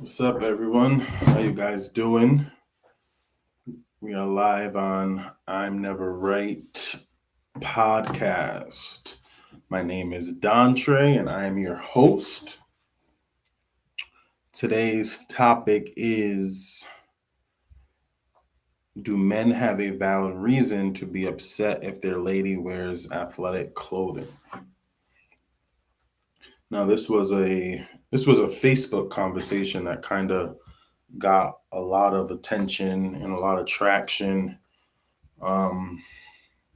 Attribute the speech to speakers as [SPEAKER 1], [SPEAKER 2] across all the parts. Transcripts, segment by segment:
[SPEAKER 1] What's up, everyone? How you guys doing? We are live on I'm Never Right podcast. My name is Dontre, and I am your host. Today's topic is: do men have a valid reason to be upset if their lady wears athletic clothing? Now, this was a Facebook conversation that kind of got a lot of attention and a lot of traction,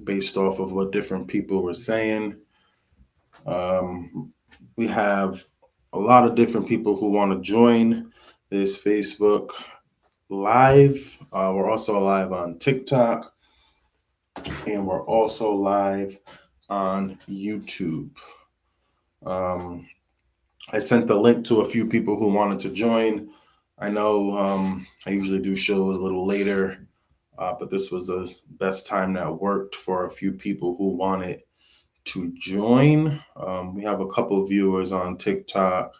[SPEAKER 1] based off of what different people were saying. We have a lot of different people who want to join this Facebook live. We're also live on TikTok, and we're also live on YouTube. I sent the link to a few people who wanted to join. I know I usually do shows a little later, but this was the best time that worked for a few people who wanted to join. We have a couple of viewers on TikTok.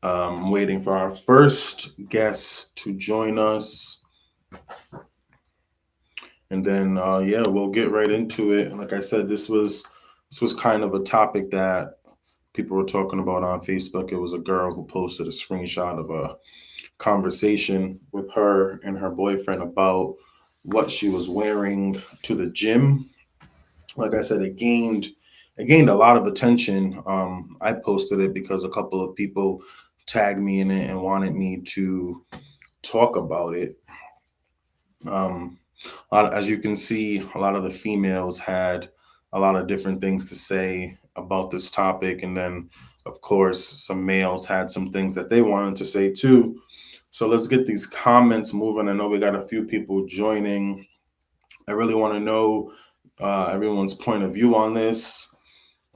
[SPEAKER 1] Waiting for our first guest to join us. And then, we'll get right into it. And like I said, this was kind of a topic that people were talking about on Facebook. It was a girl who posted a screenshot of a conversation with her and her boyfriend about what she was wearing to the gym. like I said, it gained a lot of attention. I posted it because a couple of people tagged me in it and wanted me to talk about it. Um, as you can see, a lot of the females had a lot of different things to say about this topic, and then, of course, some males had some things that they wanted to say too. So let's get these comments moving. I know we got a few people joining. I really want to know everyone's point of view on this.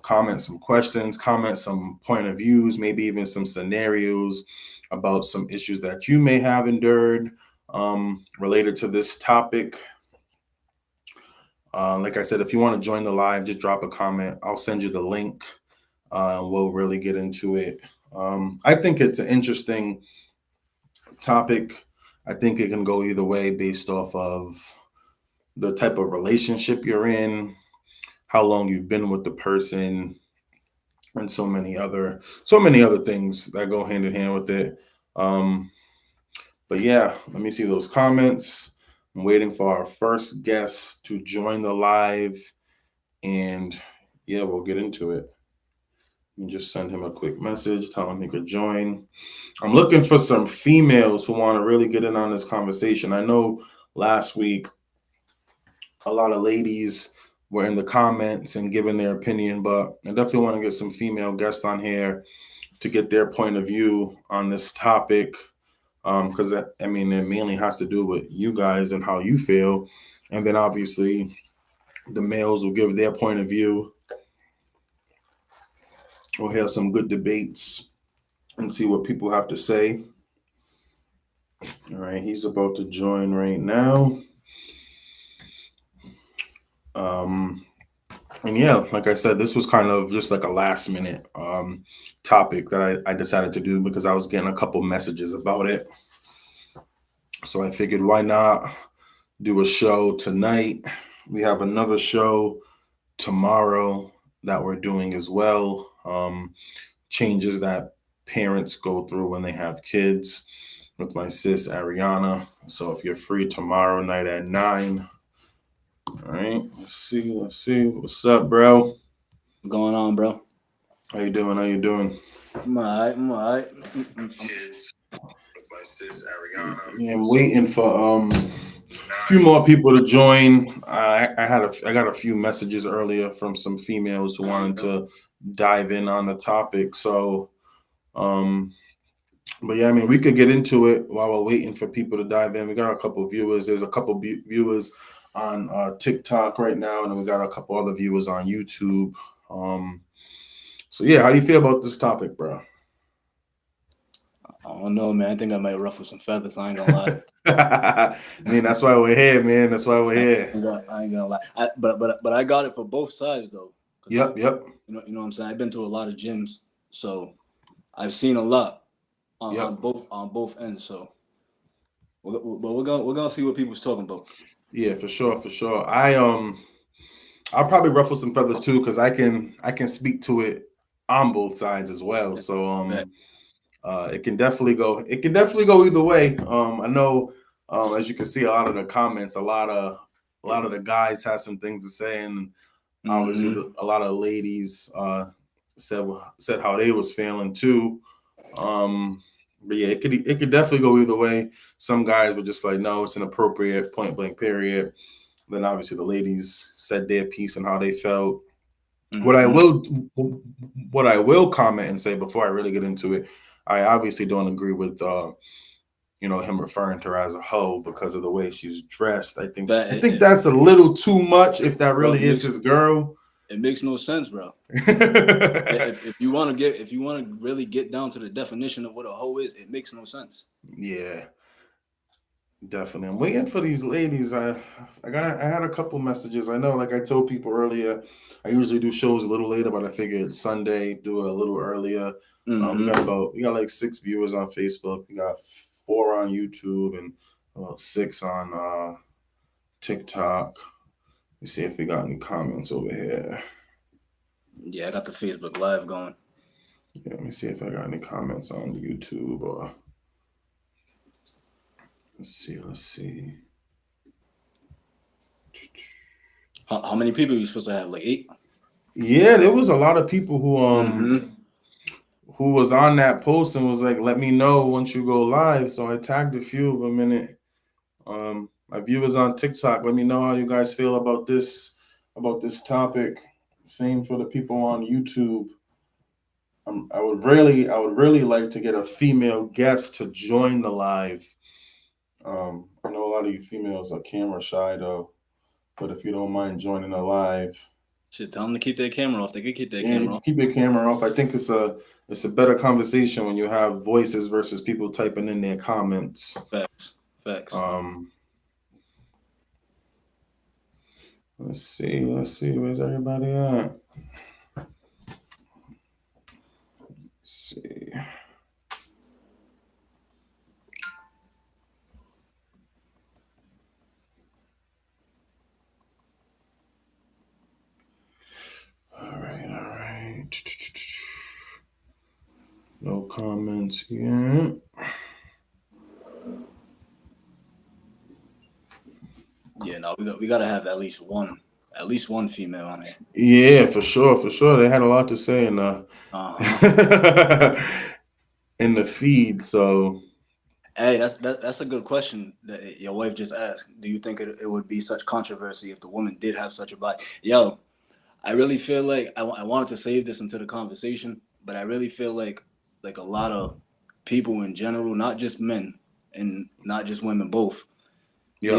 [SPEAKER 1] Comment some questions, comment some point of views, maybe even some scenarios about some issues that you may have endured related to this topic. Like I said, if you want to join the live, just drop a comment. I'll send you the link and we'll really get into it. I think it's an interesting topic. I think it can go either way based off of the type of relationship you're in, how long you've been with the person, and so many other things that go hand in hand with it. Um, but yeah, let me see those comments. I'm waiting for our first guest to join the live, and yeah, we'll get into it. Let me just send him a quick message, tell him he could join. I'm looking for some females who want to really get in on this conversation. I know last week a lot of ladies were in the comments and giving their opinion, but I definitely want to get some female guests on here to get their point of view on this topic. Because I mean, it mainly has to do with you guys and how you feel, and then obviously the males will give their point of view. We'll have some good debates and see what people have to say. All right, he's about to join right now. Um, and yeah, like I said, this was kind of just like a last minute topic that I decided to do because I was getting a couple messages about it. So I figured, why not do a show tonight? We have another show tomorrow that we're doing as well. Changes that parents go through when they have kids with my sis Ariana. So if you're free tomorrow night at 9, all right. Let's see. What's up, bro?
[SPEAKER 2] Going on, bro?
[SPEAKER 1] How you doing? How you doing?
[SPEAKER 2] I'm alright. I'm alright.
[SPEAKER 1] Kids with my sis Ariana. Yeah, I'm waiting for a few more people to join. I got a few messages earlier from some females who wanted to dive in on the topic. So um but yeah, I mean, we could get into it while we're waiting for people to dive in. We got a couple of viewers. There's a couple of viewers on TikTok right now, and then we got a couple other viewers on YouTube. Um, so yeah, how do you feel about this topic, bro?
[SPEAKER 2] I don't know, man. I think I might ruffle some feathers. I ain't gonna lie.
[SPEAKER 1] I mean, that's why we're here, man. That's why we're here.
[SPEAKER 2] I ain't gonna lie. But I got it for both sides though, because
[SPEAKER 1] Yep, yep,
[SPEAKER 2] you know what I'm saying. I've been to a lot of gyms, so I've seen a lot
[SPEAKER 1] yep.
[SPEAKER 2] on both ends. So, but we're gonna see what people's talking about.
[SPEAKER 1] Yeah, for sure, for sure. I'll probably ruffle some feathers too because I can speak to it on both sides as well. So
[SPEAKER 2] That
[SPEAKER 1] it can definitely go either way. I know as you can see a lot of the comments, a lot of the guys had some things to say, and obviously
[SPEAKER 2] mm-hmm.
[SPEAKER 1] a lot of ladies said how they was feeling too. But yeah, it could definitely go either way. Some guys were just like, no, it's inappropriate, point blank, period. Then obviously the ladies said their piece and how they felt. What I
[SPEAKER 2] Mm-hmm.
[SPEAKER 1] will what I will comment and say before I really get into it, I obviously don't agree with him referring to her as a hoe because of the way she's dressed. I think
[SPEAKER 2] That
[SPEAKER 1] I think that's a little too much if that
[SPEAKER 2] bro,
[SPEAKER 1] really is his girl.
[SPEAKER 2] it makes no sense, bro. If you want to really get down to the definition of what a hoe is, it makes no sense.
[SPEAKER 1] Yeah, definitely. I'm waiting for these ladies. I had a couple messages. I know, like I told people earlier, I usually do shows a little later, but I figured Sunday do it a little earlier.
[SPEAKER 2] Mm-hmm.
[SPEAKER 1] We got like 6 viewers on Facebook. We got 4 on YouTube and 6 on TikTok. Let's see if we got any comments over here.
[SPEAKER 2] Yeah, I got the Facebook Live going.
[SPEAKER 1] Yeah, let me see if I got any comments on YouTube. Or let's see.
[SPEAKER 2] How many people are you supposed to have? Like 8?
[SPEAKER 1] Yeah, there was a lot of people
[SPEAKER 2] Mm-hmm.
[SPEAKER 1] who was on that post and was like, "Let me know once you go live." So I tagged a few of them in it. My viewers on TikTok, let me know how you guys feel about this topic. Same for the people on YouTube. I would really like to get a female guest to join the live. I know a lot of you females are camera shy though, but if you don't mind joining the live,
[SPEAKER 2] Shit, tell them to keep their camera off. They can keep their
[SPEAKER 1] yeah, you
[SPEAKER 2] camera
[SPEAKER 1] can
[SPEAKER 2] off.
[SPEAKER 1] keep your camera off. I think it's a better conversation when you have voices versus people typing in their comments.
[SPEAKER 2] Facts. Facts.
[SPEAKER 1] Um, let's see, where's everybody at? Let's see. All right. No comments yet.
[SPEAKER 2] Yeah, no, we gotta have at least one female on it.
[SPEAKER 1] Yeah, for sure. They had a lot to say in the in the feed. So,
[SPEAKER 2] Hey, that's a good question that your wife just asked. Do you think it would be such controversy if the woman did have such a body? Yo, I really feel like I wanted to save this into the conversation, but I really feel like a lot of people in general, not just men and not just women, both.
[SPEAKER 1] yeah,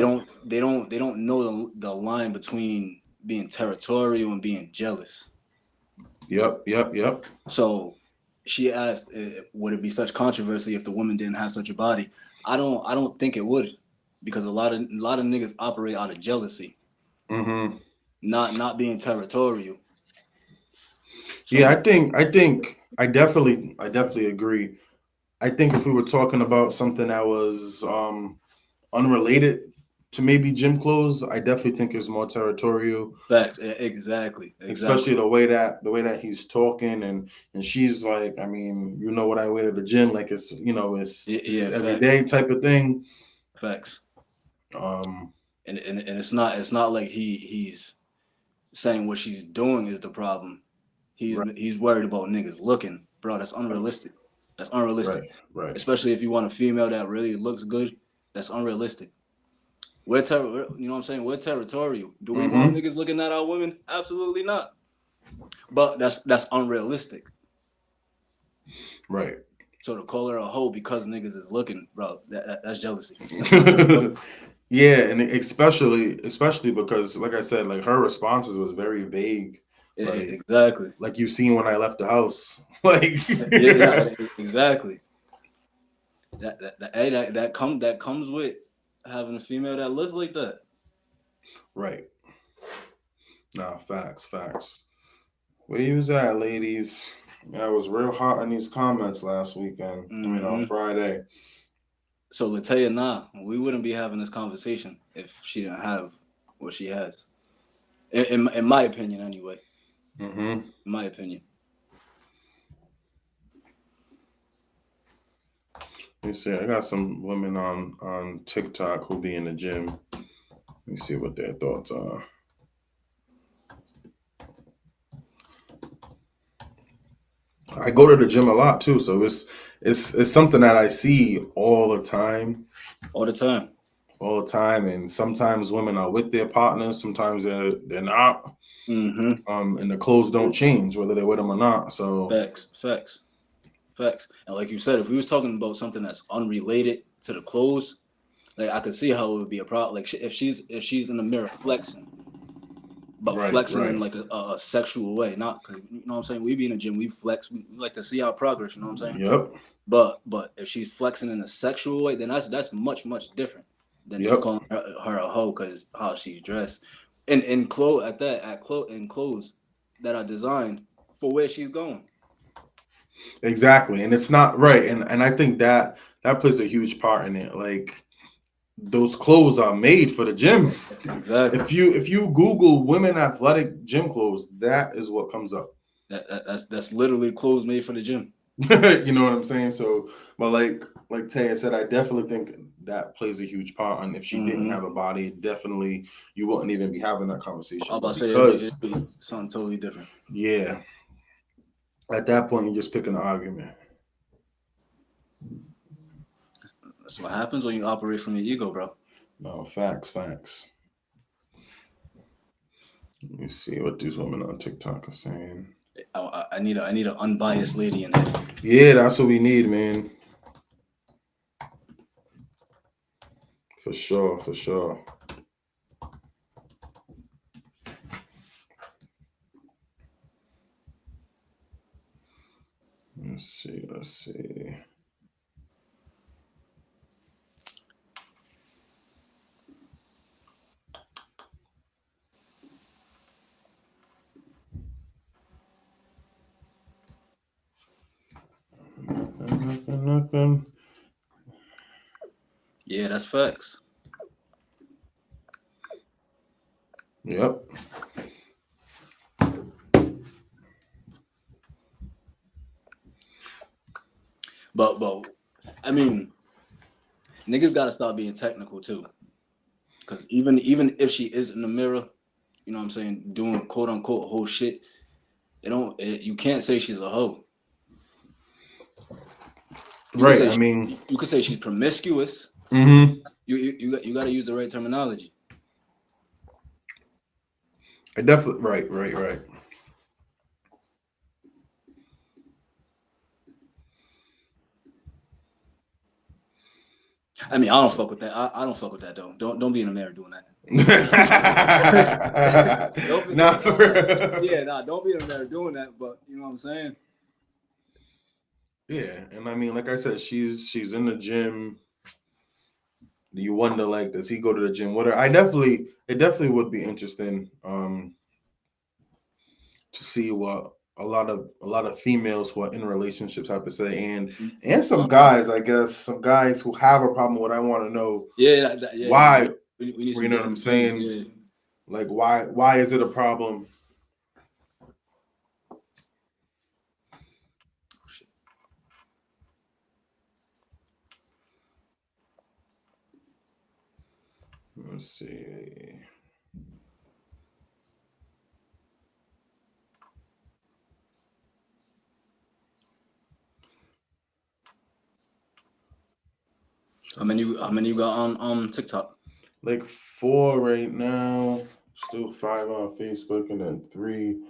[SPEAKER 2] They don't know the line between being territorial and being jealous.
[SPEAKER 1] yep.
[SPEAKER 2] So she asked, would it be such controversy if the woman didn't have such a body? I don't think it would, because a lot of niggas operate out of jealousy,
[SPEAKER 1] Mm-hmm.
[SPEAKER 2] not being territorial. So,
[SPEAKER 1] Yeah, I definitely agree. I think if we were talking about something that was unrelated to maybe gym clothes, I definitely think it's more territorial.
[SPEAKER 2] facts, exactly.
[SPEAKER 1] Especially the way that he's talking and she's like, I mean, you know what I wear to the gym, like it's it's
[SPEAKER 2] Yeah,
[SPEAKER 1] his
[SPEAKER 2] facts,
[SPEAKER 1] everyday type of thing.
[SPEAKER 2] facts.
[SPEAKER 1] Um,
[SPEAKER 2] And it's not like he's saying what she's doing is the problem.
[SPEAKER 1] right,
[SPEAKER 2] He's worried about niggas looking, bro. That's unrealistic. That's unrealistic.
[SPEAKER 1] right.
[SPEAKER 2] Especially if you want a female that really looks good. That's unrealistic. You know what I'm saying? We're territorial. Do we want
[SPEAKER 1] Mm-hmm.
[SPEAKER 2] niggas looking at our women? Absolutely not. But that's unrealistic.
[SPEAKER 1] Right.
[SPEAKER 2] So to call her a hoe because niggas is looking, bro, that's jealousy.
[SPEAKER 1] Yeah, and especially because, like I said, like her responses was very vague.
[SPEAKER 2] Exactly.
[SPEAKER 1] Like you seen when I left the house. Like
[SPEAKER 2] Yeah, exactly. That comes with having a female that looks like that.
[SPEAKER 1] right. Nah, facts. Where you was at, ladies? Yeah, it was real hot in these comments last weekend. I mean, on Friday.
[SPEAKER 2] So Latoya, nah, we wouldn't be having this conversation if she didn't have what she has. In my opinion, anyway.
[SPEAKER 1] Mm-hmm.
[SPEAKER 2] In my opinion.
[SPEAKER 1] Let me see. I got some women on TikTok who be in the gym. Let me see what their thoughts are. I go to the gym a lot too, so it's something that I see all the time.
[SPEAKER 2] All the time.
[SPEAKER 1] All the time, and sometimes women are with their partners, sometimes they're not.
[SPEAKER 2] Mm-hmm.
[SPEAKER 1] And the clothes don't change whether they're with them or not. So
[SPEAKER 2] Facts. And like you said, if we was talking about something that's unrelated to the clothes, like I could see how it would be a problem. Like if she's in the mirror flexing, but flexing in like a sexual way, not, you know what I'm saying. We be in the gym, we flex, we like to see our progress. You know what I'm saying?
[SPEAKER 1] Yep.
[SPEAKER 2] But if she's flexing in a sexual way, then that's much different than just calling her a hoe because how she's dressed. And in clothes in clothes that are designed for where she's going.
[SPEAKER 1] Exactly, and it's not right, and I think that plays a huge part in it. Like those clothes are made for the gym.
[SPEAKER 2] Exactly.
[SPEAKER 1] If you Google women athletic gym clothes, that is what comes up.
[SPEAKER 2] That's literally clothes made for the gym.
[SPEAKER 1] You know what I'm saying? So, but like Taya said, I definitely think that plays a huge part. And if she didn't have a body, definitely you wouldn't even be having that conversation.
[SPEAKER 2] I was about
[SPEAKER 1] But
[SPEAKER 2] to say
[SPEAKER 1] because
[SPEAKER 2] it'd be something totally different.
[SPEAKER 1] yeah, at that point you're just picking an argument.
[SPEAKER 2] That's what happens when you operate from your ego, bro.
[SPEAKER 1] No, facts. Let me see what these women on TikTok are saying.
[SPEAKER 2] I need an unbiased lady in there.
[SPEAKER 1] Yeah, that's what we need, man. For sure. Let's see. Nothing.
[SPEAKER 2] Yeah, that's facts.
[SPEAKER 1] Yep.
[SPEAKER 2] But I mean, niggas gotta stop being technical too. Cause even if she is in the mirror, you know what I'm saying, doing quote unquote whole shit, you can't say she's a hoe.
[SPEAKER 1] Right. I mean,
[SPEAKER 2] you could say she's promiscuous.
[SPEAKER 1] Mm-hmm.
[SPEAKER 2] You got to use the right terminology.
[SPEAKER 1] I definitely right.
[SPEAKER 2] I mean, I don't fuck with that. I don't fuck with that though. Don't be in the mirror doing that. Don't be,
[SPEAKER 1] Nah, for real.
[SPEAKER 2] don't be in the mirror doing that. But you know what I'm saying?
[SPEAKER 1] Yeah, and I mean, like I said, she's in the gym. You wonder, like, does he go to the gym with her? It definitely would be interesting to see what a lot of females who are in relationships have to say, and some guys, I guess, some guys who have a problem with. I want to know, why.
[SPEAKER 2] We need
[SPEAKER 1] you know what I'm saying?
[SPEAKER 2] Yeah.
[SPEAKER 1] Like, why is it a problem? Let's see.
[SPEAKER 2] How many you got on TikTok?
[SPEAKER 1] Like 4 right now. Still 5 on Facebook, and then three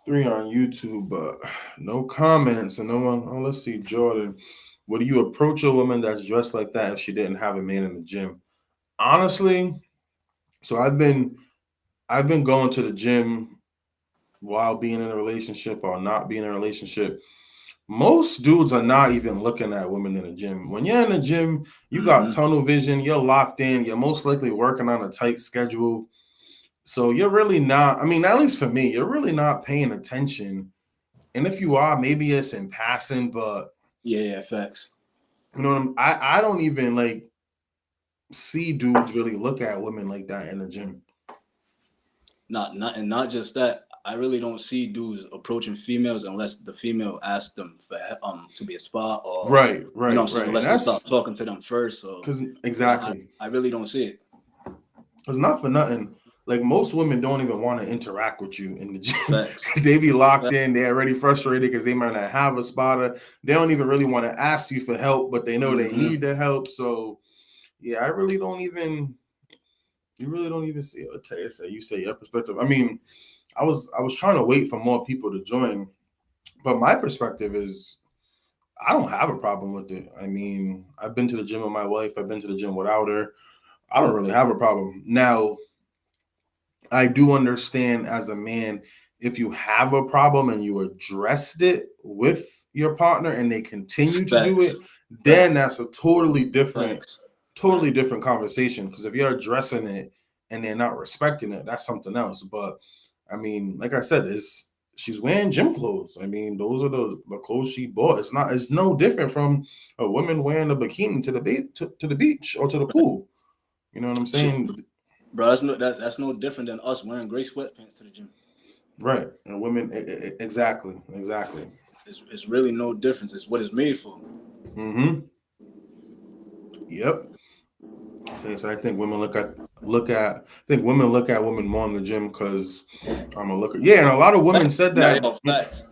[SPEAKER 1] on YouTube. But no comments and no one. Oh, let's see, Jordan. Would you approach a woman that's dressed like that if she didn't have a man in the gym? Honestly, so I've been going to the gym while being in a relationship or not being in a relationship. Most dudes are not even looking at women in the gym. When you're in the gym, you got tunnel vision, you're locked in, you're most likely working on a tight schedule. So you're really not, I mean, at least for me, you're really not paying attention. And if you are, maybe it's in passing, but
[SPEAKER 2] yeah, facts.
[SPEAKER 1] You know what I don't even like see dudes really look at women like that in the gym.
[SPEAKER 2] Not just that. I really don't see dudes approaching females unless the female asks them for to be a spot, or
[SPEAKER 1] right.
[SPEAKER 2] You know what I'm saying? Unless they start talking to them first. So
[SPEAKER 1] because exactly,
[SPEAKER 2] I really don't see it.
[SPEAKER 1] Because not for nothing, like most women don't even want to interact with you in the gym.
[SPEAKER 2] Facts.
[SPEAKER 1] They be locked in. They're already frustrated because they might not have a spotter. They don't even really want to ask you for help, but they know they need the help. So yeah, I really don't even. You really don't even see it. You say your perspective. I mean, I was trying to wait for more people to join, but my perspective is I don't have a problem with it. I mean, I've been to the gym with my wife. I've been to the gym without her. I don't really have a problem. Now, I do understand as a man, if you have a problem and you addressed it with your partner and they continue to do it, then that's a totally different conversation. Because if you're addressing it and they're not respecting it, that's something else. But I mean, like I said, she's wearing gym clothes. I mean, those are the clothes she bought. It's no different from a woman wearing a bikini to the beach or to the pool. You know what I'm saying?
[SPEAKER 2] Bro, that's no different than us wearing gray sweatpants to the gym.
[SPEAKER 1] Right. And women, exactly.
[SPEAKER 2] It's really no difference. It's what it's made for.
[SPEAKER 1] Mm-hmm. Yep. Okay, so I think women I think women look at women more in the gym because I'm a looker. Yeah, and a lot of women said
[SPEAKER 2] No,
[SPEAKER 1] that.
[SPEAKER 2] yo, facts,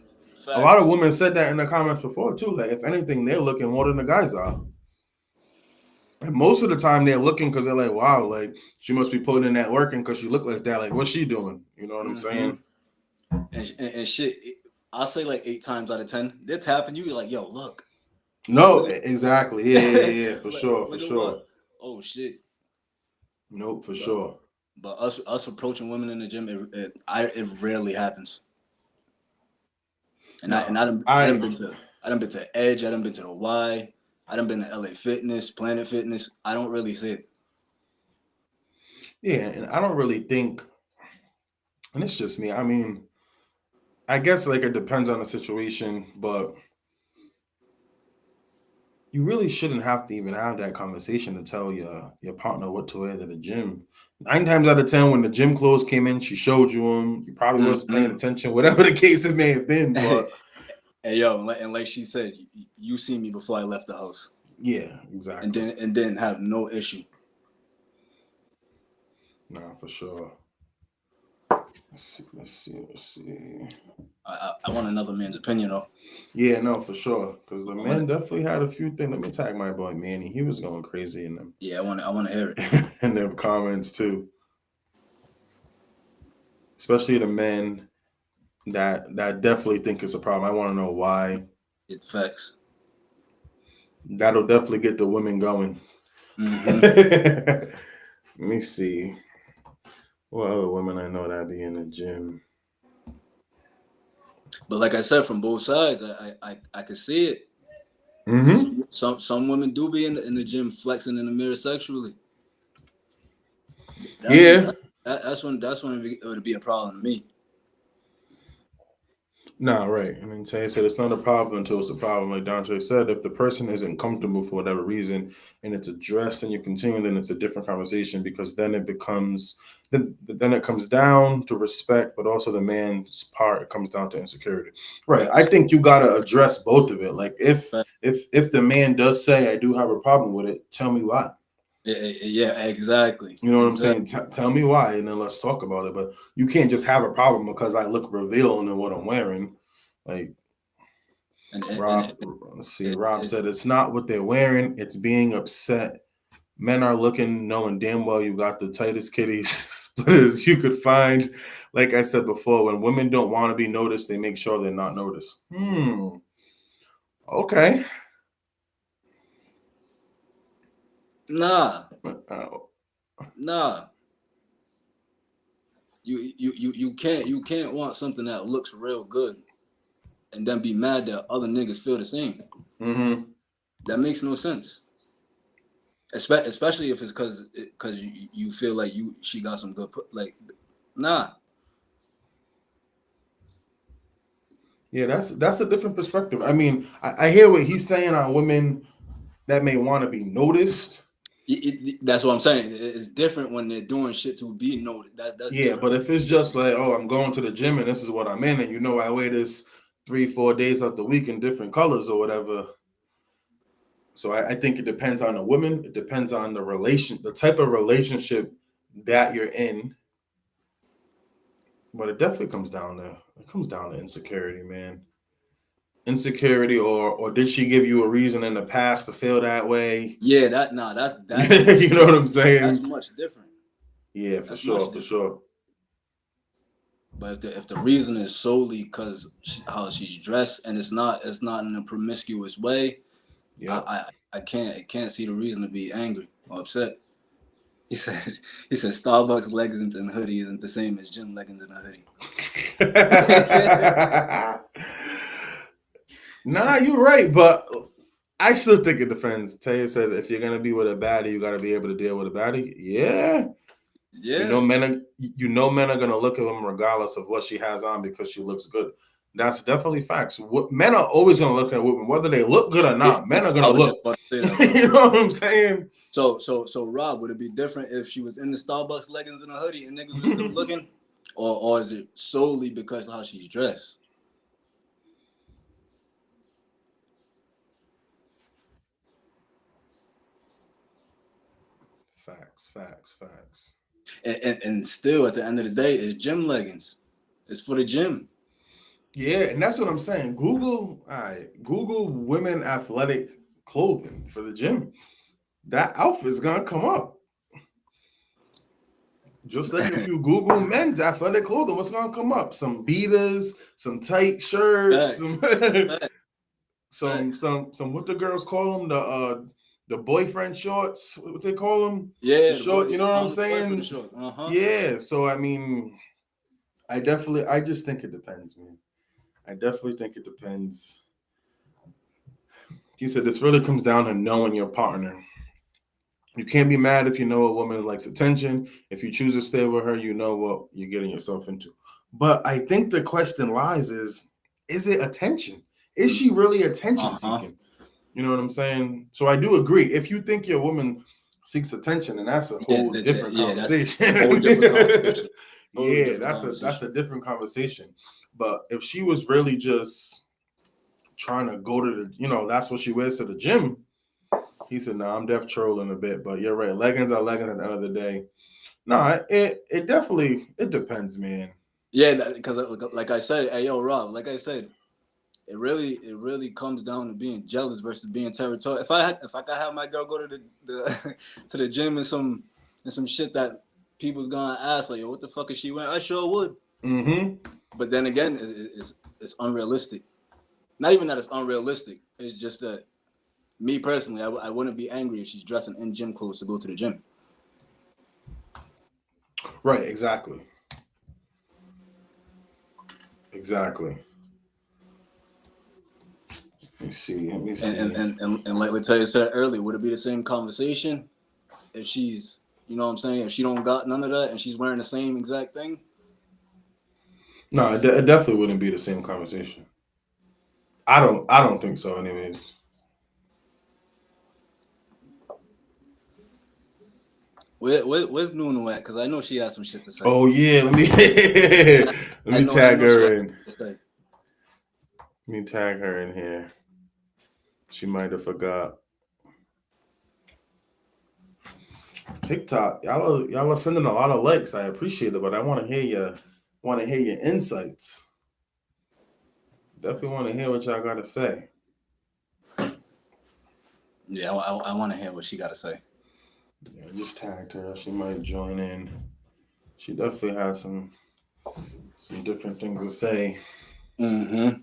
[SPEAKER 1] A lot of
[SPEAKER 2] facts.
[SPEAKER 1] women said that in the comments before too. Like, if anything, they're looking more than the guys are. And most of the time, they're looking because they're like, "Wow, like she must be putting in that working because she look like that. Like, what's she doing?" You know what I'm
[SPEAKER 2] Mm-hmm.
[SPEAKER 1] saying?
[SPEAKER 2] And shit, I'll say like 8 times out of 10, they're tapping you. You're like, yo, look,
[SPEAKER 1] No,
[SPEAKER 2] look
[SPEAKER 1] exactly. Yeah, yeah,
[SPEAKER 2] at,
[SPEAKER 1] yeah, for sure, for
[SPEAKER 2] look at what?
[SPEAKER 1] sure.
[SPEAKER 2] Oh shit.
[SPEAKER 1] Nope, for
[SPEAKER 2] But
[SPEAKER 1] sure.
[SPEAKER 2] us approaching women in the gym, it rarely happens. And
[SPEAKER 1] No,
[SPEAKER 2] I done been to Edge, I done been to the Y, I done been to LA Fitness, Planet Fitness. I don't really see it.
[SPEAKER 1] yeah, and I don't really think, and it's just me. I mean, I guess like it depends on the situation, but you really shouldn't have to even have that conversation to tell your partner what to wear to the gym. 9 times out of 10, when the gym clothes came in, she showed you them. You probably wasn't paying
[SPEAKER 2] Mm-hmm.
[SPEAKER 1] attention, whatever the case it may have been.
[SPEAKER 2] And
[SPEAKER 1] But
[SPEAKER 2] yo, and like she said, you see me before I left the house,
[SPEAKER 1] yeah, exactly.
[SPEAKER 2] and then have no issue.
[SPEAKER 1] Nah, for sure. Let's see. Let's see. Let's see.
[SPEAKER 2] I want another man's opinion though.
[SPEAKER 1] Yeah, no, for sure. Because the
[SPEAKER 2] I want
[SPEAKER 1] man definitely had a few things. Let me tag my boy Manny. He was going crazy in them
[SPEAKER 2] yeah, I want to hear it.
[SPEAKER 1] in them comments too. Especially the men that definitely think it's a problem. I want to know why.
[SPEAKER 2] It facts.
[SPEAKER 1] That'll definitely get the women going.
[SPEAKER 2] Mm-hmm.
[SPEAKER 1] Let me see. What other women I know that be in the gym?
[SPEAKER 2] But like I said, from both sides, I can see it. Because
[SPEAKER 1] Mm-hmm.
[SPEAKER 2] some women do be in the gym flexing in the mirror sexually. That's when
[SPEAKER 1] Yeah.
[SPEAKER 2] that's when it would be a problem to me.
[SPEAKER 1] Nah, right. I mean, Tay said it's not a problem until it's a problem. Like Dante said, if the person isn't comfortable for whatever reason and it's addressed and you continue, then it's a different conversation because then it becomes then it comes down to respect, but also the man's part it comes down to insecurity. Right. I
[SPEAKER 2] Facts.
[SPEAKER 1] think you gotta address both of it. Like
[SPEAKER 2] Facts.
[SPEAKER 1] if the man does say I do have a problem with it, tell me why.
[SPEAKER 2] Yeah, exactly,
[SPEAKER 1] You know what I'm
[SPEAKER 2] exactly.
[SPEAKER 1] saying? Tell me why, and then let's talk about it. But you can't just have a problem because I look revealing in what I'm wearing. Like
[SPEAKER 2] And
[SPEAKER 1] Rob, let's see.
[SPEAKER 2] it,
[SPEAKER 1] Rob
[SPEAKER 2] it,
[SPEAKER 1] said it's not what they're wearing; it's being upset. Men are looking, knowing damn well you got the tightest kitties splitters you could find. Like I said before, when women don't want to be noticed, they make sure they're not noticed. Okay.
[SPEAKER 2] nah,
[SPEAKER 1] Uh,
[SPEAKER 2] nah. You can't want something that looks real good and then be mad that other niggas feel the same.
[SPEAKER 1] mm-hmm.
[SPEAKER 2] That makes no sense. Especially if it's because you feel like she got some good like nah.
[SPEAKER 1] Yeah, that's a different perspective. I mean, I hear what he's saying on women that may want to be noticed.
[SPEAKER 2] That's what I'm saying. It's different when they're doing shit to be noted. That's
[SPEAKER 1] Yeah,
[SPEAKER 2] different.
[SPEAKER 1] but if it's just like, oh, I'm going to the gym and this is what I'm in, and you know I wear this 3, 4 days of the week in different colors or whatever. So I think it depends on the woman. It depends on the type of relationship that you're in. But it definitely comes down to insecurity, man. Insecurity, or did she give you a reason in the past to feel that way?
[SPEAKER 2] Yeah, that nah, that's
[SPEAKER 1] You
[SPEAKER 2] much
[SPEAKER 1] know what I'm
[SPEAKER 2] that's
[SPEAKER 1] saying?
[SPEAKER 2] much different.
[SPEAKER 1] Yeah, for
[SPEAKER 2] That's much
[SPEAKER 1] sure, for
[SPEAKER 2] different.
[SPEAKER 1] sure.
[SPEAKER 2] But if the reason is solely because how she's dressed and it's not in a promiscuous way,
[SPEAKER 1] Yep.
[SPEAKER 2] I can't see the reason to be angry or upset. He said he said Starbucks leggings and hoodie isn't the same as gym leggings and a hoodie.
[SPEAKER 1] Nah, you're right, but I still think it depends. Taya said if you're gonna be with a baddie, you gotta be able to deal with a baddie. Yeah.
[SPEAKER 2] Yeah,
[SPEAKER 1] Men are gonna look at them regardless of what she has on because she looks good. That's definitely facts. Men are always gonna look at women, whether they look good or not. Men are
[SPEAKER 2] I
[SPEAKER 1] gonna
[SPEAKER 2] was just
[SPEAKER 1] look.
[SPEAKER 2] about to say that, bro.
[SPEAKER 1] You know what I'm saying?
[SPEAKER 2] So Rob, would it be different if she was in the Starbucks leggings and a hoodie and niggas were still looking, or is it solely because of how she's dressed?
[SPEAKER 1] Facts.
[SPEAKER 2] And still, at the end of the day, it's gym leggings. It's for the gym.
[SPEAKER 1] Yeah, and that's what I'm saying. Google, all right, Google women athletic clothing for the gym. That outfit's gonna come up. Just like if you Google men's athletic clothing, what's gonna come up? Some beaters, some tight shirts,
[SPEAKER 2] Facts.
[SPEAKER 1] some what the girls call them, the boyfriend shorts, what they call them?
[SPEAKER 2] Yeah,
[SPEAKER 1] The short, you know what I'm saying?
[SPEAKER 2] Uh-huh.
[SPEAKER 1] Yeah. So I mean, I just think it depends, man. I definitely think it depends. He said this really comes down to knowing your partner. You can't be mad if you know a woman likes attention. If you choose to stay with her, you know what you're getting yourself into. But I think the question lies is it attention? Is she really attention seeking? You know what I'm saying? So I do agree. If you think your woman seeks attention, and that's a whole different conversation. That's a different conversation. But if she was really just trying to go to the, that's what she wears to the gym. He said, "No, I'm def trolling a bit, but you're right. Leggings are leggings at the end of the day. No, it definitely depends, man.
[SPEAKER 2] Yeah, because like I said, hey yo, Rob, like I said, it really comes down to being jealous versus being territorial. If I could have my girl go to the to the gym and some shit that people's gonna ask like, yo, what the fuck is she wearing? I sure would.
[SPEAKER 1] Mm-hmm.
[SPEAKER 2] But then again, it's unrealistic. Not even that it's unrealistic. It's just that me personally, I wouldn't be angry if she's dressing in gym clothes to go to the gym.
[SPEAKER 1] Right, exactly. Exactly. Let me see.
[SPEAKER 2] And like Latoya said earlier, would it be the same conversation if she's, you know what I'm saying, if she don't got none of that and she's wearing the same exact thing?
[SPEAKER 1] No, it definitely wouldn't be the same conversation. I don't think so, anyways.
[SPEAKER 2] Where's Nunu at? Because I know she has some shit to say.
[SPEAKER 1] Oh yeah, let me tag her in. Let me tag her in here. She might have forgot. TikTok, y'all are sending a lot of likes. I appreciate it, but I want to hear your insights. Definitely want to hear what y'all got to say.
[SPEAKER 2] Yeah, I want to hear what she got to say.
[SPEAKER 1] Yeah, I just tagged her. She might join in. She definitely has some different things to say.
[SPEAKER 2] Mm-hmm.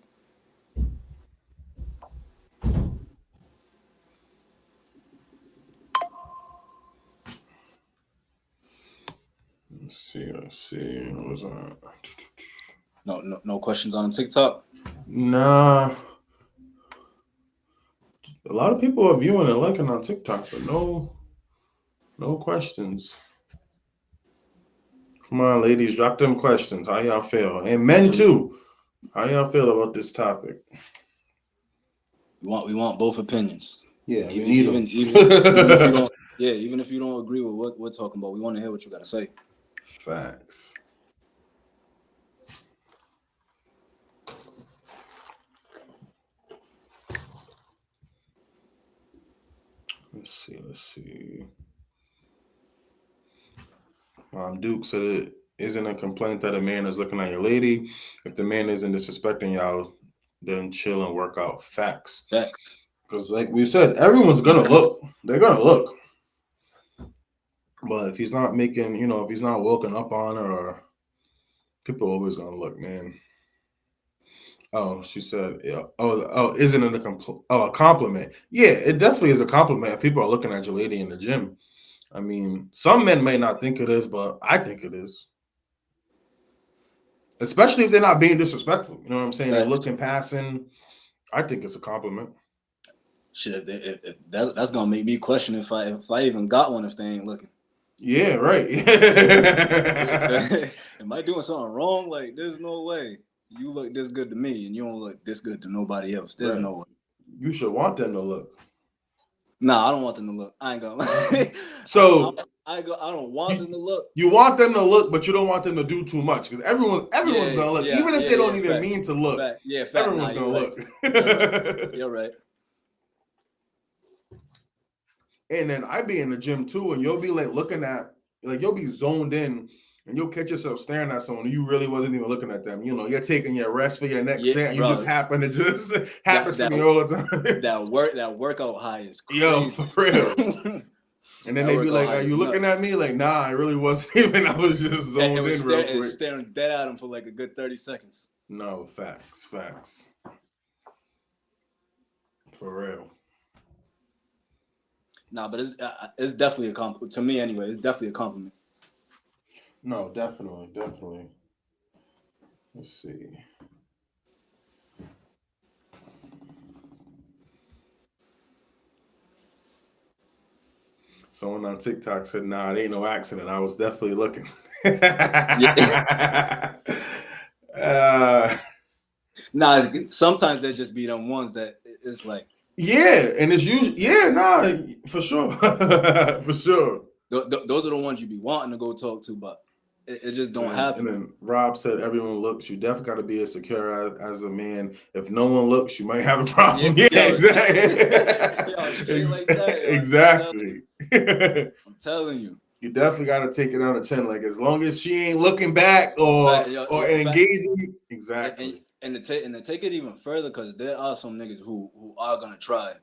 [SPEAKER 1] Let's see. What was that?
[SPEAKER 2] No questions on TikTok?
[SPEAKER 1] Nah. A lot of people are viewing and liking on TikTok, but no questions. Come on, ladies, drop them questions. How y'all feel? And men too. How y'all feel about this topic?
[SPEAKER 2] We want both opinions.
[SPEAKER 1] Yeah,
[SPEAKER 2] even if you don't. Yeah, even if you don't agree with what we're talking about, we want to hear what you got to say.
[SPEAKER 1] Facts. Let's see. Duke said it isn't a complaint that a man is looking at your lady. If the man isn't disrespecting y'all, then chill and work out. Facts. Because like we said, everyone's gonna look. They're gonna look. But if he's not making, if he's not woken up on her, or people are always gonna look, man. Oh, she said, yeah. Oh, isn't it a compliment? Yeah, it definitely is a compliment if people are looking at your lady in the gym. I mean, some men may not think it is, but I think it is. Especially if they're not being disrespectful. You know what I'm saying? They're looking, passing. I think it's a compliment.
[SPEAKER 2] Shit, that's gonna make me question if I even got one if they ain't looking.
[SPEAKER 1] Yeah, right.
[SPEAKER 2] Am I doing something wrong? Like, there's no way you look this good to me and you don't look this good to nobody else. There's no way.
[SPEAKER 1] You should want them to look.
[SPEAKER 2] Nah, I don't want them to look. I ain't gonna lie.
[SPEAKER 1] So
[SPEAKER 2] I don't want them to look.
[SPEAKER 1] You want them to look, but you don't want them to do too much because everyone's gonna look, even if they don't even mean to look. Everyone's gonna look.
[SPEAKER 2] You're right.
[SPEAKER 1] And then I be in the gym too, and you'll be like looking at, like you'll be zoned in, and you'll catch yourself staring at someone and you really wasn't even looking at them. You know, you're taking your rest for your next
[SPEAKER 2] Yeah,
[SPEAKER 1] set, and you just
[SPEAKER 2] bro.
[SPEAKER 1] happen to just happens
[SPEAKER 2] That
[SPEAKER 1] to me all the time.
[SPEAKER 2] that workout high is
[SPEAKER 1] Yo,
[SPEAKER 2] crazy.
[SPEAKER 1] for real. And then
[SPEAKER 2] That
[SPEAKER 1] they be
[SPEAKER 2] workout
[SPEAKER 1] like,
[SPEAKER 2] high
[SPEAKER 1] "Are
[SPEAKER 2] is
[SPEAKER 1] you looking
[SPEAKER 2] nuts.
[SPEAKER 1] at me?" Like, nah, I really wasn't even. I was just
[SPEAKER 2] And it
[SPEAKER 1] zoned
[SPEAKER 2] was
[SPEAKER 1] in real quick.
[SPEAKER 2] staring dead at him for like a good 30 seconds.
[SPEAKER 1] No, facts. For real.
[SPEAKER 2] Nah, but it's definitely a compliment to me anyway. It's definitely a compliment.
[SPEAKER 1] No, definitely. Let's see. Someone on TikTok said, "Nah, it ain't no accident. I was definitely looking."
[SPEAKER 2] Yeah.
[SPEAKER 1] uh,
[SPEAKER 2] Nah, sometimes there just be them ones that it's like
[SPEAKER 1] yeah, and it's usually for sure, for sure.
[SPEAKER 2] those are the ones you be wanting to go talk to, but it just don't
[SPEAKER 1] And
[SPEAKER 2] happen.
[SPEAKER 1] then Rob said, "Everyone looks. You definitely got to be as secure as a man. If no one looks, you might have a problem." Yeah,
[SPEAKER 2] Yo,
[SPEAKER 1] exactly.
[SPEAKER 2] yo, straight like that. Yo,
[SPEAKER 1] Exactly.
[SPEAKER 2] I'm telling you.
[SPEAKER 1] You definitely got to take it on the chin. Like as long as she ain't looking back or
[SPEAKER 2] Yo,
[SPEAKER 1] engaging, exactly.
[SPEAKER 2] and to take it even further, because there are some niggas who are gonna try,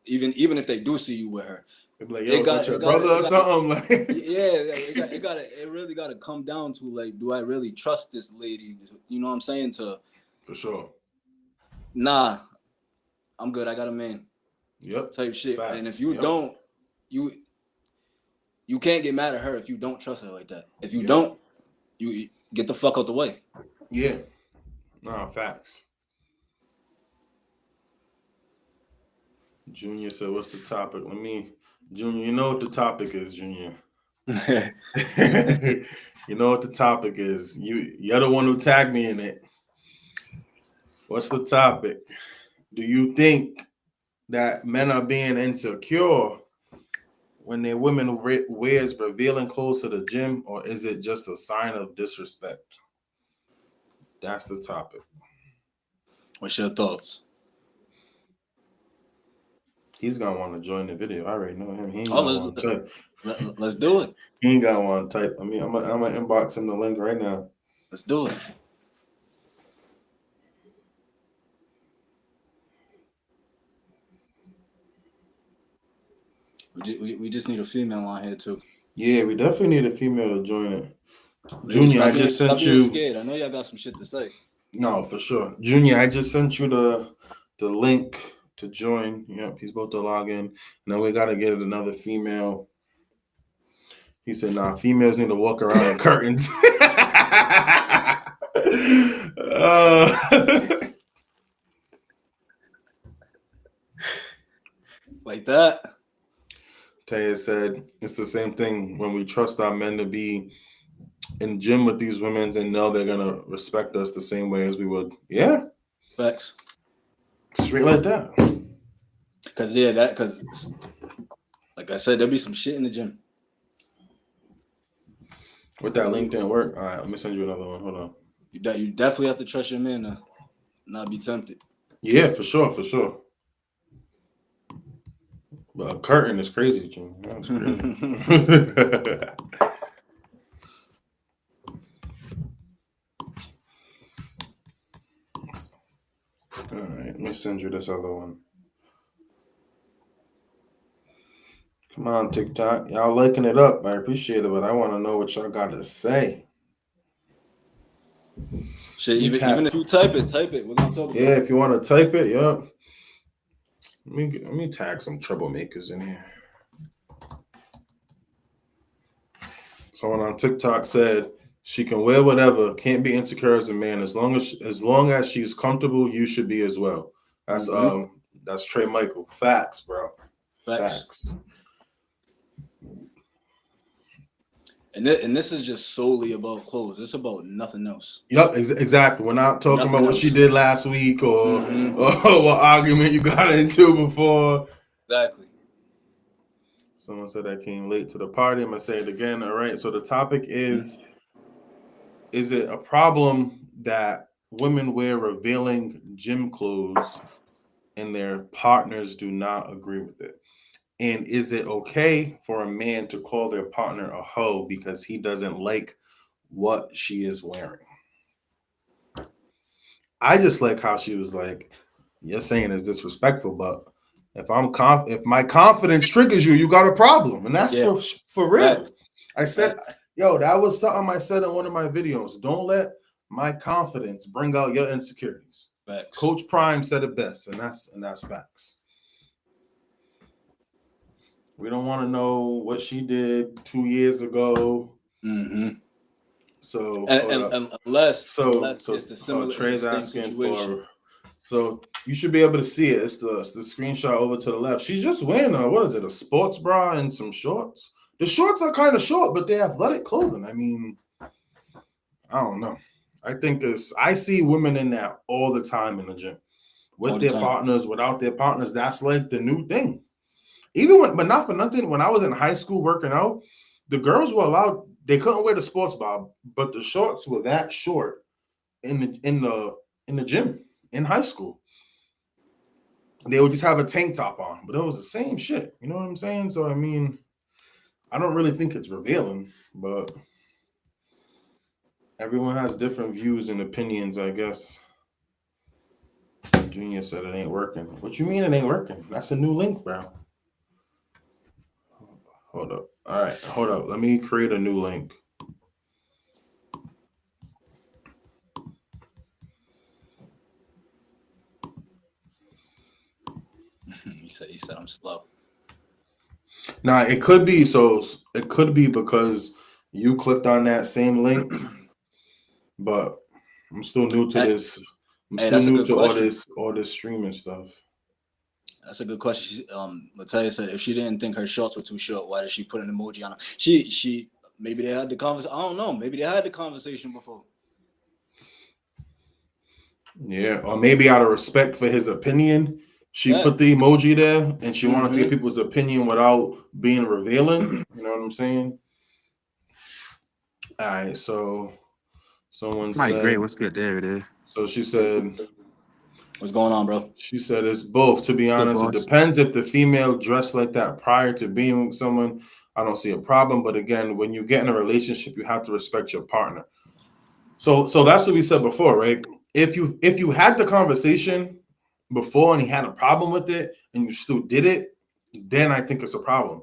[SPEAKER 2] even if they do see you with her.
[SPEAKER 1] They'd be like, "Yo, is that your brother or something?" Like,
[SPEAKER 2] it really gotta come down to like, do I really trust this lady? You know what I'm saying?
[SPEAKER 1] For sure.
[SPEAKER 2] Nah, I'm good. I got a man.
[SPEAKER 1] Yep.
[SPEAKER 2] Type shit.
[SPEAKER 1] Facts.
[SPEAKER 2] And if you don't, you can't get mad at her if you don't trust her like that. If you don't, you get the fuck out the way.
[SPEAKER 1] Yeah. No, facts. Junior said, "What's the topic?" Junior, you know what the topic is, Junior. You know what the topic is. You're the one who tagged me in it. What's the topic? Do you think that men are being insecure when their women wears revealing clothes to the gym, or is it just a sign of disrespect? That's the topic.
[SPEAKER 2] What's your thoughts?
[SPEAKER 1] He's gonna want to join the video. I already know him. He ain't gonna want to type.
[SPEAKER 2] Let's do it.
[SPEAKER 1] He ain't gonna want to type. I mean, I'm gonna inbox him the link right now.
[SPEAKER 2] Let's do it. We just need a female on here too.
[SPEAKER 1] Yeah, we definitely need a female to join it. Junior, I just sent you.
[SPEAKER 2] Scared. I know y'all got some shit to say.
[SPEAKER 1] No, for sure. Junior, I just sent you the link to join. Yep, he's about to log in. Now we gotta get another female. He said, "Nah, females need to walk around in curtains."
[SPEAKER 2] Like that.
[SPEAKER 1] Taya said, "It's the same thing when we trust our men to be in gym with these women and know they're gonna respect us the same way as we would." Yeah,
[SPEAKER 2] facts.
[SPEAKER 1] Straight like that.
[SPEAKER 2] Because like I said, there'll be some shit in the gym.
[SPEAKER 1] With that link didn't work. All right, let me send you another one. Hold on.
[SPEAKER 2] You definitely have to trust your man to not be tempted.
[SPEAKER 1] Yeah, for sure. But a curtain is crazy, Jim. That's crazy. All right, let me send you this other one. Come on, TikTok. Y'all liking it up. I appreciate it, but I want to know what y'all got to say.
[SPEAKER 2] Shit, even if you type it. We're gonna talk about it.
[SPEAKER 1] Yeah, if you want to type it, yep. Let me tag some troublemakers in here. Someone on TikTok said she can wear whatever, can't be insecure as a man. As long as she's comfortable, you should be as well. That's Trey Michael. Facts, bro. Facts.
[SPEAKER 2] And this is just solely about clothes. It's about nothing else.
[SPEAKER 1] Yep, exactly. We're not talking about what she did last week or what argument you got into before.
[SPEAKER 2] Exactly.
[SPEAKER 1] Someone said I came late to the party. I'm going to say it again. All right. So the topic is it a problem that women wear revealing gym clothes and their partners do not agree with it? And is it okay for a man to call their partner a hoe because he doesn't like what she is wearing? I just like how she was like, "You're saying it's disrespectful, but if my confidence triggers you, you got a problem," and that's
[SPEAKER 2] Yeah,
[SPEAKER 1] for
[SPEAKER 2] fact,
[SPEAKER 1] real. I said,
[SPEAKER 2] fact,
[SPEAKER 1] "Yo, that was something I said in one of my videos. Don't let my confidence bring out your insecurities."
[SPEAKER 2] facts.
[SPEAKER 1] Coach Prime said it best, and that's facts. We don't want to know what she did 2 years ago.
[SPEAKER 2] Mm-hmm.
[SPEAKER 1] So
[SPEAKER 2] And,
[SPEAKER 1] hold
[SPEAKER 2] and,
[SPEAKER 1] up.
[SPEAKER 2] and unless
[SPEAKER 1] So
[SPEAKER 2] unless it's
[SPEAKER 1] so
[SPEAKER 2] the similar, it's the
[SPEAKER 1] Trey's
[SPEAKER 2] same
[SPEAKER 1] asking
[SPEAKER 2] situation.
[SPEAKER 1] for. So you should be able to see it. It's the screenshot over to the left. She's just wearing what is it? A sports bra and some shorts. The shorts are kind of short, but they're athletic clothing. I mean, I don't know. I see women in that all the time in the gym
[SPEAKER 2] All
[SPEAKER 1] with
[SPEAKER 2] the
[SPEAKER 1] their
[SPEAKER 2] time.
[SPEAKER 1] partners, without their partners. That's like the new thing. Even when, but not for nothing. When I was in high school working out, the girls were allowed. They couldn't wear the sports bra, but the shorts were that short in the gym in high school. They would just have a tank top on, but it was the same shit. You know what I'm saying? So I mean, I don't really think it's revealing, but everyone has different views and opinions, I guess. Junior said it ain't working. What you mean it ain't working? That's a new link, bro. Hold up. All right, hold up. Let me create a new link.
[SPEAKER 2] He said I'm slow.
[SPEAKER 1] Now it could be so. It could be because you clicked on that same link, but I'm still new to
[SPEAKER 2] Hey,
[SPEAKER 1] this. I'm
[SPEAKER 2] hey,
[SPEAKER 1] still
[SPEAKER 2] that's a
[SPEAKER 1] new
[SPEAKER 2] good
[SPEAKER 1] to all
[SPEAKER 2] question.
[SPEAKER 1] this streaming stuff.
[SPEAKER 2] That's a good question. Latalia said if she didn't think her shorts were too short, why did she put an emoji on them? She maybe they had the conversation. I don't know. Maybe they had the conversation before.
[SPEAKER 1] Yeah, or maybe out of respect for his opinion, she
[SPEAKER 2] Yeah.
[SPEAKER 1] put the emoji there and she wanted to get
[SPEAKER 2] Mm-hmm.
[SPEAKER 1] people's opinion without being revealing. You know what I'm saying? All right, so someone
[SPEAKER 3] Mike Gray,
[SPEAKER 1] said,
[SPEAKER 3] what's good? There it is.
[SPEAKER 1] so
[SPEAKER 2] What's going on, bro?
[SPEAKER 1] she said it's both. To be
[SPEAKER 3] Good
[SPEAKER 1] honest, it
[SPEAKER 3] boss.
[SPEAKER 1] depends if the female dressed like that prior to being with someone. I don't see a problem. But again, when you get in a relationship, you have to respect your partner. So that's what we said before, right? If you had the conversation before and he had a problem with it and you still did it, then I think it's a problem.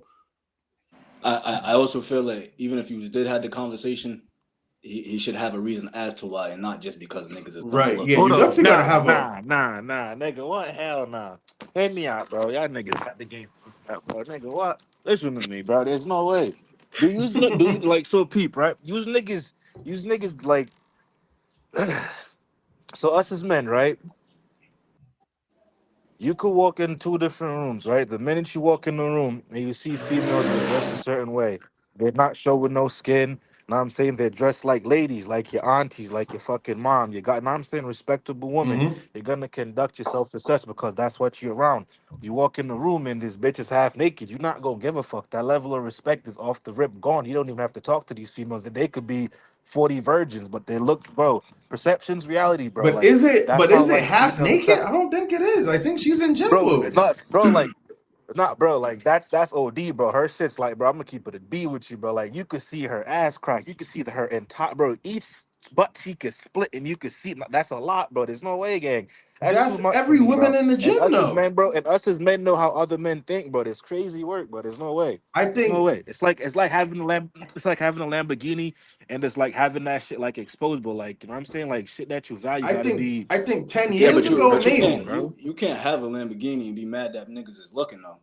[SPEAKER 2] I also feel like even if you did have the conversation, he should have a reason as to why, and not just because niggas is gonna
[SPEAKER 1] Right.
[SPEAKER 2] look.
[SPEAKER 1] Yeah,
[SPEAKER 3] Hold
[SPEAKER 1] you
[SPEAKER 3] up.
[SPEAKER 1] definitely gotta
[SPEAKER 3] Nah,
[SPEAKER 1] have a
[SPEAKER 3] nah, nah, nah. Nigga, what? Hell nah. Head me out, bro. Y'all niggas got the game. Bro. Nigga, what? Listen to me, bro. There's no way. Do you like so peep, right? Use niggas like so us as men, right? You could walk in two different rooms, right? The minute you walk in the room and you see females that dress a certain way, they're not showing no skin. Know what I'm saying? They're dressed like ladies, like your aunties, like your fucking mom. You got, know what I'm saying, respectable woman.
[SPEAKER 1] Mhm.
[SPEAKER 3] You're gonna conduct yourself as such because that's what you're around. You walk in the room and this bitch is half naked. You're not gonna give a fuck. That level of respect is off the rip gone. You don't even have to talk to these females. They could be 40 virgins, but they look, bro. Perception's reality, bro.
[SPEAKER 1] But
[SPEAKER 3] Like
[SPEAKER 1] is it
[SPEAKER 3] that's
[SPEAKER 1] but
[SPEAKER 3] how
[SPEAKER 1] is it
[SPEAKER 3] like
[SPEAKER 1] half
[SPEAKER 3] females
[SPEAKER 1] naked?
[SPEAKER 3] accept,
[SPEAKER 1] I don't think it is. I think she's in gym
[SPEAKER 3] bro. It's
[SPEAKER 1] clothes.
[SPEAKER 3] not, bro. Like, not, bro. Like that's OD, bro. Her shit's like, bro. I'm gonna keep it a B with you, bro. Like you could see her ass crack. You could see her entire, bro. Each butt cheek is split, and you could see that's a lot, bro. There's no way, gang. That's too
[SPEAKER 1] That's
[SPEAKER 3] much for
[SPEAKER 1] every
[SPEAKER 3] me,
[SPEAKER 1] woman
[SPEAKER 3] bro.
[SPEAKER 1] in the
[SPEAKER 3] And
[SPEAKER 1] gym
[SPEAKER 3] us as
[SPEAKER 1] though.
[SPEAKER 3] men, bro. And us as men know how other men think, bro. It's crazy work, bro. There's no way.
[SPEAKER 1] I
[SPEAKER 3] There's no
[SPEAKER 1] think
[SPEAKER 3] way. It's like having a it's like having a Lamborghini, and it's like having that shit like exposed, but like you know what I'm saying, like shit that you value
[SPEAKER 1] I
[SPEAKER 3] gotta
[SPEAKER 1] think
[SPEAKER 3] be
[SPEAKER 1] I think 10
[SPEAKER 2] Yeah,
[SPEAKER 1] years
[SPEAKER 2] but you
[SPEAKER 1] ago
[SPEAKER 2] but you
[SPEAKER 3] respectable,
[SPEAKER 2] can't
[SPEAKER 1] maybe.
[SPEAKER 3] bro.
[SPEAKER 2] you can't have a Lamborghini and be mad that niggas is looking though.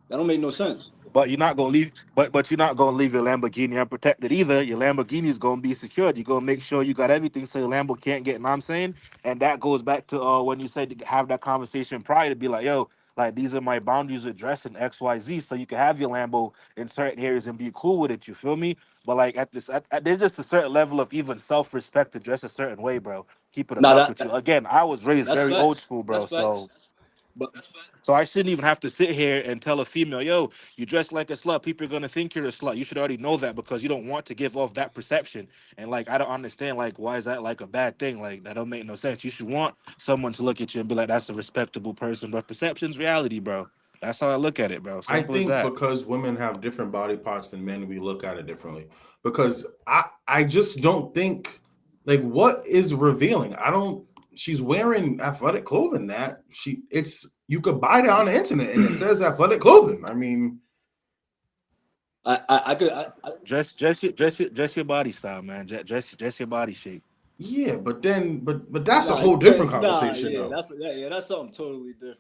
[SPEAKER 2] That don't make no sense.
[SPEAKER 3] But you're not gonna leave. But you're not gonna leave your Lamborghini unprotected either. Your Lamborghini is gonna be secured. You're gonna make sure you got everything so your Lambo can't get. Know what I'm saying, and that goes back to when you said to have that conversation prior to be like, yo, like these are my boundaries addressing X, Y, Z, so you can have your Lambo in certain areas and be cool with it. You feel me? But like there's just a certain level of even self-respect to dress a certain way, bro. Keep it a
[SPEAKER 2] Nah,
[SPEAKER 3] buck with you. Again, I was raised
[SPEAKER 2] that's
[SPEAKER 3] very old
[SPEAKER 2] facts.
[SPEAKER 3] school,
[SPEAKER 2] That's
[SPEAKER 3] bro.
[SPEAKER 2] facts. But
[SPEAKER 3] So I shouldn't even have to sit here and tell a female, yo, you dress like a slut. People are gonna think you're a slut. You should already know that because you don't want to give off that perception. And like I don't understand like why is that like a bad thing? Like that don't make no sense. You should want someone to look at you and be like, that's a respectable person. But perception's reality, bro. That's how I look at it, bro.
[SPEAKER 1] I
[SPEAKER 3] Simple as
[SPEAKER 1] think
[SPEAKER 3] that.
[SPEAKER 1] because women have different body parts than men, we look at it differently. Because I just don't think like what is revealing. I don't. She's wearing athletic clothing that it's you could buy that on the internet and it says athletic clothing. I mean,
[SPEAKER 2] I could.
[SPEAKER 3] Dress your body style, man. Dress your body shape.
[SPEAKER 1] yeah, but then but that's a
[SPEAKER 2] Nah,
[SPEAKER 1] whole different
[SPEAKER 2] nah,
[SPEAKER 1] conversation
[SPEAKER 2] yeah,
[SPEAKER 1] though.
[SPEAKER 2] that's something totally different.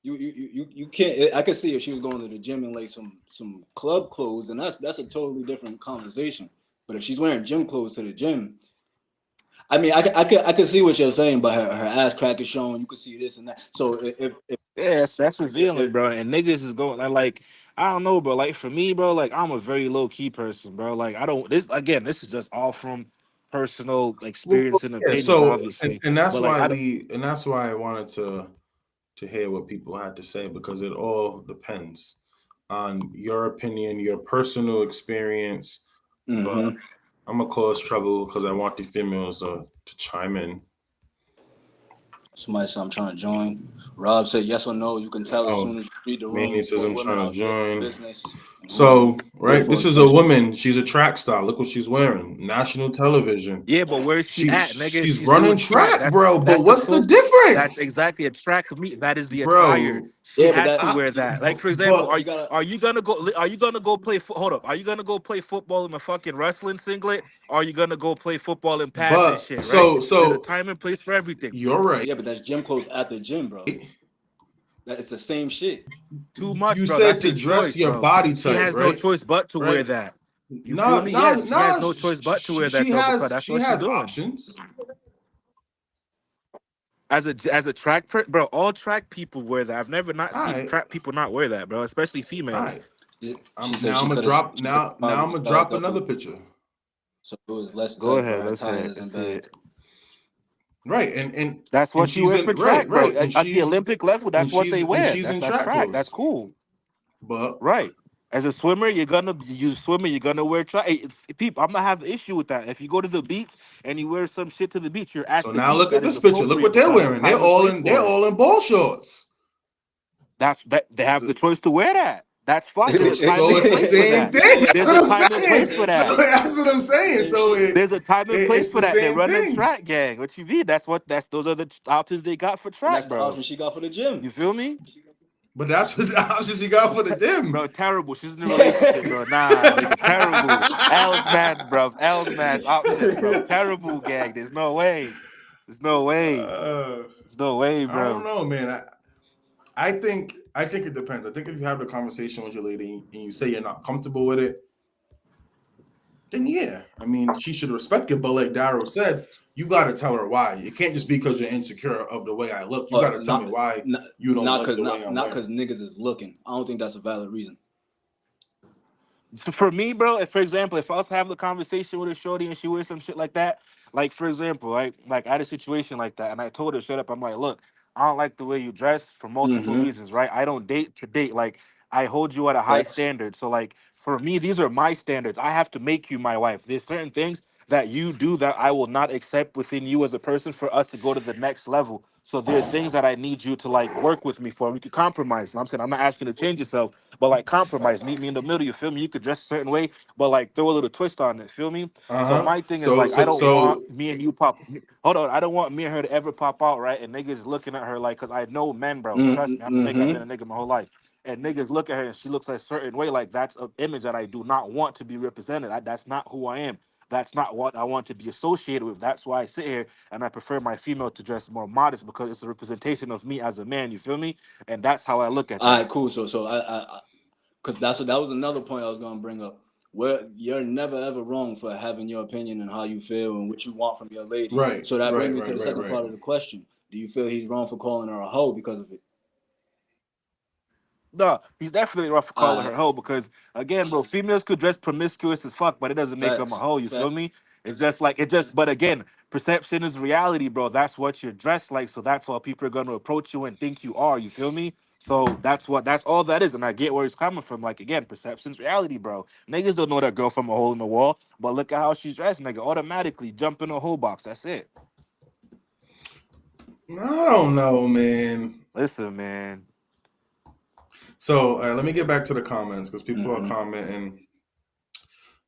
[SPEAKER 2] You can't. I could see if she was going to the gym in like some club clothes, and that's a totally different conversation. But if she's wearing gym clothes to the gym, I mean, I could see what you're saying, but her ass crack is showing. You could see this and that. So
[SPEAKER 3] Yeah, that's revealing,
[SPEAKER 2] if
[SPEAKER 3] bro. And niggas is going like I don't know, bro. Like for me, bro, like I'm a very low key person, bro. Like I don't this again, this is just all from personal experience and
[SPEAKER 1] Yeah,
[SPEAKER 3] opinion,
[SPEAKER 1] so
[SPEAKER 3] obviously.
[SPEAKER 1] and that's
[SPEAKER 3] But like
[SPEAKER 1] why
[SPEAKER 3] I don't
[SPEAKER 1] that's why I wanted to hear what people had to say because it all depends on your opinion, your personal experience. But
[SPEAKER 2] Mhm.
[SPEAKER 1] I'm gonna cause trouble because I want the females to chime in.
[SPEAKER 2] Somebody said I'm trying to join. Rob said yes or no. You can tell as
[SPEAKER 1] Oh,
[SPEAKER 2] soon as you read the
[SPEAKER 1] Manny
[SPEAKER 2] room
[SPEAKER 1] says
[SPEAKER 2] what
[SPEAKER 1] I'm
[SPEAKER 2] women
[SPEAKER 1] trying
[SPEAKER 2] are
[SPEAKER 1] to
[SPEAKER 2] getting
[SPEAKER 1] join.
[SPEAKER 2] business and
[SPEAKER 1] So,
[SPEAKER 2] good
[SPEAKER 1] right,
[SPEAKER 2] for
[SPEAKER 1] this is a
[SPEAKER 2] attention.
[SPEAKER 1] woman. She's a track star. Look what she's wearing. National television.
[SPEAKER 3] yeah, but where's she at, nigga?
[SPEAKER 1] She's
[SPEAKER 3] She's
[SPEAKER 1] running
[SPEAKER 3] doing track.
[SPEAKER 1] track, bro. But
[SPEAKER 3] That's the
[SPEAKER 1] what's the
[SPEAKER 3] close. That's
[SPEAKER 1] difference,
[SPEAKER 3] exactly a track meet. That is the attire.
[SPEAKER 1] bro?
[SPEAKER 3] She
[SPEAKER 2] Yeah, but
[SPEAKER 3] has
[SPEAKER 2] that
[SPEAKER 3] to wear that. Like for example,
[SPEAKER 1] But
[SPEAKER 2] you gotta.
[SPEAKER 3] are you gonna go? Are you gonna go play? Hold up. Are you gonna go play football in a fucking wrestling singlet? Or are you gonna go play football in pads and shit? Right? There's a
[SPEAKER 1] so
[SPEAKER 3] time and place for everything.
[SPEAKER 1] you're right.
[SPEAKER 2] Yeah, but that's gym clothes at the gym, bro. That it's the same shit.
[SPEAKER 3] Too much,
[SPEAKER 1] You
[SPEAKER 3] bro.
[SPEAKER 1] said
[SPEAKER 3] That's
[SPEAKER 1] to
[SPEAKER 3] your
[SPEAKER 1] dress
[SPEAKER 3] choice,
[SPEAKER 1] your
[SPEAKER 3] bro.
[SPEAKER 1] body
[SPEAKER 3] She
[SPEAKER 1] type,
[SPEAKER 3] has no
[SPEAKER 1] right?
[SPEAKER 3] choice but to wear
[SPEAKER 1] Right?
[SPEAKER 3] that. You feel
[SPEAKER 1] No,
[SPEAKER 3] me?
[SPEAKER 1] no,
[SPEAKER 3] Yes, she has
[SPEAKER 1] no.
[SPEAKER 3] no choice but to wear that though because that's
[SPEAKER 1] She
[SPEAKER 3] what she's
[SPEAKER 1] has
[SPEAKER 3] doing.
[SPEAKER 1] options.
[SPEAKER 3] As a bro, all track people wear that. I've never not
[SPEAKER 1] All
[SPEAKER 3] seen
[SPEAKER 1] right,
[SPEAKER 3] track people not wear that, bro. Especially
[SPEAKER 1] all
[SPEAKER 3] females.
[SPEAKER 1] right.
[SPEAKER 2] She said
[SPEAKER 1] Now I'm gonna drop.
[SPEAKER 2] she could
[SPEAKER 1] Now I'm
[SPEAKER 2] probably
[SPEAKER 1] gonna
[SPEAKER 2] tell
[SPEAKER 1] drop
[SPEAKER 2] that was
[SPEAKER 1] another picture.
[SPEAKER 2] so it was less
[SPEAKER 3] Go
[SPEAKER 2] tight, but
[SPEAKER 3] ahead,
[SPEAKER 2] her
[SPEAKER 3] let's
[SPEAKER 2] tie
[SPEAKER 3] say it.
[SPEAKER 2] isn't
[SPEAKER 3] Let's see
[SPEAKER 2] bad.
[SPEAKER 3] it.
[SPEAKER 1] Right,
[SPEAKER 3] That's
[SPEAKER 1] and
[SPEAKER 3] what she
[SPEAKER 1] she's
[SPEAKER 3] wear for
[SPEAKER 1] in right,
[SPEAKER 3] track, bro.
[SPEAKER 1] right,
[SPEAKER 3] At the Olympic level, that's what they
[SPEAKER 1] and
[SPEAKER 3] wear.
[SPEAKER 1] she's in
[SPEAKER 3] That's
[SPEAKER 1] track
[SPEAKER 3] track. That's
[SPEAKER 1] clothes.
[SPEAKER 3] cool.
[SPEAKER 1] But
[SPEAKER 3] Right. As a swimmer, you're gonna wear track. Hey, people, I'm gonna have an issue with that. If you go to the beach and you wear some shit to the beach, you're
[SPEAKER 1] so
[SPEAKER 3] at the
[SPEAKER 1] now
[SPEAKER 3] beach.
[SPEAKER 1] look at
[SPEAKER 3] That is
[SPEAKER 1] this picture. Look
[SPEAKER 3] appropriate
[SPEAKER 1] what they're
[SPEAKER 3] because the
[SPEAKER 1] wearing.
[SPEAKER 3] time and place
[SPEAKER 1] They're
[SPEAKER 3] for it.
[SPEAKER 1] all in ball shorts.
[SPEAKER 3] That they have
[SPEAKER 1] So,
[SPEAKER 3] the choice to wear that. That's fine. There's a time
[SPEAKER 1] so
[SPEAKER 3] and
[SPEAKER 1] it's the
[SPEAKER 3] place for
[SPEAKER 1] same
[SPEAKER 3] that.
[SPEAKER 1] thing. That's
[SPEAKER 3] There's
[SPEAKER 1] what
[SPEAKER 3] a
[SPEAKER 1] I'm
[SPEAKER 3] time and place
[SPEAKER 1] saying.
[SPEAKER 3] for
[SPEAKER 1] So
[SPEAKER 3] that.
[SPEAKER 1] that's what I'm saying.
[SPEAKER 2] Same
[SPEAKER 1] So
[SPEAKER 2] shit.
[SPEAKER 3] There's a time and place
[SPEAKER 1] it's
[SPEAKER 3] for
[SPEAKER 1] the
[SPEAKER 3] that. They're
[SPEAKER 1] same
[SPEAKER 3] running
[SPEAKER 1] thing.
[SPEAKER 3] track, gang. What you mean? That's those are the options they got for
[SPEAKER 2] And
[SPEAKER 3] track,
[SPEAKER 2] that's the
[SPEAKER 3] bro.
[SPEAKER 2] option she got for the gym.
[SPEAKER 3] You feel me?
[SPEAKER 1] But that's what the options you got for the gym.
[SPEAKER 3] Bro, terrible. She's in a relationship, bro. Nah, nigga, terrible. L's man's, bro. L's man's options, bro. Terrible, gang. There's no way. There's no way.
[SPEAKER 1] Uh,
[SPEAKER 3] There's no way,
[SPEAKER 1] I don't
[SPEAKER 3] bro.
[SPEAKER 1] know, man. I think it depends. I think if you have the conversation with your lady and you say you're not comfortable with it, then yeah, I mean she should respect it. But like Daryl said, you got to tell her why. It can't just be because you're insecure of the way I look. You got to tell me why you don't like the way I'm
[SPEAKER 2] not
[SPEAKER 1] wearing.
[SPEAKER 2] because niggas is looking. I don't think that's a valid reason.
[SPEAKER 3] For me, bro, if for example, if I was to have the conversation with a shorty and she wears some shit like that, like for example, right, like I had a situation like that, and I told her straight up, I'm like, look, I don't like the way you dress for multiple
[SPEAKER 2] Mm-hmm.
[SPEAKER 3] reasons, right? I don't date to date. Like I hold you at a high
[SPEAKER 2] Facts.
[SPEAKER 3] standard. So like for me, these are my standards. I have to make you my wife. There's certain things that you do that I will not accept within you as a person for us to go to the next level. So there's things that I need you to like work with me for. We could compromise. I'm saying I'm not asking you to change yourself, but like compromise, meet me in the middle. You feel me? You could dress a certain way, but like throw a little twist on it. Feel me? So
[SPEAKER 1] Uh-huh.
[SPEAKER 3] my thing is like I don't
[SPEAKER 1] So
[SPEAKER 3] want me and you pop. Hold on, I don't want me and her to ever pop out, right? And niggas looking at her like, cause I know men, bro. Trust me, I'm a nigga. I've
[SPEAKER 2] Mm-hmm.
[SPEAKER 3] been a nigga my whole life. And niggas look at her and she looks a certain way, like that's an image that I do not want to be represented. That's not who I am. That's not what I want to be associated with. That's why I sit here and I prefer my female to dress more modest because it's a representation of me as a man. You feel me? And that's how I look at
[SPEAKER 2] All
[SPEAKER 3] that.
[SPEAKER 2] right, cool. So I because that was another point I was gonna bring up. Where you're never ever wrong for having your opinion and how you feel and what you want from your lady.
[SPEAKER 1] right,
[SPEAKER 2] So that brings
[SPEAKER 1] right,
[SPEAKER 2] me to
[SPEAKER 1] right,
[SPEAKER 2] the
[SPEAKER 1] right,
[SPEAKER 2] second
[SPEAKER 1] right.
[SPEAKER 2] part of the question. Do you feel he's wrong for calling her a hoe because of it?
[SPEAKER 3] No, he's definitely rough for
[SPEAKER 2] All
[SPEAKER 3] calling her
[SPEAKER 2] right,
[SPEAKER 3] hoe because again, bro, females could dress promiscuous as fuck, but it doesn't make them a
[SPEAKER 2] facts.
[SPEAKER 3] hoe. You feel me? It's just like it just. But again, perception is reality, bro. That's what you're dressed like, so that's what people are gonna approach you and think you are. You feel me? So that's all that is, and I get where he's coming from. Like again, perception's reality, bro. Niggas don't know that girl from a hole in the wall, but look at how she's dressed, nigga. Automatically jump in a whole box. That's it.
[SPEAKER 1] I don't know, man.
[SPEAKER 3] Listen, man.
[SPEAKER 1] So let me get back to the comments because people
[SPEAKER 2] Mhm.
[SPEAKER 1] are commenting.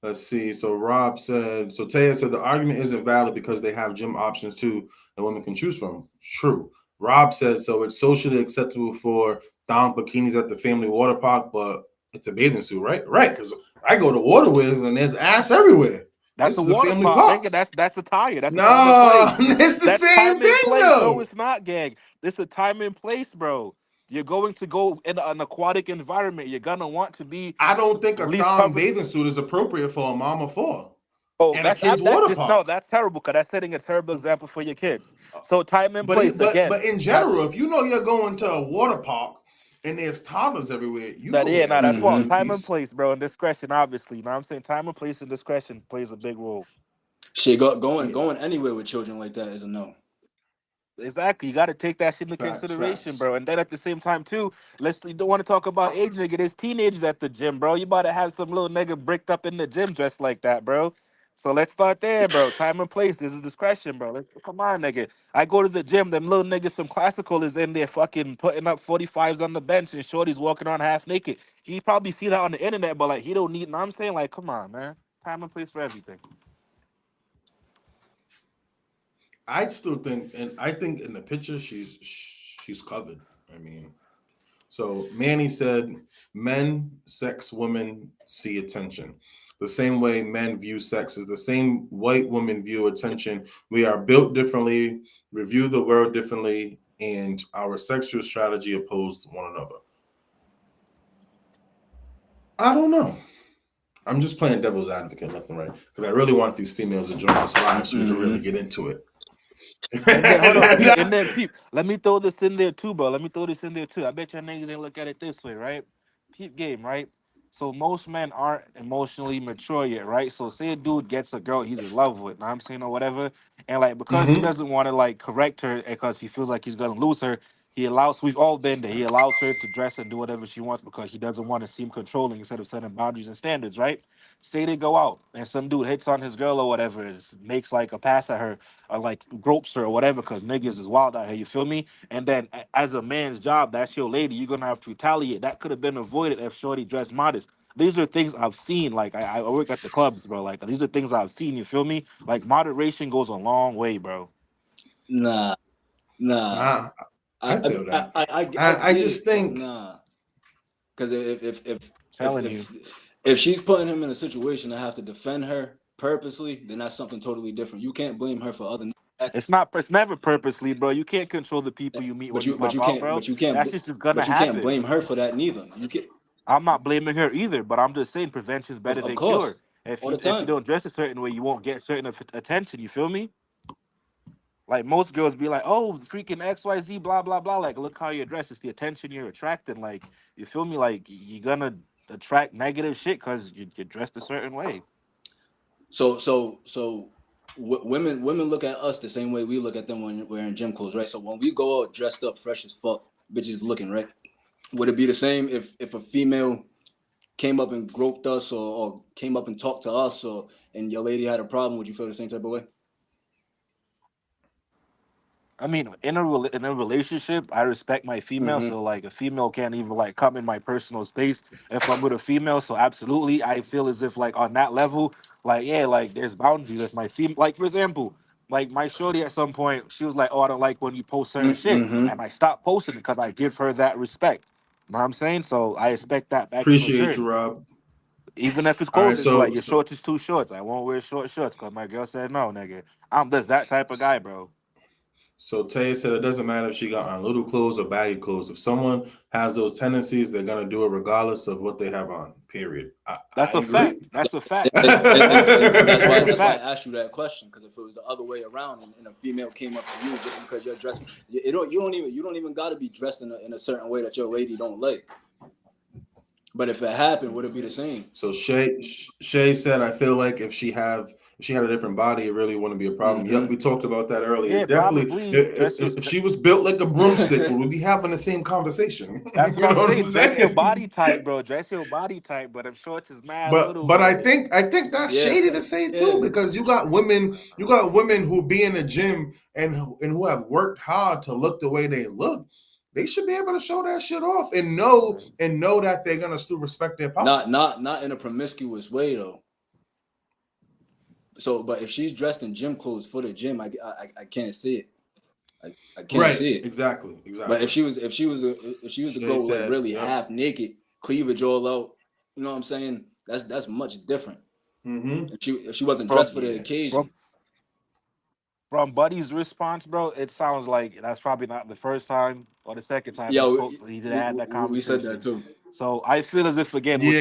[SPEAKER 1] Let's see. So Rob said, so Taya said the argument isn't valid because they have gym options too that women can choose from. True. Rob said, so it's socially acceptable for down bikinis at the family water park, but it's a bathing suit, right? Right. Because I go to Waterways and there's ass everywhere.
[SPEAKER 3] That's
[SPEAKER 1] This
[SPEAKER 3] a
[SPEAKER 1] is a
[SPEAKER 3] water
[SPEAKER 1] family
[SPEAKER 3] park,
[SPEAKER 1] park.
[SPEAKER 3] nigga. That's a tire. That's a time and
[SPEAKER 1] No,
[SPEAKER 3] place.
[SPEAKER 1] it's the
[SPEAKER 3] That's
[SPEAKER 1] same
[SPEAKER 3] time and
[SPEAKER 1] thing
[SPEAKER 3] place. No,
[SPEAKER 1] though.
[SPEAKER 3] it's not, gang. It's a time and place, bro. You're going to go in an aquatic environment. You're gonna want to be
[SPEAKER 1] I don't think
[SPEAKER 3] at
[SPEAKER 1] a
[SPEAKER 3] least
[SPEAKER 1] thong
[SPEAKER 3] covered.
[SPEAKER 1] bathing suit is appropriate for a mom of four
[SPEAKER 3] Oh,
[SPEAKER 1] and a kid's
[SPEAKER 3] that's
[SPEAKER 1] water
[SPEAKER 3] just no.
[SPEAKER 1] park.
[SPEAKER 3] That's terrible. Cause that's setting a terrible example for your kids. So time and
[SPEAKER 1] But
[SPEAKER 3] place again.
[SPEAKER 1] but in
[SPEAKER 3] That
[SPEAKER 1] general, if you know you're going to a water park and there's toddlers everywhere, you
[SPEAKER 3] that
[SPEAKER 1] could
[SPEAKER 3] yeah,
[SPEAKER 1] wear
[SPEAKER 3] no,
[SPEAKER 1] a
[SPEAKER 3] that's what
[SPEAKER 2] Mhm.
[SPEAKER 1] one
[SPEAKER 3] time and
[SPEAKER 1] piece.
[SPEAKER 3] place, bro, and discretion. Obviously, you know what I'm saying time and place and discretion plays a big role.
[SPEAKER 2] Shit, going
[SPEAKER 1] Yeah,
[SPEAKER 2] going anywhere with children like that is a no.
[SPEAKER 3] Exactly. You got to take that shit into
[SPEAKER 1] facts,
[SPEAKER 3] consideration,
[SPEAKER 1] facts.
[SPEAKER 3] bro. And then at the same time, too, you don't want to talk about age, nigga. There's teenagers at the gym, bro. You about to have some little nigga bricked up in the gym dressed like that, bro. So let's start there, bro. Time and place. There's a discretion, bro. Come on, nigga. I go to the gym, them little niggas from classical is in there fucking putting up 45s on the bench and Shorty's walking around half naked. He probably see that on the internet, but like he don't need, know what I'm saying? Like, come on, man. Time and place for everything.
[SPEAKER 1] I still think, and I think in the picture she's covered. I mean, so Manny said, men, sex, women see attention. The same way men view sex is the same white women view attention. We are built differently, review the world differently, and our sexual strategy opposed one another. I don't know. I'm just playing devil's advocate left and right because I really want these females to join us live so we can really
[SPEAKER 2] Mhm.
[SPEAKER 1] get into it.
[SPEAKER 3] And then hold on, peep. And
[SPEAKER 1] That's,
[SPEAKER 3] then peep. Let me throw this in there too, bro. Let me throw this in there too. I bet your niggas ain't look at it this way, right? Peep game, right? So most men aren't emotionally mature yet, right? So say a dude gets a girl he's in love with, know what I'm saying, or whatever, and like because he
[SPEAKER 1] mm-hmm.
[SPEAKER 3] doesn't want to like correct her because he feels like he's gonna lose her, he allows we've all been there. He allows her to dress and do whatever she wants because he doesn't want to seem controlling instead of setting boundaries and standards, right? Say they go out and some dude hits on his girl or whatever, makes like a pass at her or like gropes her or whatever, because niggas is wild out here. You feel me? And then as a man's job, that's your lady. You're gonna have to retaliate. That could have been avoided if Shorty dressed modest. These are things I've seen. Like I work at the clubs, bro. Like these are things I've seen. You feel me? Like moderation goes a long way, bro.
[SPEAKER 2] Nah, nah.
[SPEAKER 1] I, I feel that.
[SPEAKER 2] I
[SPEAKER 1] I
[SPEAKER 2] get
[SPEAKER 1] just
[SPEAKER 2] it, but
[SPEAKER 1] think
[SPEAKER 2] nah. Because
[SPEAKER 3] Telling you,
[SPEAKER 2] if she's putting him in a situation to have to defend her purposely, then that's something totally different. You can't blame her for other
[SPEAKER 3] it's not. It's never purposely, bro. You can't control the people you meet when you pop out, bro. That's just gonna
[SPEAKER 2] but you can't
[SPEAKER 3] happen.
[SPEAKER 2] blame her for that neither. You can
[SPEAKER 3] I'm not blaming her either, but I'm just saying prevention is better
[SPEAKER 2] of
[SPEAKER 3] than cure.
[SPEAKER 2] course all the
[SPEAKER 3] If you
[SPEAKER 2] time.
[SPEAKER 3] don't dress a certain way, you won't get certain attention. You feel me? Like most girls be like, oh, freaking XYZ, blah, blah, blah. Like, look how you're dressed. It's the attention you're attracting. Like, you feel me? Like, you're gonna attract negative shit because you're dressed a certain way.
[SPEAKER 2] Women look at us the same way we look at them when we're in gym clothes, right? So when we go out dressed up, fresh as fuck, bitches looking, right? Would it be the same if a female came up and groped us or came up and talked to us or and your lady had a problem? Would you feel the same type of way?
[SPEAKER 3] I mean, in a relationship, I respect my female.
[SPEAKER 2] Mm-hmm.
[SPEAKER 3] So like, a female can't even like come in my personal space if I'm with a female. So absolutely, I feel as if like on that level, like yeah, like there's boundaries. If my female, like for example, like my shorty at some point, she was like, "Oh, I don't like when you post certain shit,"
[SPEAKER 2] Mm-hmm.
[SPEAKER 3] and I stopped posting it because I give her that respect. You know what I'm saying? So I expect that back in
[SPEAKER 1] appreciate
[SPEAKER 3] return.
[SPEAKER 1] you, Rob.
[SPEAKER 3] Even if it's
[SPEAKER 1] All right,
[SPEAKER 3] clothing, be like
[SPEAKER 1] so
[SPEAKER 3] your shorts is too shorts. I won't wear short shorts because my girl said no, nigga. I'm just that type of guy, bro.
[SPEAKER 1] so Tay said it doesn't matter if she got on little clothes or baggy clothes. If someone has those tendencies, they're gonna do it regardless of what they have on. Period. I
[SPEAKER 3] That's a fact.
[SPEAKER 1] agree.
[SPEAKER 3] That's a fact.
[SPEAKER 2] And
[SPEAKER 3] That's a
[SPEAKER 2] that's why I
[SPEAKER 3] fact.
[SPEAKER 2] asked you that question, because if it was the other way around and a female came up to you just because you're dressed, you don't even got to be dressed in a certain way that your lady don't like. But if it happened, would it be the same?
[SPEAKER 1] So Shay said, I feel like if she had a different body, it really wouldn't be a problem.
[SPEAKER 2] Mm-hmm.
[SPEAKER 1] Yep, we talked about that earlier.
[SPEAKER 3] Yeah,
[SPEAKER 1] Definitely,
[SPEAKER 3] probably. Dress your.
[SPEAKER 1] if she was built like a broomstick, we'd be having the same conversation.
[SPEAKER 3] That's
[SPEAKER 1] You
[SPEAKER 3] what I'm
[SPEAKER 1] know what I'm
[SPEAKER 3] saying. Dress your
[SPEAKER 1] saying?
[SPEAKER 3] body type, bro. Dress your body type. But if shorts is mad
[SPEAKER 1] But
[SPEAKER 3] little,
[SPEAKER 1] but I
[SPEAKER 3] nigga.
[SPEAKER 1] think that's
[SPEAKER 2] Yeah,
[SPEAKER 1] shady to say
[SPEAKER 2] yeah.
[SPEAKER 1] too, because you got women who be in the gym and who have worked hard to look the way they look. they should be able to show that shit off and know that they're gonna still respect their partner.
[SPEAKER 2] Not in a promiscuous way though. So, but if she's dressed in gym clothes for the gym, I can't see it. I can't see it.
[SPEAKER 1] Exactly.
[SPEAKER 2] But if she was to go like really half naked, cleavage all out, you know what I'm saying? That's much different.
[SPEAKER 1] Mm-hmm.
[SPEAKER 2] If she wasn't dressed for the occasion.
[SPEAKER 3] From Buddy's response, bro, it sounds like that's probably not the first time or the second time
[SPEAKER 2] Yeah,
[SPEAKER 3] he had that conversation.
[SPEAKER 2] We said that too.
[SPEAKER 3] So I feel as if again,
[SPEAKER 1] we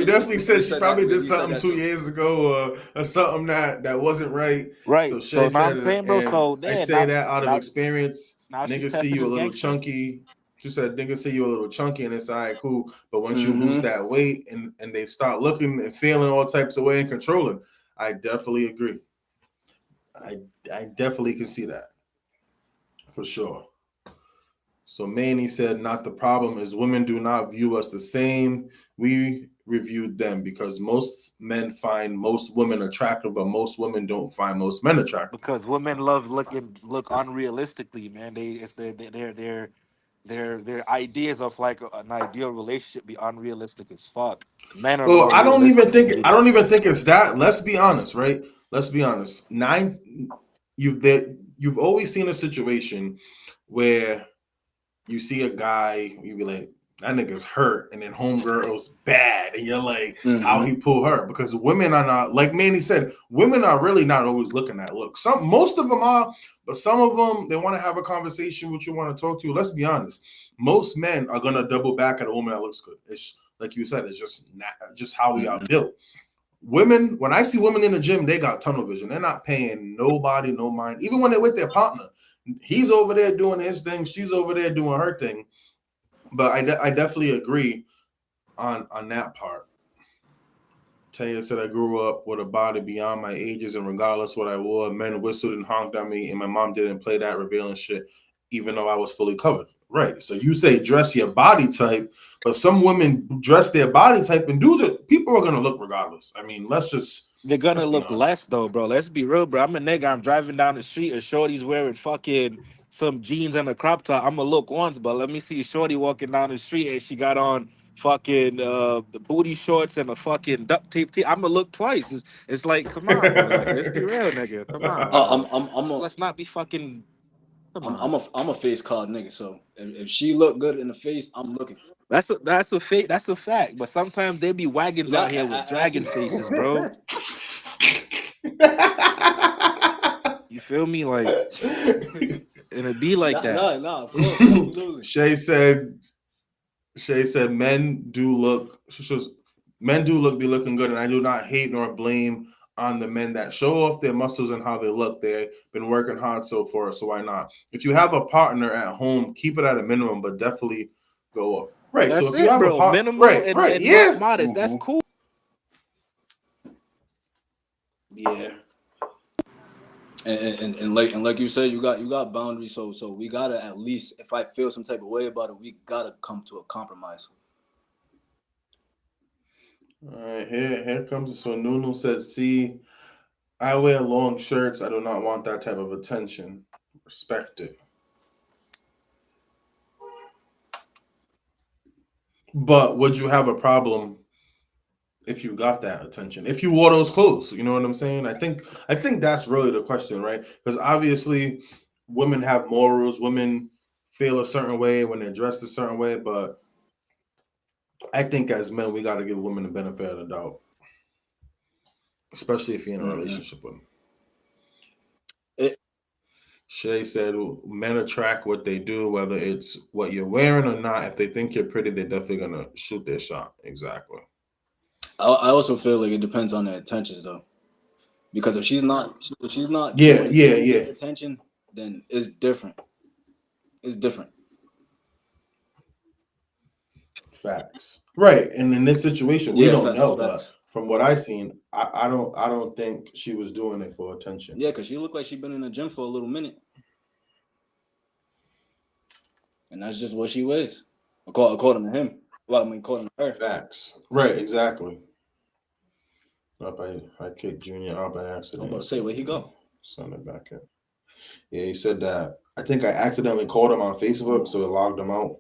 [SPEAKER 1] definitely said she probably did something 2
[SPEAKER 2] too.
[SPEAKER 1] years ago or something that wasn't right.
[SPEAKER 3] Right.
[SPEAKER 1] So Shay
[SPEAKER 3] now I'm saying, bro. So
[SPEAKER 1] I say that out of experience.
[SPEAKER 3] Now
[SPEAKER 1] niggas see you a little chunky. She said niggas see you a little chunky and it's all right, cool. But once you lose that weight and they start looking and feeling all types of way and controlling, I definitely agree. I definitely can see that for sure. So Manny said, not the problem is women do not view us the same. We reviewed them because most men find most women attractive, but most women don't find most men attractive.
[SPEAKER 3] Because women look unrealistically, man. Their ideas of like an ideal relationship be unrealistic as fuck. Men are.
[SPEAKER 1] Well, I don't even think it's that. Let's be honest, right? Let's be honest. You've always seen a situation where you see a guy, you be like, that nigga's hurt, and then homegirl's bad, and you're like, how he pull her? Because women are not, like Manny said, women are really not always looking at looks. Most of them are, but some of them, they want to have a conversation with you, want to talk to you. Let's be honest. Most men are gonna double back at a woman that looks good. It's like you said, it's just how we are built. Women, when I see women in the gym, they got tunnel vision. They're not paying nobody no mind. Even when they're with their partner, he's over there doing his thing, she's over there doing her thing. But I definitely agree on that part. Taya said, I grew up with a body beyond my ages, and regardless what I wore, men whistled and honked at me, and my mom didn't play that revealing shit, even though I was fully covered. Right. So you say dress your body type, but some women dress their body type and people are gonna look regardless. I mean,
[SPEAKER 3] they're gonna look less though, bro. Let's be real, bro. I'm a nigga. I'm driving down the street and shorty's wearing fucking some jeans and a crop top. I'm gonna look once, but let me see a shorty walking down the street and she got on fucking the booty shorts and a fucking duct tape tee. I'm gonna look twice. It's like, come on, bro. Like, let's be real, nigga. Come on. Let's not be fucking.
[SPEAKER 2] I'm a face card nigga. So if she look good in the face, I'm looking.
[SPEAKER 3] That's a fact. But sometimes they be wagons out here with dragon faces, bro. You feel me? Like, and it be like that.
[SPEAKER 2] No.
[SPEAKER 1] Shay said men do look be looking good, and I do not hate nor blame on the men that show off their muscles and how they look. They've been working hard so far, so why not? If you have a partner at home, keep it at a minimum, but definitely go off. Right.
[SPEAKER 3] That's
[SPEAKER 1] so if you have a
[SPEAKER 3] minimum and
[SPEAKER 1] yeah,
[SPEAKER 3] modest, that's cool.
[SPEAKER 1] Yeah.
[SPEAKER 2] And like you said, you got boundaries, so we gotta, at least if I feel some type of way about it, we gotta come to a compromise.
[SPEAKER 1] All right, here comes. So Nunu said, see, I wear long shirts. I do not want that type of attention. Respect it. But would you have a problem if you got that attention? If you wore those clothes, you know what I'm saying? I think that's really the question, right? Because obviously women have morals. Women feel a certain way when they're dressed a certain way, but I think as men, we got to give women the benefit of the doubt, especially if you're in a relationship with them. Shay said, men attract what they do, whether it's what you're wearing or not. If they think you're pretty, they're definitely going to shoot their shot. Exactly.
[SPEAKER 2] I also feel like it depends on the intentions, though. Because if she's not attention, then it's different. It's different.
[SPEAKER 1] Facts. Right. And in this situation, we don't know,
[SPEAKER 2] facts.
[SPEAKER 1] But from what I've seen, I don't think she was doing it for attention.
[SPEAKER 2] Yeah, because she looked like she'd been in the gym for a little minute. And that's just what she was, according to him. Well, I mean, according to her.
[SPEAKER 1] Facts. Right, exactly. I kicked Junior out by accident.
[SPEAKER 2] I'm about to say, where'd he go?
[SPEAKER 1] Send it back in. Yeah, he said that. I think I accidentally called him on Facebook, so it logged him out.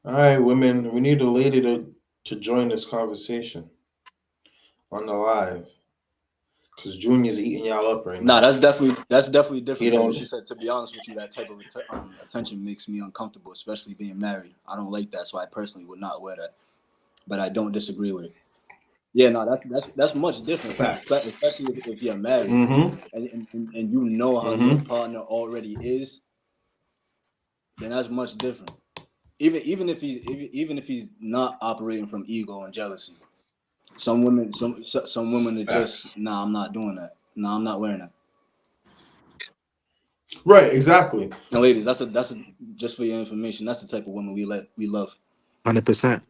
[SPEAKER 1] All right, women, we need a lady to join this conversation on the live because Junior's eating y'all up right
[SPEAKER 2] Nah,
[SPEAKER 1] now.
[SPEAKER 2] that's definitely different.
[SPEAKER 1] You
[SPEAKER 2] Trey.
[SPEAKER 1] know,
[SPEAKER 2] She said, to be honest with you, that type of attention makes me uncomfortable, especially being married. I don't like that, so I personally would not wear that. But I don't disagree with it. Yeah, no, that's much different,
[SPEAKER 1] facts.
[SPEAKER 2] especially if you're married
[SPEAKER 1] Mm-hmm.
[SPEAKER 2] and you know how your
[SPEAKER 1] Mm-hmm.
[SPEAKER 2] partner already is. Then that's much different. Even if he's not operating from ego and jealousy. Some women are just,
[SPEAKER 1] Facts.
[SPEAKER 2] nah, I'm not doing that. Nah, I'm not wearing that.
[SPEAKER 1] Right, exactly.
[SPEAKER 2] And ladies, that's a just for your information. That's the type of woman we love.
[SPEAKER 3] 100%.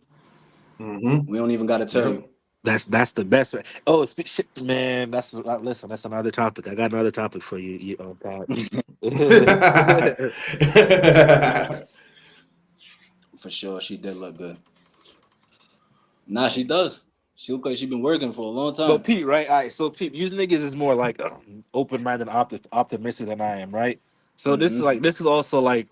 [SPEAKER 1] Mm-hmm.
[SPEAKER 2] We don't even got to tell
[SPEAKER 1] Yep.
[SPEAKER 2] you.
[SPEAKER 3] That's the best. Oh, shit, man. Listen. That's another topic. I got another topic for you. Pat.
[SPEAKER 2] For sure, she did look good. Nah, she does. She look like she been working for a long time.
[SPEAKER 3] But Pete, right? All right. So Pete, you niggas is more like open-minded, optimistic than I am, right? So
[SPEAKER 2] Mm-hmm.
[SPEAKER 3] this is also like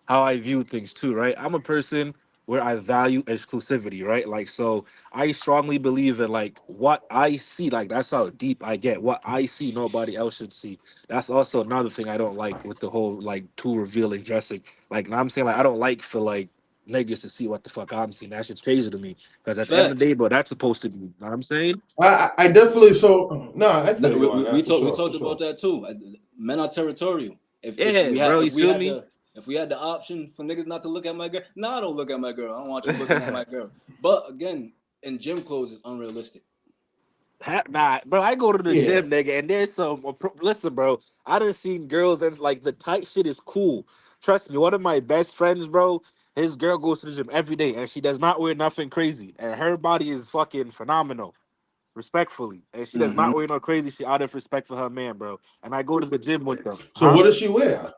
[SPEAKER 3] how I view things too, right? I'm a person where I value exclusivity, right? Like, so I strongly believe in like what I see, like that's how deep I get. What I see, nobody else should see. That's also another thing I don't like with the whole like too revealing dressing. Like, I'm saying, like, I don't like for like niggas to see what the fuck I'm seeing. That shit's crazy to me. Because at the end of the
[SPEAKER 2] Facts.
[SPEAKER 3] day, bro, that's supposed to be. You know what I'm saying?
[SPEAKER 1] I definitely I
[SPEAKER 2] No,
[SPEAKER 1] feel you on that for
[SPEAKER 2] we
[SPEAKER 1] sure. For
[SPEAKER 2] talked about
[SPEAKER 1] sure.
[SPEAKER 2] that too. Men are territorial.
[SPEAKER 3] Yeah, bro. You feel me?
[SPEAKER 2] If we had the option for niggas not to look at my girl, nah, I don't look at my girl. I don't want you looking at my girl. But again, in gym clothes is unrealistic.
[SPEAKER 3] Nah, bro, I go to the
[SPEAKER 1] Yeah.
[SPEAKER 3] gym, nigga, and there's some. Listen, bro, I done seen girls and like the tight shit is cool. Trust me, one of my best friends, bro, his girl goes to the gym every day, and she does not wear nothing crazy, and her body is fucking phenomenal, respectfully, and she does
[SPEAKER 2] Mm-hmm.
[SPEAKER 3] not wear no crazy shit out of respect for her man, bro. And I go to the gym with them,
[SPEAKER 1] So
[SPEAKER 3] huh?
[SPEAKER 1] what does she wear?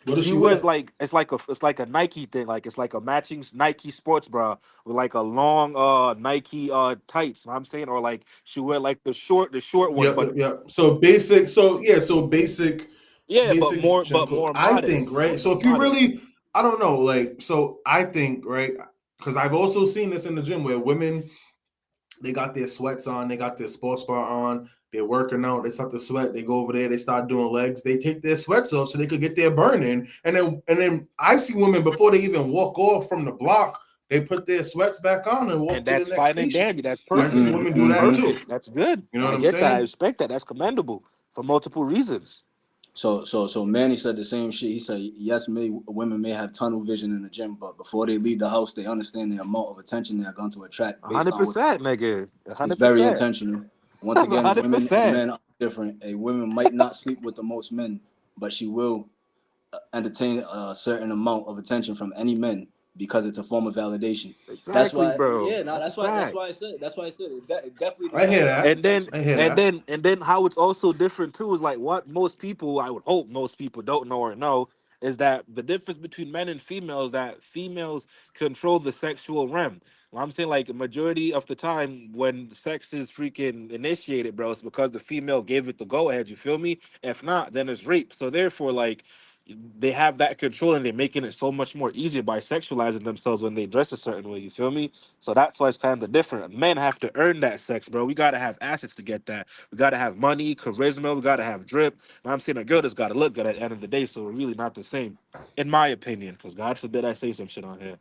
[SPEAKER 1] What does
[SPEAKER 3] She
[SPEAKER 1] she
[SPEAKER 3] wears
[SPEAKER 1] wear?
[SPEAKER 3] like it's like a Nike thing, like it's like a matching Nike sports bra with like a long Nike tights. You know what I'm saying, or like she wear like the short one,
[SPEAKER 1] Yep,
[SPEAKER 3] but
[SPEAKER 1] yep, yep. So basic. So yeah. So
[SPEAKER 3] yeah,
[SPEAKER 1] basic gym
[SPEAKER 3] but
[SPEAKER 1] clothes.
[SPEAKER 3] more
[SPEAKER 1] I think
[SPEAKER 3] modest,
[SPEAKER 1] right. So if you
[SPEAKER 3] modest.
[SPEAKER 1] really, I don't know, like, so I think right because I've also seen this in the gym where women they got their sweats on, they got their sports bra on, they're working out, they start to sweat, they go over there, they start doing legs, they take their sweats off so they could get their burn in. And then I see women before they even walk off from the block, they put their sweats back on and walk
[SPEAKER 3] And
[SPEAKER 1] to the
[SPEAKER 3] that's
[SPEAKER 1] next
[SPEAKER 3] fine and
[SPEAKER 1] station.
[SPEAKER 3] dandy. That's
[SPEAKER 1] I see
[SPEAKER 3] perfect.
[SPEAKER 1] women
[SPEAKER 2] Mm-hmm.
[SPEAKER 1] do
[SPEAKER 3] That's
[SPEAKER 1] that
[SPEAKER 2] Mm-hmm.
[SPEAKER 1] too.
[SPEAKER 3] perfect. That's good.
[SPEAKER 1] You know what
[SPEAKER 3] I
[SPEAKER 1] I'm
[SPEAKER 3] get that. I
[SPEAKER 1] saying?
[SPEAKER 3] respect that. That's commendable for multiple reasons.
[SPEAKER 2] So Manny said the same shit. He said, yes, women may have tunnel vision in the gym, but before they leave the house, they understand the amount of attention they're going to attract based on what
[SPEAKER 3] 100%, nigga.
[SPEAKER 2] is very
[SPEAKER 3] 100%.
[SPEAKER 2] intentional. Once
[SPEAKER 3] That's
[SPEAKER 2] again, women and
[SPEAKER 3] 100%.
[SPEAKER 2] men are different. A woman might not sleep with the most men, but she will entertain a certain amount of attention from any men because it's a form of validation. That's
[SPEAKER 3] Exactly,
[SPEAKER 2] why,
[SPEAKER 3] bro.
[SPEAKER 2] yeah, no,
[SPEAKER 3] That's a
[SPEAKER 2] that's
[SPEAKER 3] fact.
[SPEAKER 2] why I said it definitely
[SPEAKER 1] I hear
[SPEAKER 2] depends on the
[SPEAKER 1] that.
[SPEAKER 3] and then
[SPEAKER 2] intention.
[SPEAKER 1] I hear
[SPEAKER 3] and
[SPEAKER 1] that.
[SPEAKER 3] then and then how it's also different too is like what most people, I would hope most people don't know or know, is that the difference between men and females, that females control the sexual realm. Well, I'm saying like a majority of the time when sex is freaking initiated, bro, it's because the female gave it the go ahead. You feel me? If not, then it's rape. So therefore, like, they have that control and they're making it so much more easier by sexualizing themselves when they dress a certain way. You feel me? So that's why it's kind of different. Men have to earn that sex, bro. We gotta have assets to get that. We gotta have money, charisma. We gotta have drip. And I'm saying a girl just gotta look good at the end of the day. So we're really not the same, in my opinion. Because God forbid I say some shit on here.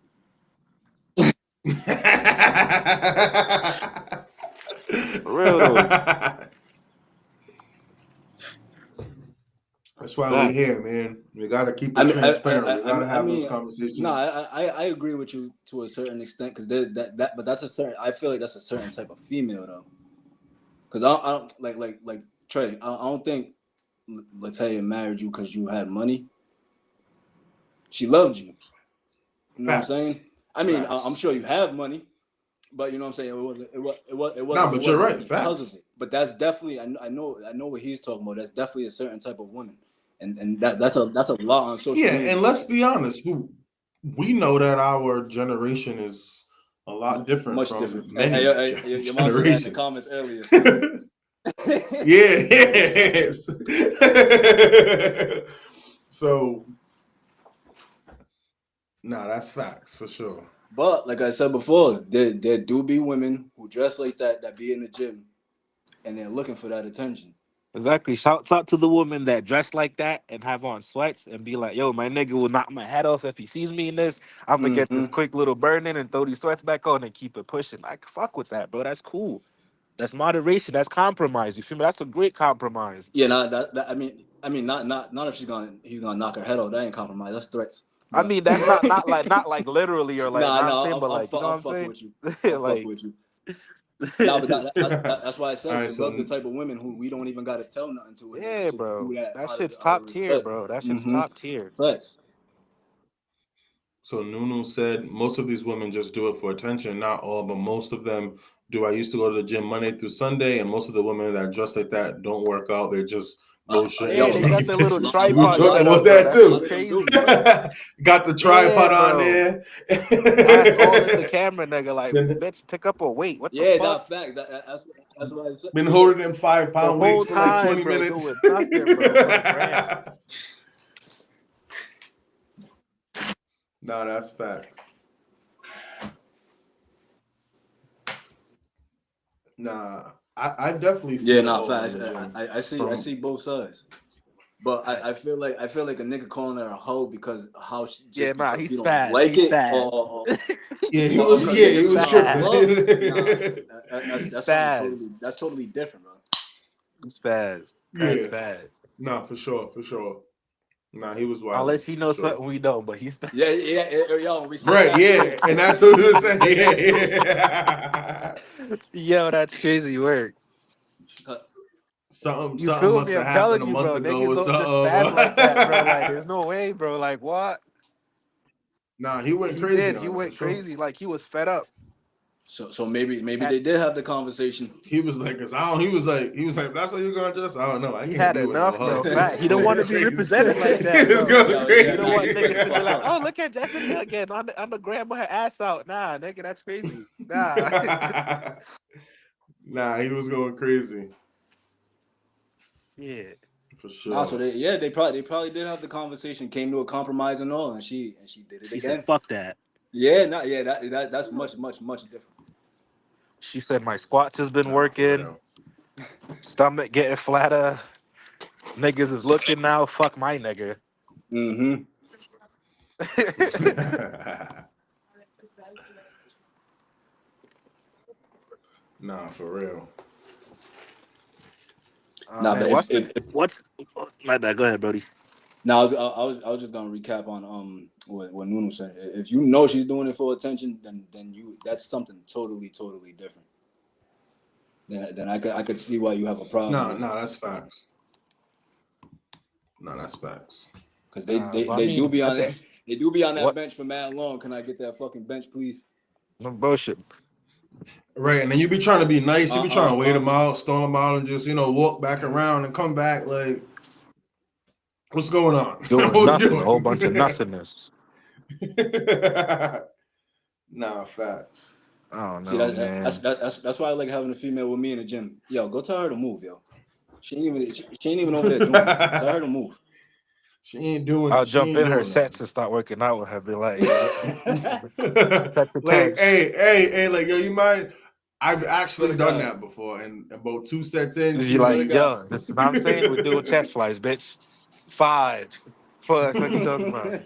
[SPEAKER 3] For real though.
[SPEAKER 1] That's why we
[SPEAKER 3] Facts.
[SPEAKER 1] here, man. We gotta keep
[SPEAKER 2] I
[SPEAKER 1] it
[SPEAKER 2] mean,
[SPEAKER 1] transparent. We gotta
[SPEAKER 2] I
[SPEAKER 1] have those
[SPEAKER 2] mean, no,
[SPEAKER 1] conversations.
[SPEAKER 2] I agree with you to a certain extent because but that's a certain. I feel like that's a certain type of female though. Because I don't like Trey. I don't think Latoya married you because you had money. She loved you. You know what I'm
[SPEAKER 1] Facts.
[SPEAKER 2] saying? I mean, I'm
[SPEAKER 1] Facts.
[SPEAKER 2] sure you have money, but you know what I'm saying.
[SPEAKER 1] No,
[SPEAKER 2] It
[SPEAKER 1] but you're
[SPEAKER 2] wasn't
[SPEAKER 1] right.
[SPEAKER 2] because of
[SPEAKER 1] Facts.
[SPEAKER 2] it. But that's definitely I know what he's talking about. That's definitely a certain type of woman, and that's a lot on social
[SPEAKER 1] Yeah,
[SPEAKER 2] media.
[SPEAKER 1] and let's be honest. We know that our generation is a lot different
[SPEAKER 2] Much
[SPEAKER 1] from
[SPEAKER 2] different.
[SPEAKER 1] many
[SPEAKER 2] Your mom said that in the
[SPEAKER 1] generations.
[SPEAKER 2] comments earlier.
[SPEAKER 1] Yes. So, nah, that's facts for sure.
[SPEAKER 2] But like I said before, there do be women who dress like that be in the gym, and they're looking for that attention.
[SPEAKER 3] Exactly. Shouts out to the woman that dress like that and have on sweats and be like, yo, my nigga will knock my head off if he sees me in this. I'm gonna get this
[SPEAKER 2] Mm-hmm.
[SPEAKER 3] quick little burn in and throw these sweats back on and keep it pushing. I can fuck with that, bro. That's cool. That's moderation. That's compromise. You feel me? That's a great compromise.
[SPEAKER 2] Yeah, I mean, not if he's gonna knock her head off. That ain't compromise. That's threats.
[SPEAKER 3] I
[SPEAKER 2] But
[SPEAKER 3] mean, that's not like literally or like,
[SPEAKER 2] nah,
[SPEAKER 3] not I'm saying,
[SPEAKER 2] no,
[SPEAKER 3] but like, you know what
[SPEAKER 2] I'm
[SPEAKER 3] I'm
[SPEAKER 2] fucking
[SPEAKER 3] saying?
[SPEAKER 2] with you. I'm fucking
[SPEAKER 3] Like,
[SPEAKER 2] with you. Nah, but that's why I
[SPEAKER 1] All
[SPEAKER 2] said
[SPEAKER 1] right,
[SPEAKER 2] we love the type of women who we don't even gotta tell nothing to, and they
[SPEAKER 3] yeah,
[SPEAKER 2] just do
[SPEAKER 3] bro.
[SPEAKER 2] that
[SPEAKER 3] That
[SPEAKER 2] out of
[SPEAKER 3] shit's top tier,
[SPEAKER 2] respect.
[SPEAKER 3] bro. That shit's
[SPEAKER 2] Mm-hmm.
[SPEAKER 3] top tier.
[SPEAKER 2] Facts.
[SPEAKER 1] So Nunu said most of these women just do it for attention. Not all, but most of them do. I used to go to the gym Monday through Sunday, and most of the women that dress like that don't work out. They're just bullshitting
[SPEAKER 3] Yeah,
[SPEAKER 1] and
[SPEAKER 3] they got
[SPEAKER 1] taking
[SPEAKER 3] their little
[SPEAKER 1] pictures. We
[SPEAKER 3] tripod
[SPEAKER 1] talk
[SPEAKER 3] set
[SPEAKER 1] about
[SPEAKER 3] up, bro.
[SPEAKER 1] that
[SPEAKER 3] That
[SPEAKER 1] too.
[SPEAKER 3] shit's crazy.
[SPEAKER 1] Got the
[SPEAKER 3] Yeah,
[SPEAKER 1] tripod on
[SPEAKER 3] bro.
[SPEAKER 1] there.
[SPEAKER 3] That's all in the camera, nigga. Like, bitch, pick up a weight. What the
[SPEAKER 2] Yeah,
[SPEAKER 3] fuck?
[SPEAKER 2] that fact. That's what I said.
[SPEAKER 1] Been holding them
[SPEAKER 3] The
[SPEAKER 1] 5-pound weights
[SPEAKER 3] whole
[SPEAKER 1] for like
[SPEAKER 3] time,
[SPEAKER 1] 20
[SPEAKER 3] bro,
[SPEAKER 1] minutes.
[SPEAKER 3] doing nothing, bro, for the gram.
[SPEAKER 1] Nah, that's facts. Nah, I definitely see
[SPEAKER 2] Yeah,
[SPEAKER 1] the
[SPEAKER 2] nah,
[SPEAKER 1] hoe in
[SPEAKER 2] facts.
[SPEAKER 1] the gym.
[SPEAKER 2] I see
[SPEAKER 1] From
[SPEAKER 2] both sides. But I feel like a nigga calling her a hoe because how she
[SPEAKER 3] Yeah,
[SPEAKER 2] just
[SPEAKER 3] nah,
[SPEAKER 2] because
[SPEAKER 3] he's
[SPEAKER 2] you don't
[SPEAKER 3] fast.
[SPEAKER 2] like
[SPEAKER 3] He's
[SPEAKER 2] it
[SPEAKER 3] fast.
[SPEAKER 1] yeah, he
[SPEAKER 2] or
[SPEAKER 1] was
[SPEAKER 2] because
[SPEAKER 1] yeah,
[SPEAKER 2] niggas
[SPEAKER 1] he
[SPEAKER 2] is
[SPEAKER 1] was
[SPEAKER 2] trying to
[SPEAKER 1] tripping.
[SPEAKER 2] fuck.
[SPEAKER 3] He's
[SPEAKER 2] That's something
[SPEAKER 3] fast.
[SPEAKER 2] totally different, bro.
[SPEAKER 3] He's fast. That's
[SPEAKER 1] Yeah,
[SPEAKER 3] fast.
[SPEAKER 1] nah, for sure, for sure. Nah, he was wild
[SPEAKER 3] Unless he
[SPEAKER 1] for
[SPEAKER 3] knows
[SPEAKER 1] sure.
[SPEAKER 3] something we don't, but he's fast.
[SPEAKER 2] Yeah, yo, we said
[SPEAKER 1] Right,
[SPEAKER 2] that.
[SPEAKER 1] yeah, and that's what he was saying. Yeah.
[SPEAKER 3] Yo, that's crazy work.
[SPEAKER 1] Something
[SPEAKER 3] You feel
[SPEAKER 1] must
[SPEAKER 3] me?
[SPEAKER 1] have
[SPEAKER 3] I'm
[SPEAKER 1] happened
[SPEAKER 3] telling
[SPEAKER 1] a
[SPEAKER 3] you,
[SPEAKER 1] month
[SPEAKER 3] bro.
[SPEAKER 1] ago
[SPEAKER 3] Niggas
[SPEAKER 1] or
[SPEAKER 3] don't just spaz like that, bro. Like, there's
[SPEAKER 1] something.
[SPEAKER 3] no way, bro. Like, what?
[SPEAKER 1] Nah, he went
[SPEAKER 3] He
[SPEAKER 1] crazy
[SPEAKER 3] did. He
[SPEAKER 1] on it for
[SPEAKER 3] went
[SPEAKER 1] sure.
[SPEAKER 3] crazy. Like, he was fed up.
[SPEAKER 2] So maybe
[SPEAKER 3] Had,
[SPEAKER 2] they did have the conversation.
[SPEAKER 1] He was like, cause I don't. He was like, that's how you're gonna dress. I don't know. I
[SPEAKER 3] he
[SPEAKER 1] can't
[SPEAKER 3] had
[SPEAKER 1] be with no
[SPEAKER 3] enough,
[SPEAKER 1] hoe.
[SPEAKER 3] bro.
[SPEAKER 1] He
[SPEAKER 3] Fact.
[SPEAKER 1] was
[SPEAKER 3] He don't
[SPEAKER 1] going
[SPEAKER 3] want to be
[SPEAKER 1] crazy.
[SPEAKER 3] represented like
[SPEAKER 1] He
[SPEAKER 3] that,
[SPEAKER 1] was
[SPEAKER 3] bro.
[SPEAKER 1] going
[SPEAKER 2] Yo,
[SPEAKER 1] crazy.
[SPEAKER 2] yeah,
[SPEAKER 3] You don't
[SPEAKER 2] nah,
[SPEAKER 3] want
[SPEAKER 2] he
[SPEAKER 3] niggas to be
[SPEAKER 2] fucked
[SPEAKER 3] like,
[SPEAKER 2] up.
[SPEAKER 3] oh, look at Jessica again on the gram with her ass out. Nah, nigga, that's crazy. Nah.
[SPEAKER 1] Nah, he was going crazy
[SPEAKER 3] Yeah.
[SPEAKER 1] for
[SPEAKER 2] Nah, so
[SPEAKER 1] sure.
[SPEAKER 2] they probably did have the conversation, came to a compromise and all, and she did it
[SPEAKER 3] She
[SPEAKER 2] again.
[SPEAKER 3] said, fuck that.
[SPEAKER 2] Yeah, that's much different.
[SPEAKER 3] She said, my squats has been
[SPEAKER 1] Nah, for
[SPEAKER 3] working.
[SPEAKER 1] real.
[SPEAKER 3] Stomach getting flatter. Niggas is looking now. Fuck my nigga.
[SPEAKER 2] Mm-hmm.
[SPEAKER 1] Nah, for real.
[SPEAKER 2] Nah,
[SPEAKER 3] Man,
[SPEAKER 2] but
[SPEAKER 3] what's my bad? Go ahead, Brody.
[SPEAKER 2] now I was just gonna recap on what Nunu said. If you know she's doing it for attention, then that's something totally different. Then I could see why you have a problem with it.
[SPEAKER 1] Nah, that's facts. Nah, that's facts.
[SPEAKER 2] Because
[SPEAKER 3] But I
[SPEAKER 2] they do
[SPEAKER 3] mean,
[SPEAKER 2] be
[SPEAKER 3] I
[SPEAKER 2] on
[SPEAKER 3] think
[SPEAKER 2] they do be on that
[SPEAKER 3] what
[SPEAKER 2] bench for mad long. Can I get that fucking bench, please?
[SPEAKER 3] no bullshit.
[SPEAKER 1] Right, and then you be trying to be nice. You be trying to wait
[SPEAKER 2] Uh-huh.
[SPEAKER 1] them out, stall them out, and just walk back around and come back. Like, what's going on?
[SPEAKER 3] Doing
[SPEAKER 1] What we
[SPEAKER 3] nothing, a whole bunch of
[SPEAKER 1] doing?
[SPEAKER 3] nothingness.
[SPEAKER 1] Nah, facts.
[SPEAKER 3] I don't
[SPEAKER 2] See
[SPEAKER 3] know, man.
[SPEAKER 2] that's why I like having a female with me in the gym. Yo, go tell her to move, yo. She ain't even over there doing nothing. Tell her to move.
[SPEAKER 1] She ain't doing.
[SPEAKER 3] I'll
[SPEAKER 1] She
[SPEAKER 3] jump
[SPEAKER 1] ain't
[SPEAKER 3] in her
[SPEAKER 1] doing
[SPEAKER 3] sets and start working out with her. Be like,
[SPEAKER 1] nothing.
[SPEAKER 3] sets of
[SPEAKER 1] Like,
[SPEAKER 3] tens.
[SPEAKER 1] hey, like, yo, you mind? I've actually
[SPEAKER 2] Swear to
[SPEAKER 1] done
[SPEAKER 2] God.
[SPEAKER 1] that before, and about 2 sets in,
[SPEAKER 3] You
[SPEAKER 1] she
[SPEAKER 3] like,
[SPEAKER 2] Swear to God.
[SPEAKER 3] yo,
[SPEAKER 1] leaves.
[SPEAKER 3] this is what I'm saying. We're doing chest flies, bitch. 5. Fuck, what you talking about?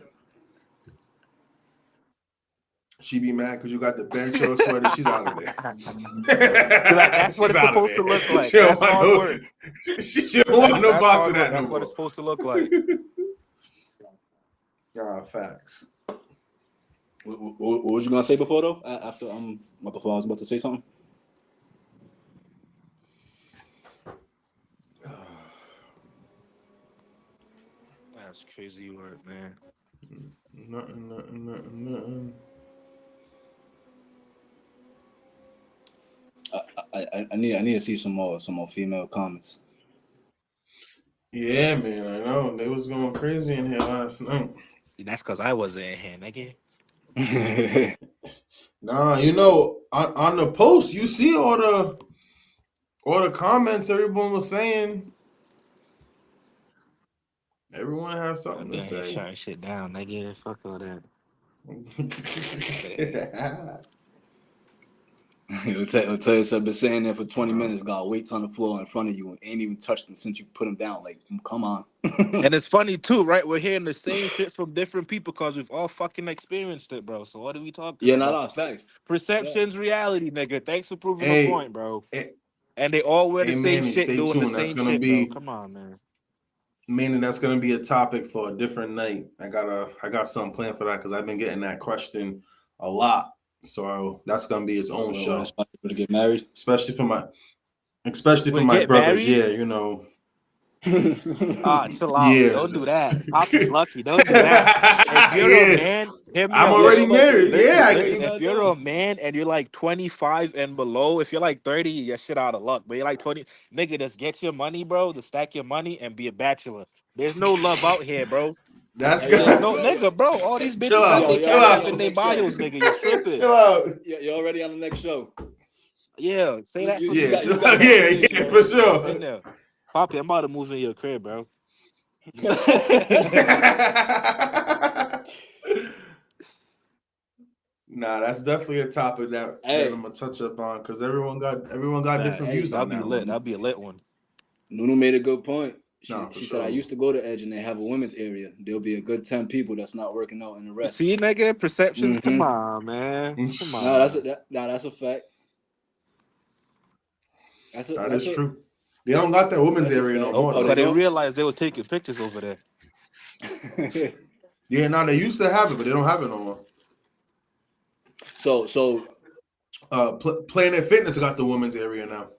[SPEAKER 1] She be mad because you got the bench or sweater. She's out of there.
[SPEAKER 3] Be like, that's what
[SPEAKER 1] She's
[SPEAKER 3] it's
[SPEAKER 1] out of
[SPEAKER 3] supposed to
[SPEAKER 1] there.
[SPEAKER 3] look like.
[SPEAKER 1] She don't
[SPEAKER 3] That's
[SPEAKER 1] want
[SPEAKER 3] hard
[SPEAKER 1] no.
[SPEAKER 3] work.
[SPEAKER 1] She don't want no
[SPEAKER 3] That's
[SPEAKER 1] part
[SPEAKER 3] hard
[SPEAKER 1] of
[SPEAKER 3] work.
[SPEAKER 1] that no
[SPEAKER 3] That's what
[SPEAKER 1] more.
[SPEAKER 3] it's supposed to look like.
[SPEAKER 1] Facts.
[SPEAKER 2] What was you gonna say before though? After before I was about to say something.
[SPEAKER 3] That's crazy work, man.
[SPEAKER 1] Nothing.
[SPEAKER 2] I need to see some more female comments.
[SPEAKER 1] Yeah, man, I know. They was going crazy in here last night.
[SPEAKER 3] That's because I wasn't in here, nigga.
[SPEAKER 1] Nah, you know, on the post, you see all the comments everyone was saying. Everyone has
[SPEAKER 3] I'll
[SPEAKER 1] something
[SPEAKER 3] be
[SPEAKER 1] to
[SPEAKER 3] out here
[SPEAKER 1] say.
[SPEAKER 3] shutting shit down, nigga. Fuck all that.
[SPEAKER 2] It'll tell you something. Been saying there for 20 minutes. Got weights on the floor in front of you and ain't even touched them since you put them down. Like, come on.
[SPEAKER 3] And it's funny too, right? We're hearing the same shit from different people because we've all fucking experienced it, bro. So what are we talking
[SPEAKER 2] Yeah, not
[SPEAKER 3] about?
[SPEAKER 2] on facts.
[SPEAKER 3] Perception's reality, nigga. Thanks for proving a
[SPEAKER 1] Hey,
[SPEAKER 3] point, bro.
[SPEAKER 1] hey,
[SPEAKER 3] And they all wear the
[SPEAKER 1] hey,
[SPEAKER 3] same
[SPEAKER 1] Manny,
[SPEAKER 3] shit,
[SPEAKER 1] stay
[SPEAKER 3] doing the
[SPEAKER 1] tuned. That's
[SPEAKER 3] same
[SPEAKER 1] gonna
[SPEAKER 3] shit, bro.
[SPEAKER 1] be
[SPEAKER 3] Come on, man.
[SPEAKER 1] Manny. That's gonna be a topic for a different night. I got something planned for that because I've been getting that question a lot. So that's gonna be its own
[SPEAKER 2] When it's
[SPEAKER 1] show,
[SPEAKER 2] time to get married.
[SPEAKER 1] especially for
[SPEAKER 3] Wait,
[SPEAKER 1] my
[SPEAKER 3] get
[SPEAKER 1] brothers.
[SPEAKER 3] married?
[SPEAKER 1] Yeah, you know.
[SPEAKER 3] Ah, chill out.
[SPEAKER 1] Yeah.
[SPEAKER 3] Don't do that. Poppy's lucky. Don't do that. If you're a
[SPEAKER 1] Yeah.
[SPEAKER 3] man, hear me
[SPEAKER 1] I'm
[SPEAKER 3] out.
[SPEAKER 2] Yeah, I'm
[SPEAKER 1] already
[SPEAKER 3] Listen,
[SPEAKER 2] about to say,
[SPEAKER 1] married.
[SPEAKER 2] you
[SPEAKER 1] Yeah.
[SPEAKER 3] listen.
[SPEAKER 2] married
[SPEAKER 3] If
[SPEAKER 2] now,
[SPEAKER 3] you're
[SPEAKER 2] though?
[SPEAKER 3] a man and you're like 25 and below, if you're like 30, you're shit out of luck. But you're like 20, nigga, just get your money, bro. To stack your money and be a bachelor. There's no love out here, bro.
[SPEAKER 1] That's
[SPEAKER 2] Hey,
[SPEAKER 3] There's
[SPEAKER 1] good.
[SPEAKER 3] no nigga, bro. All these
[SPEAKER 1] Chill
[SPEAKER 3] bitches got
[SPEAKER 2] yo,
[SPEAKER 3] their
[SPEAKER 1] out.
[SPEAKER 2] you're
[SPEAKER 1] Chill
[SPEAKER 3] cash
[SPEAKER 2] already
[SPEAKER 3] app
[SPEAKER 2] on
[SPEAKER 3] in
[SPEAKER 2] the
[SPEAKER 1] out.
[SPEAKER 3] their
[SPEAKER 2] next show.
[SPEAKER 3] bios, nigga. You're tripping.
[SPEAKER 1] Chill out.
[SPEAKER 2] You're already on the next show.
[SPEAKER 3] Yeah, say that for
[SPEAKER 2] You
[SPEAKER 1] Yeah.
[SPEAKER 3] me.
[SPEAKER 2] got
[SPEAKER 1] Chill
[SPEAKER 2] you got
[SPEAKER 1] out. Yeah.
[SPEAKER 2] conversation
[SPEAKER 1] Yeah. For
[SPEAKER 2] already.
[SPEAKER 3] I'm in
[SPEAKER 1] sure.
[SPEAKER 3] there. Poppy, I'm about to move in your crib, bro.
[SPEAKER 1] Nah, that's definitely a topic that I'm
[SPEAKER 2] Hey,
[SPEAKER 1] gonna touch up on because everyone got different
[SPEAKER 3] Facts.
[SPEAKER 1] views
[SPEAKER 2] hey,
[SPEAKER 3] That'll
[SPEAKER 1] on
[SPEAKER 3] be
[SPEAKER 1] that
[SPEAKER 3] lit.
[SPEAKER 1] one.
[SPEAKER 3] That'll be a lit one.
[SPEAKER 2] Nunu made a good point.
[SPEAKER 1] Nah, for
[SPEAKER 2] She said I
[SPEAKER 1] sure.
[SPEAKER 2] used to go to Edge and they have a women's area. There'll be a good 10 people that's not working out in the rest.
[SPEAKER 3] See, nigga, perceptions. Come
[SPEAKER 2] Mm-hmm.
[SPEAKER 3] on, man. Come
[SPEAKER 2] No,
[SPEAKER 3] on.
[SPEAKER 2] that's a fact.
[SPEAKER 1] That is true. They don't got that women's
[SPEAKER 2] That's a
[SPEAKER 1] area no
[SPEAKER 2] fact.
[SPEAKER 3] Oh,
[SPEAKER 1] more
[SPEAKER 2] Oh, they
[SPEAKER 1] though.
[SPEAKER 3] because they
[SPEAKER 2] don't?
[SPEAKER 3] realized they was taking pictures over there.
[SPEAKER 1] Yeah, no, they used to have it, but they don't have it no more.
[SPEAKER 2] So
[SPEAKER 1] Planet Fitness got the women's area now.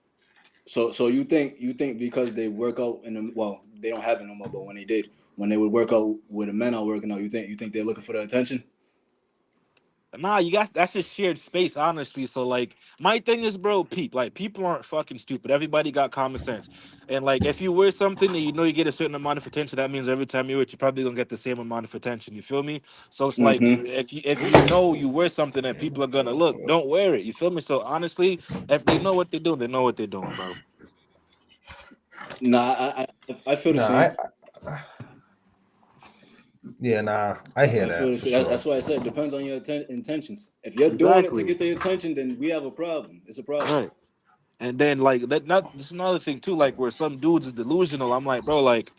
[SPEAKER 2] so you think because they work out in the, well, they don't have it no more, but when they would work out with the men out working out, you think they're looking for the attention?
[SPEAKER 3] Nah, you got that's just shared space, honestly. So like my thing is, bro, like people aren't fucking stupid. Everybody got common sense. And like if you wear something and you know you get a certain amount of attention, that means every time you wear it, you're probably gonna get the same amount of attention. You feel me? So it's like
[SPEAKER 2] Mm-hmm.
[SPEAKER 3] if you know you wear something and people are gonna look, don't wear it. You feel me? So honestly, if they know what they're doing, they know what they're doing, bro.
[SPEAKER 2] Nah, I feel the
[SPEAKER 1] Nah,
[SPEAKER 2] same.
[SPEAKER 1] I hear
[SPEAKER 2] I feel
[SPEAKER 1] that
[SPEAKER 2] the
[SPEAKER 1] for
[SPEAKER 2] same.
[SPEAKER 1] sure.
[SPEAKER 2] That's why I said it depends on your intentions. If you're doing it to
[SPEAKER 3] Exactly.
[SPEAKER 2] get their attention, then we have a problem. It's a problem.
[SPEAKER 3] Right. And then like that not this is another thing too, like where some dudes is delusional. I'm like, bro, like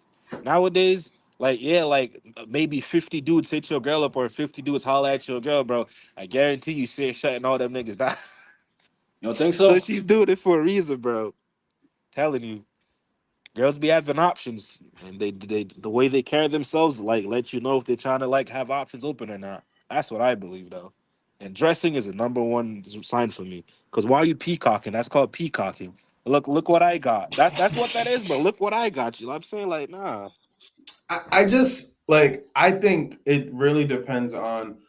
[SPEAKER 3] nowadays, like yeah, like maybe 50 dudes hit your girl up or 50 dudes holler at your girl, bro. I guarantee you she ain't shutting all them niggas down.
[SPEAKER 2] You don't think
[SPEAKER 3] So
[SPEAKER 2] so?
[SPEAKER 3] she's doing it for a reason, bro. Telling you. Girls be having options and they the way they carry themselves, like let you know if they're trying to like have options open or not. That's what I believe though. And dressing is a number one sign for me. Because why are you peacocking? That's called peacocking. Look what I got. That's what that is, but look what I got you. I'm saying like, nah.
[SPEAKER 1] I just like I think it really depends on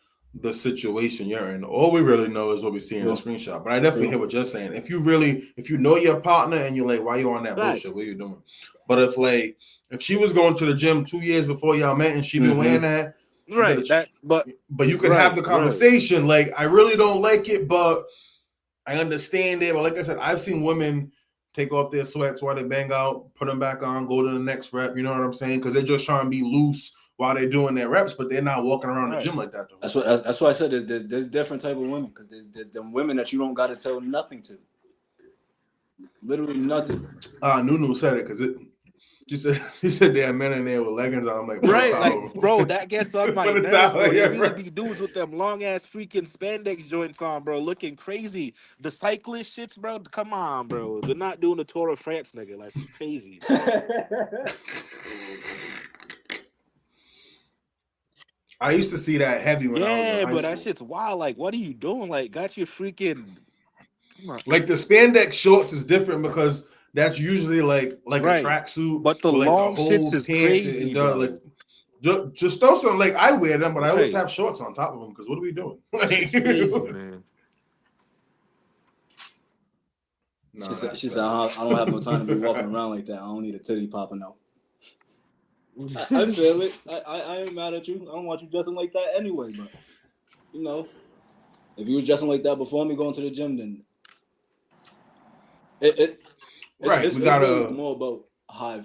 [SPEAKER 1] the situation you're in. All we really know is what we see in the
[SPEAKER 2] True.
[SPEAKER 1] screenshot. But I definitely hear
[SPEAKER 2] True.
[SPEAKER 1] what you're saying. If you know your partner and you're like, why you on that
[SPEAKER 3] Facts.
[SPEAKER 1] bullshit? What are you doing? But if she was going to the gym 2 years before y'all met and she been wearing
[SPEAKER 2] Mm-hmm.
[SPEAKER 1] that,
[SPEAKER 3] Right. That but
[SPEAKER 1] but you could have
[SPEAKER 3] right,
[SPEAKER 1] the
[SPEAKER 3] right.
[SPEAKER 1] conversation. Like, I really don't like it, but I understand it. But like I said, I've seen women take off their sweats while they bang out, put them back on, go to the next rep. You know what I'm saying? Because they're just trying to be loose while they're doing their reps, but they're not walking around the
[SPEAKER 3] Right.
[SPEAKER 1] gym like that the whole
[SPEAKER 2] That's
[SPEAKER 1] time.
[SPEAKER 2] what that's why I said there's different type of women because there's them women that you don't got to tell nothing to. Literally nothing.
[SPEAKER 1] Nunu said it because she said there are men in there with leggings on. I'm like,
[SPEAKER 3] Right, like bro, that gets on my
[SPEAKER 1] put a
[SPEAKER 3] nerves,
[SPEAKER 1] towel
[SPEAKER 3] bro. There
[SPEAKER 1] here,
[SPEAKER 3] really
[SPEAKER 1] bro.
[SPEAKER 3] be dudes with them long ass freaking spandex joints on, bro, looking crazy. The cyclist shits, bro. Come on, bro. They're not doing the Tour of France, nigga. Like it's crazy.
[SPEAKER 1] I used to see that heavy when I was in
[SPEAKER 3] Yeah,
[SPEAKER 1] high
[SPEAKER 3] but that
[SPEAKER 1] school.
[SPEAKER 3] shit's wild. Like, what are you doing? Like, got your freaking come on.
[SPEAKER 1] Like the spandex shorts is different because that's usually like a
[SPEAKER 3] Right.
[SPEAKER 1] tracksuit
[SPEAKER 3] But the
[SPEAKER 1] with like the
[SPEAKER 3] long shits
[SPEAKER 1] whole
[SPEAKER 3] is
[SPEAKER 1] pants
[SPEAKER 3] crazy,
[SPEAKER 1] and like
[SPEAKER 3] bro.
[SPEAKER 1] just throw some. Like, I wear them, but I always
[SPEAKER 3] Right.
[SPEAKER 1] have shorts on top of them because what are we doing?
[SPEAKER 3] It's crazy, man.
[SPEAKER 1] No,
[SPEAKER 2] She said I don't have no time to be walking around like that. I don't need a titty popping out. I feel it. I ain't mad at you. I don't want you dressing like that anyway, but you know. If you was dressing like that before me going to the gym, then it's
[SPEAKER 1] Right.
[SPEAKER 2] it's
[SPEAKER 1] We
[SPEAKER 2] really
[SPEAKER 1] gotta.
[SPEAKER 2] more about how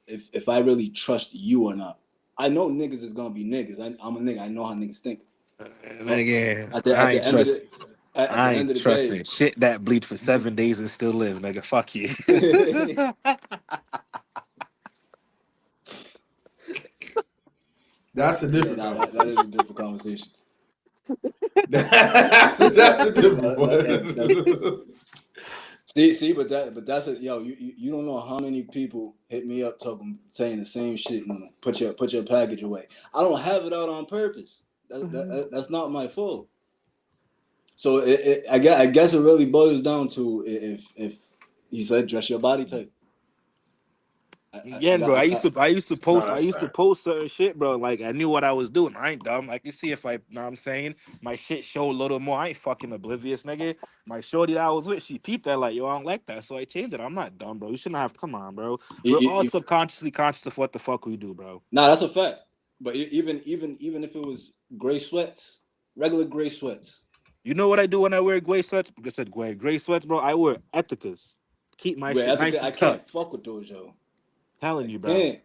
[SPEAKER 2] if I really trust you or not. I know niggas is gonna be niggas. I'm a nigga. I know how niggas think.
[SPEAKER 3] Nigga,
[SPEAKER 2] At the end of the at
[SPEAKER 3] I
[SPEAKER 2] the end
[SPEAKER 3] ain't
[SPEAKER 2] of the day,
[SPEAKER 3] trusting shit that bleed for 7 days and still live, nigga. Fuck you.
[SPEAKER 1] That's a
[SPEAKER 2] yeah,
[SPEAKER 1] different
[SPEAKER 2] nah, that is
[SPEAKER 1] conversation.
[SPEAKER 2] a different conversation.
[SPEAKER 1] That's a different
[SPEAKER 2] That-
[SPEAKER 1] one.
[SPEAKER 2] See, but that's a yo. You don't know how many people hit me up saying the same shit. Put your package away. I don't have it out on purpose. That's not my fault. So I guess it really boils down to if he said dress your body type.
[SPEAKER 3] Again, bro, I used to
[SPEAKER 1] No,
[SPEAKER 3] post
[SPEAKER 1] that's fair.
[SPEAKER 3] certain shit, bro. Like I knew what I was doing. I ain't dumb. Like you see if I know what I'm saying, my shit show a little more. I ain't fucking oblivious, nigga. My shorty that I was with, she peeped that like, yo, I don't like that. So I changed it. I'm not dumb, bro. You shouldn't have come on, bro. We're all subconsciously conscious of what the fuck we do, bro.
[SPEAKER 2] Nah, that's a fact. But even if it was gray sweats, regular gray sweats.
[SPEAKER 3] You know what I do when I wear gray sweats? Because I said gray sweats, bro. I wear Ethicas. Keep my shit nice
[SPEAKER 2] I
[SPEAKER 3] and
[SPEAKER 2] can't
[SPEAKER 3] tucked.
[SPEAKER 2] fuck with those, yo.
[SPEAKER 3] Telling
[SPEAKER 2] I
[SPEAKER 3] you, bro.
[SPEAKER 2] can't.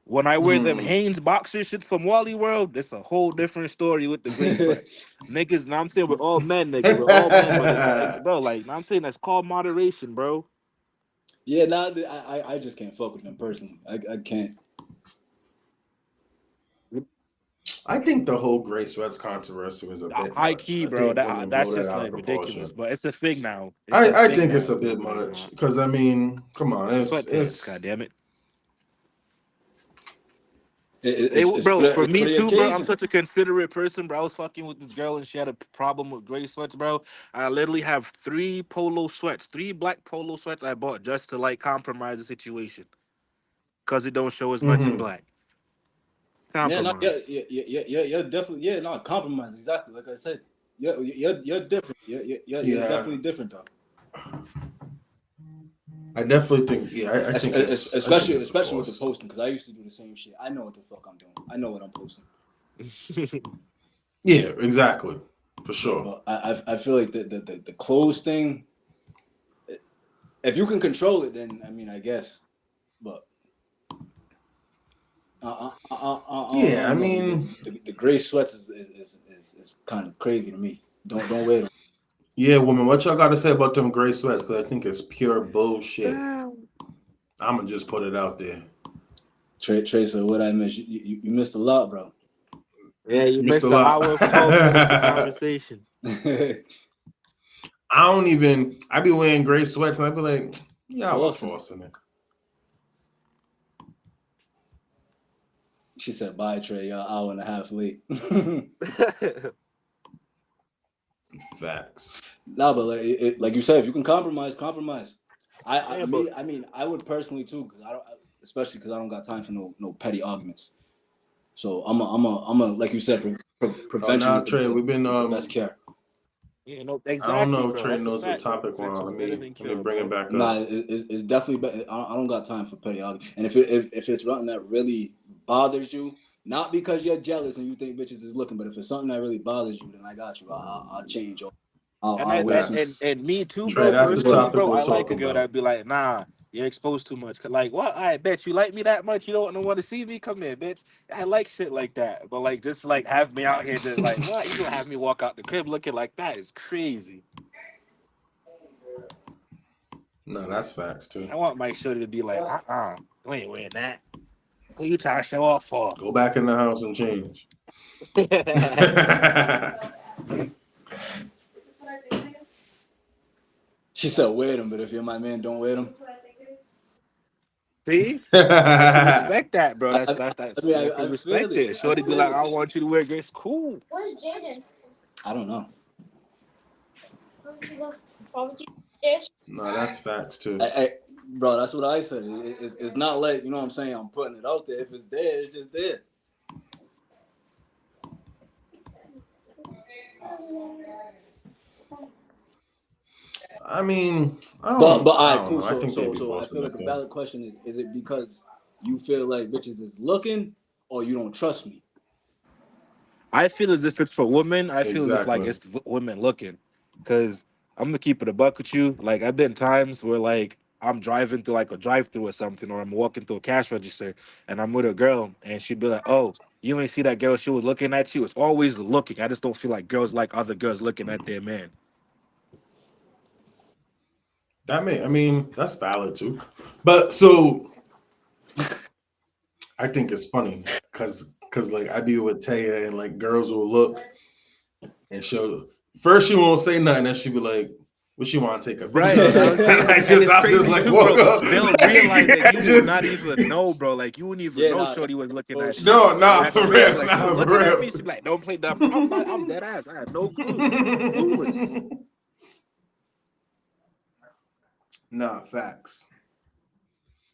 [SPEAKER 3] When I wear them Hanes boxer shits from Wally World, it's a whole different story with the gray sweats. Niggas, now I'm saying we're all men, nigga. We're all men, but it's like, bro, like, now I'm saying that's called moderation, bro.
[SPEAKER 2] Yeah, nah, I just can't fuck with them personally. I can't.
[SPEAKER 1] I think the whole gray sweats controversy was a bit
[SPEAKER 3] High
[SPEAKER 1] much.
[SPEAKER 3] key,
[SPEAKER 1] I
[SPEAKER 3] bro.
[SPEAKER 1] think women
[SPEAKER 3] That's
[SPEAKER 1] blow that
[SPEAKER 3] just
[SPEAKER 1] out of
[SPEAKER 3] like
[SPEAKER 1] proportion.
[SPEAKER 3] ridiculous, but it's a thing now.
[SPEAKER 1] I think it's a bit much because I mean, come on,
[SPEAKER 3] Sweatpants, God damn it. Bro, for me too, bro. I'm such a considerate person, bro. I was fucking with this girl and she had a problem with gray sweats, bro. I literally have 3 black polo sweats I bought just to like compromise the situation, cause it don't show as much in black. Compromise.
[SPEAKER 2] You're definitely compromise exactly like I said. You're different. You're definitely different though.
[SPEAKER 1] I definitely think, I think
[SPEAKER 2] especially with the posting, because I used to do the same shit. I know what the fuck I'm doing. I know what I'm posting.
[SPEAKER 1] Yeah, exactly, for sure.
[SPEAKER 2] But I feel like the clothes thing, if you can control it, then I mean I guess. But
[SPEAKER 1] I mean,
[SPEAKER 2] the gray sweats is kind of crazy to me. Don't wear them.
[SPEAKER 1] Yeah, woman, what y'all got to say about them gray sweats? Because I think it's pure bullshit. I'm gonna just put it out there.
[SPEAKER 2] Tracer, what I missed? You missed a lot, bro.
[SPEAKER 3] Yeah, you missed a lot. Hour of 12 minutes of conversation.
[SPEAKER 1] I be wearing gray sweats and I be like, yeah, I'm forcing it.
[SPEAKER 2] She said, bye, Trey. You're an hour and a half late.
[SPEAKER 1] Facts.
[SPEAKER 2] No, but like you said, if you can compromise. I mean, I would personally too, because especially because I don't got time for no petty arguments. So I'm a like you said, prevention is
[SPEAKER 1] Trey, we've been
[SPEAKER 2] the best care.
[SPEAKER 3] Yeah, no, exactly.
[SPEAKER 1] I don't know if
[SPEAKER 3] bro.
[SPEAKER 1] Trey knows what topic we're on. Let me bring it back up.
[SPEAKER 2] Nah, it's definitely better. I don't got time for petty arguments. And if it's something that really bothers you, not because you're jealous and you think bitches is looking, but if it's something that really bothers you, then I got you. I'll change.
[SPEAKER 3] And me too,
[SPEAKER 1] Trey,
[SPEAKER 3] bro.
[SPEAKER 1] that's the topic
[SPEAKER 3] bro,
[SPEAKER 1] we're
[SPEAKER 3] I like a girl
[SPEAKER 1] about.
[SPEAKER 3] that'd be like, nah, you're exposed too much. Like, what? I bet you like me that much. You don't want to see me? Come here, bitch. I like shit like that. But like, just like have me out here, just like, what? You gonna have me walk out the crib looking like that is crazy.
[SPEAKER 1] No, that's facts too.
[SPEAKER 3] I want my shorty to be like, you ain't wearing that. What you trying to show off for?
[SPEAKER 1] Go back in the house and change.
[SPEAKER 2] She said, wear them, but if you're my man, don't wear them.
[SPEAKER 3] See? Respect that, bro. That's I respect it. Shorty be like, I want you to wear this. Cool.
[SPEAKER 4] Where's Jaden?
[SPEAKER 2] I don't know.
[SPEAKER 1] No, that's facts too.
[SPEAKER 2] Bro, that's what I said. It's not like, you know what I'm saying, I'm putting it out there. If it's there, it's just there.
[SPEAKER 1] I mean,
[SPEAKER 2] but all right, cool.
[SPEAKER 1] So
[SPEAKER 2] I feel like a valid question is it because you feel like bitches is looking or you don't trust me?
[SPEAKER 3] I feel as if it's for women. I feel as if like
[SPEAKER 1] Exactly.
[SPEAKER 3] it's women looking, because I'm gonna keep it a buck with you. Like I've been times where like I'm driving through like a drive-through or something, or I'm walking through a cash register, and I'm with a girl, and she'd be like, "Oh, you ain't see that girl? She was looking at you." It's always looking. I just don't feel like girls like other girls looking at their man.
[SPEAKER 1] I mean, that's valid too. But so I think it's funny because like I be with Taya and like girls will look and show first she won't say nothing, then she be like, "What she want to take a
[SPEAKER 3] Right,
[SPEAKER 1] picture?"
[SPEAKER 3] you know what I'm saying?
[SPEAKER 1] And I
[SPEAKER 3] And it's
[SPEAKER 1] I'm just
[SPEAKER 3] crazy
[SPEAKER 1] like
[SPEAKER 3] too,
[SPEAKER 1] walk
[SPEAKER 3] bro.
[SPEAKER 1] up.
[SPEAKER 3] They'll
[SPEAKER 1] Like,
[SPEAKER 3] realize that
[SPEAKER 1] I
[SPEAKER 3] you would
[SPEAKER 1] just
[SPEAKER 3] not even know, bro. Like you wouldn't even
[SPEAKER 2] Yeah,
[SPEAKER 3] know
[SPEAKER 2] nah,
[SPEAKER 3] Shorty was looking
[SPEAKER 2] oh,
[SPEAKER 3] at you.
[SPEAKER 1] no, nah,
[SPEAKER 3] That's
[SPEAKER 1] for
[SPEAKER 3] crazy.
[SPEAKER 1] real,
[SPEAKER 3] Like she was
[SPEAKER 1] nah, for
[SPEAKER 3] looking at me.
[SPEAKER 1] real.
[SPEAKER 3] She'd be like, "Don't play dumb." I'm dead ass. I had no clue. Clueless.
[SPEAKER 1] Nah, facts.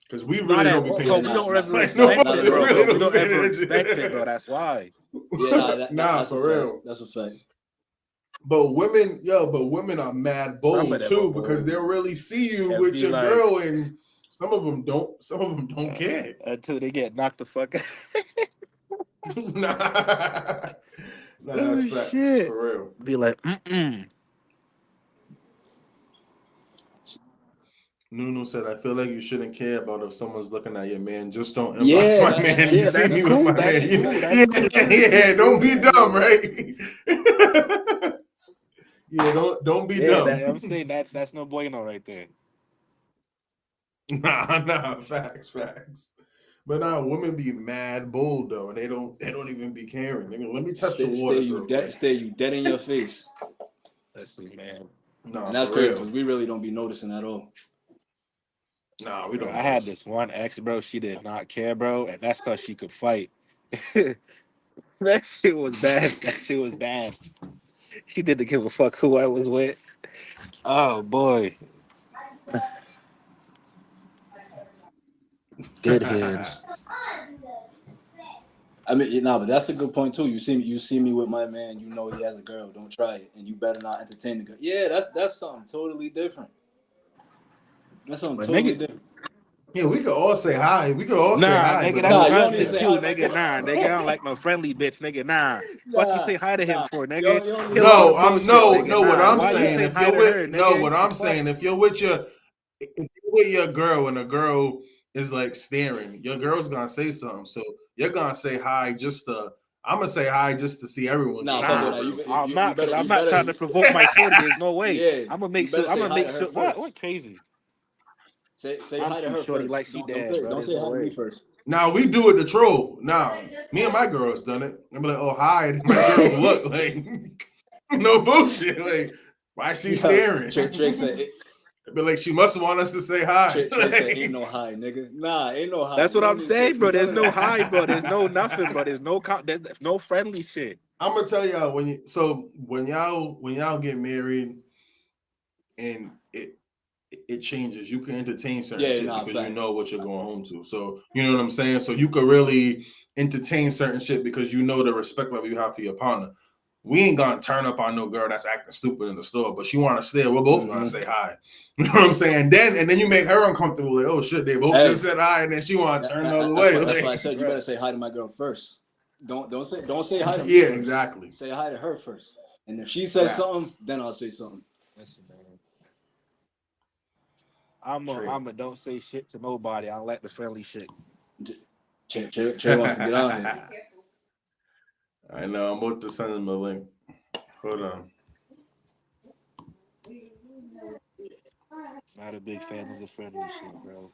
[SPEAKER 1] Because we
[SPEAKER 3] Not
[SPEAKER 1] really
[SPEAKER 3] at
[SPEAKER 1] don't be
[SPEAKER 3] all.
[SPEAKER 1] paying
[SPEAKER 2] yeah,
[SPEAKER 3] So we
[SPEAKER 2] nah,
[SPEAKER 3] don't
[SPEAKER 1] attention.
[SPEAKER 2] nah,
[SPEAKER 3] ever
[SPEAKER 1] Like, no,
[SPEAKER 2] nah,
[SPEAKER 3] respect
[SPEAKER 2] not
[SPEAKER 1] we
[SPEAKER 3] it,
[SPEAKER 2] at
[SPEAKER 3] bro.
[SPEAKER 2] all.
[SPEAKER 1] really
[SPEAKER 3] Bro, we
[SPEAKER 1] don't
[SPEAKER 3] don't
[SPEAKER 1] be paying
[SPEAKER 3] ever respect it, bro.
[SPEAKER 1] attention.
[SPEAKER 3] That's why.
[SPEAKER 2] Yeah, nah,
[SPEAKER 1] Nah,
[SPEAKER 2] that's a
[SPEAKER 1] for
[SPEAKER 2] fact.
[SPEAKER 1] real.
[SPEAKER 2] That's a fact.
[SPEAKER 1] But women are mad
[SPEAKER 3] Some of
[SPEAKER 1] bold
[SPEAKER 3] them are
[SPEAKER 1] too because
[SPEAKER 3] bold
[SPEAKER 1] they'll really see you
[SPEAKER 3] and
[SPEAKER 1] with
[SPEAKER 3] be
[SPEAKER 1] your
[SPEAKER 3] like,
[SPEAKER 1] girl, and some of them don't. Some of them don't care.
[SPEAKER 3] until they get knocked the fuck out.
[SPEAKER 1] Nah, that's
[SPEAKER 3] Oh
[SPEAKER 1] facts
[SPEAKER 3] shit.
[SPEAKER 1] for real.
[SPEAKER 3] Be like, mm.
[SPEAKER 1] Nunu said, "I feel like you shouldn't care about if someone's looking at your man. Just don't inbox
[SPEAKER 2] Yeah,
[SPEAKER 1] my man. You
[SPEAKER 3] Yeah,
[SPEAKER 1] see
[SPEAKER 3] that's
[SPEAKER 1] me with
[SPEAKER 3] cool.
[SPEAKER 1] my
[SPEAKER 3] That's
[SPEAKER 1] man.
[SPEAKER 3] cool. That's
[SPEAKER 1] Yeah,
[SPEAKER 3] cool too.
[SPEAKER 1] yeah. Don't be dumb,
[SPEAKER 2] yeah.
[SPEAKER 1] right? Yeah, don't be
[SPEAKER 3] Yeah, that
[SPEAKER 1] dumb.
[SPEAKER 3] I'm saying that's no bueno right there.
[SPEAKER 1] Nah, facts. But nah, women be mad bold though, and they don't even be caring. They go, let me test the waters real quick.
[SPEAKER 2] Stay you dead in your face,
[SPEAKER 3] Let's see, man.
[SPEAKER 1] Nah,
[SPEAKER 2] and that's
[SPEAKER 1] for
[SPEAKER 2] crazy
[SPEAKER 1] real.
[SPEAKER 2] because we really don't be noticing at all.
[SPEAKER 1] Nah, we
[SPEAKER 3] Bro,
[SPEAKER 1] don't
[SPEAKER 3] I had
[SPEAKER 1] notice.
[SPEAKER 3] this one ex, bro. She did not care, bro, and that's because she could fight. That shit was bad. That shit was bad. She didn't give a fuck who I was with. Oh boy, good hands.
[SPEAKER 2] I mean, nah, but that's a good point too. You see me with my man. You know he has a girl. Don't try it, and you better not entertain the girl. Yeah, that's something totally different. That's something
[SPEAKER 3] But
[SPEAKER 2] totally
[SPEAKER 3] nigga,
[SPEAKER 2] different.
[SPEAKER 1] Yeah, we could all say hi. We could all say
[SPEAKER 3] nah,
[SPEAKER 1] hi,
[SPEAKER 3] nigga,
[SPEAKER 1] but
[SPEAKER 3] that's
[SPEAKER 2] Nah,
[SPEAKER 1] don't.
[SPEAKER 2] you don't need to
[SPEAKER 3] cousins
[SPEAKER 1] Yeah.
[SPEAKER 2] say
[SPEAKER 3] too,
[SPEAKER 2] hi to my
[SPEAKER 3] nigga.
[SPEAKER 2] girl.
[SPEAKER 3] Nah, nigga, I don't like no friendly bitch, nigga. Nah, fuck you
[SPEAKER 2] Nah,
[SPEAKER 3] say hi to him
[SPEAKER 2] nah.
[SPEAKER 3] for,
[SPEAKER 2] You
[SPEAKER 3] nigga.
[SPEAKER 2] don't need
[SPEAKER 3] Kill
[SPEAKER 2] to
[SPEAKER 3] all
[SPEAKER 2] say.
[SPEAKER 3] the
[SPEAKER 1] No, I'm
[SPEAKER 3] bullshit,
[SPEAKER 1] no,
[SPEAKER 3] nigga.
[SPEAKER 1] no. What
[SPEAKER 3] Nah,
[SPEAKER 1] I'm
[SPEAKER 3] why you
[SPEAKER 1] saying,
[SPEAKER 3] saying
[SPEAKER 1] if
[SPEAKER 3] hi
[SPEAKER 1] you're
[SPEAKER 3] to her,
[SPEAKER 1] with no,
[SPEAKER 3] nigga?
[SPEAKER 1] what
[SPEAKER 3] The
[SPEAKER 1] I'm
[SPEAKER 3] fuck?
[SPEAKER 1] saying, if you're with your girl and a girl is like staring, your girl's gonna say something. So you're gonna say hi just to. I'm gonna say hi just to see everyone
[SPEAKER 2] Nah,
[SPEAKER 1] say
[SPEAKER 2] fuck
[SPEAKER 1] hi
[SPEAKER 2] it.
[SPEAKER 3] Nah,
[SPEAKER 2] Nah,
[SPEAKER 1] real quick.
[SPEAKER 3] I'm not, cause I'm
[SPEAKER 2] you
[SPEAKER 3] not
[SPEAKER 2] better.
[SPEAKER 3] trying to provoke my shorty. There's no way.
[SPEAKER 2] Yeah,
[SPEAKER 3] I'm gonna
[SPEAKER 2] you
[SPEAKER 3] make
[SPEAKER 2] better
[SPEAKER 3] sure. I'm
[SPEAKER 2] say
[SPEAKER 3] gonna
[SPEAKER 2] hi to
[SPEAKER 3] make
[SPEAKER 2] her
[SPEAKER 3] sure. What?
[SPEAKER 2] first.
[SPEAKER 3] What crazy?
[SPEAKER 2] Say
[SPEAKER 3] I'm
[SPEAKER 2] hi to
[SPEAKER 3] too
[SPEAKER 2] her
[SPEAKER 3] shorty
[SPEAKER 2] first.
[SPEAKER 3] like she dead, bro.
[SPEAKER 2] Don't
[SPEAKER 3] There's
[SPEAKER 2] say
[SPEAKER 3] no
[SPEAKER 2] hi to me
[SPEAKER 3] way.
[SPEAKER 2] first.
[SPEAKER 1] Now we do it to troll. Now me and my girl's done it. I'm like, oh hi, my girl look like no bullshit. Like why she
[SPEAKER 2] Yeah,
[SPEAKER 1] staring?
[SPEAKER 2] Trey said.
[SPEAKER 1] But like she must want us to say hi.
[SPEAKER 2] Trey said, "Ain't no high, nigga. Nah, ain't no high.
[SPEAKER 3] That's
[SPEAKER 2] You
[SPEAKER 3] what
[SPEAKER 2] don't
[SPEAKER 3] I'm
[SPEAKER 2] need to say.
[SPEAKER 3] saying, bro. There's
[SPEAKER 2] Don't,
[SPEAKER 3] no high, bro. There's no nothing, bro. There's no friendly shit.
[SPEAKER 1] I'm gonna tell y'all when y'all get married and it changes. You can entertain certain
[SPEAKER 2] yeah,
[SPEAKER 1] shit
[SPEAKER 2] nah,
[SPEAKER 1] because you
[SPEAKER 2] facts.
[SPEAKER 1] know what you're going home to. So you know what I'm saying. So you could really entertain certain shit because you know the respect level you have for your partner. We ain't gonna turn up on no girl that's acting stupid in the store, but she want to stare. We're both gonna say hi. You know what I'm saying? And then you make her uncomfortable. Like, oh shit, they both
[SPEAKER 2] Hey.
[SPEAKER 1] just said hi, and then she want to turn the other
[SPEAKER 2] That's
[SPEAKER 1] way.
[SPEAKER 2] that's why I
[SPEAKER 1] Like,
[SPEAKER 2] said you better say hi to my girl first. Don't say hi to me
[SPEAKER 1] yeah,
[SPEAKER 2] first.
[SPEAKER 1] exactly.
[SPEAKER 2] Say hi to her first. And if she says something, then I'll say something.
[SPEAKER 3] Listen, man. I'm a don't say shit to nobody. I don't like the friendly shit.
[SPEAKER 2] Trey wants to get on here.
[SPEAKER 1] I know. I'm about to send him a link. Hold on.
[SPEAKER 3] Not a big fan of the friendly shit, bro.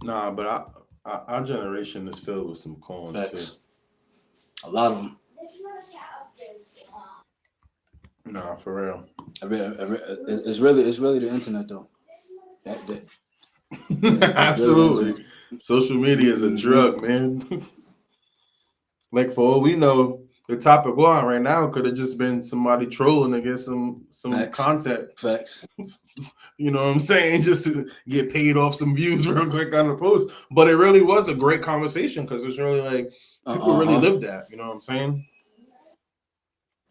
[SPEAKER 1] Nah, but our generation is filled with some corns
[SPEAKER 2] Facts.
[SPEAKER 1] too.
[SPEAKER 2] A lot of them.
[SPEAKER 1] Nah, for real.
[SPEAKER 2] It's really the internet though.
[SPEAKER 1] Absolutely. Social media is a drug, man. Like for all we know, the topic we're on right now could have just been somebody trolling to get some
[SPEAKER 2] Facts.
[SPEAKER 1] content.
[SPEAKER 2] Facts.
[SPEAKER 1] You know what I'm saying? Just to get paid off some views real quick on the post. But it really was a great conversation because it's really like people really live that. You know what I'm saying?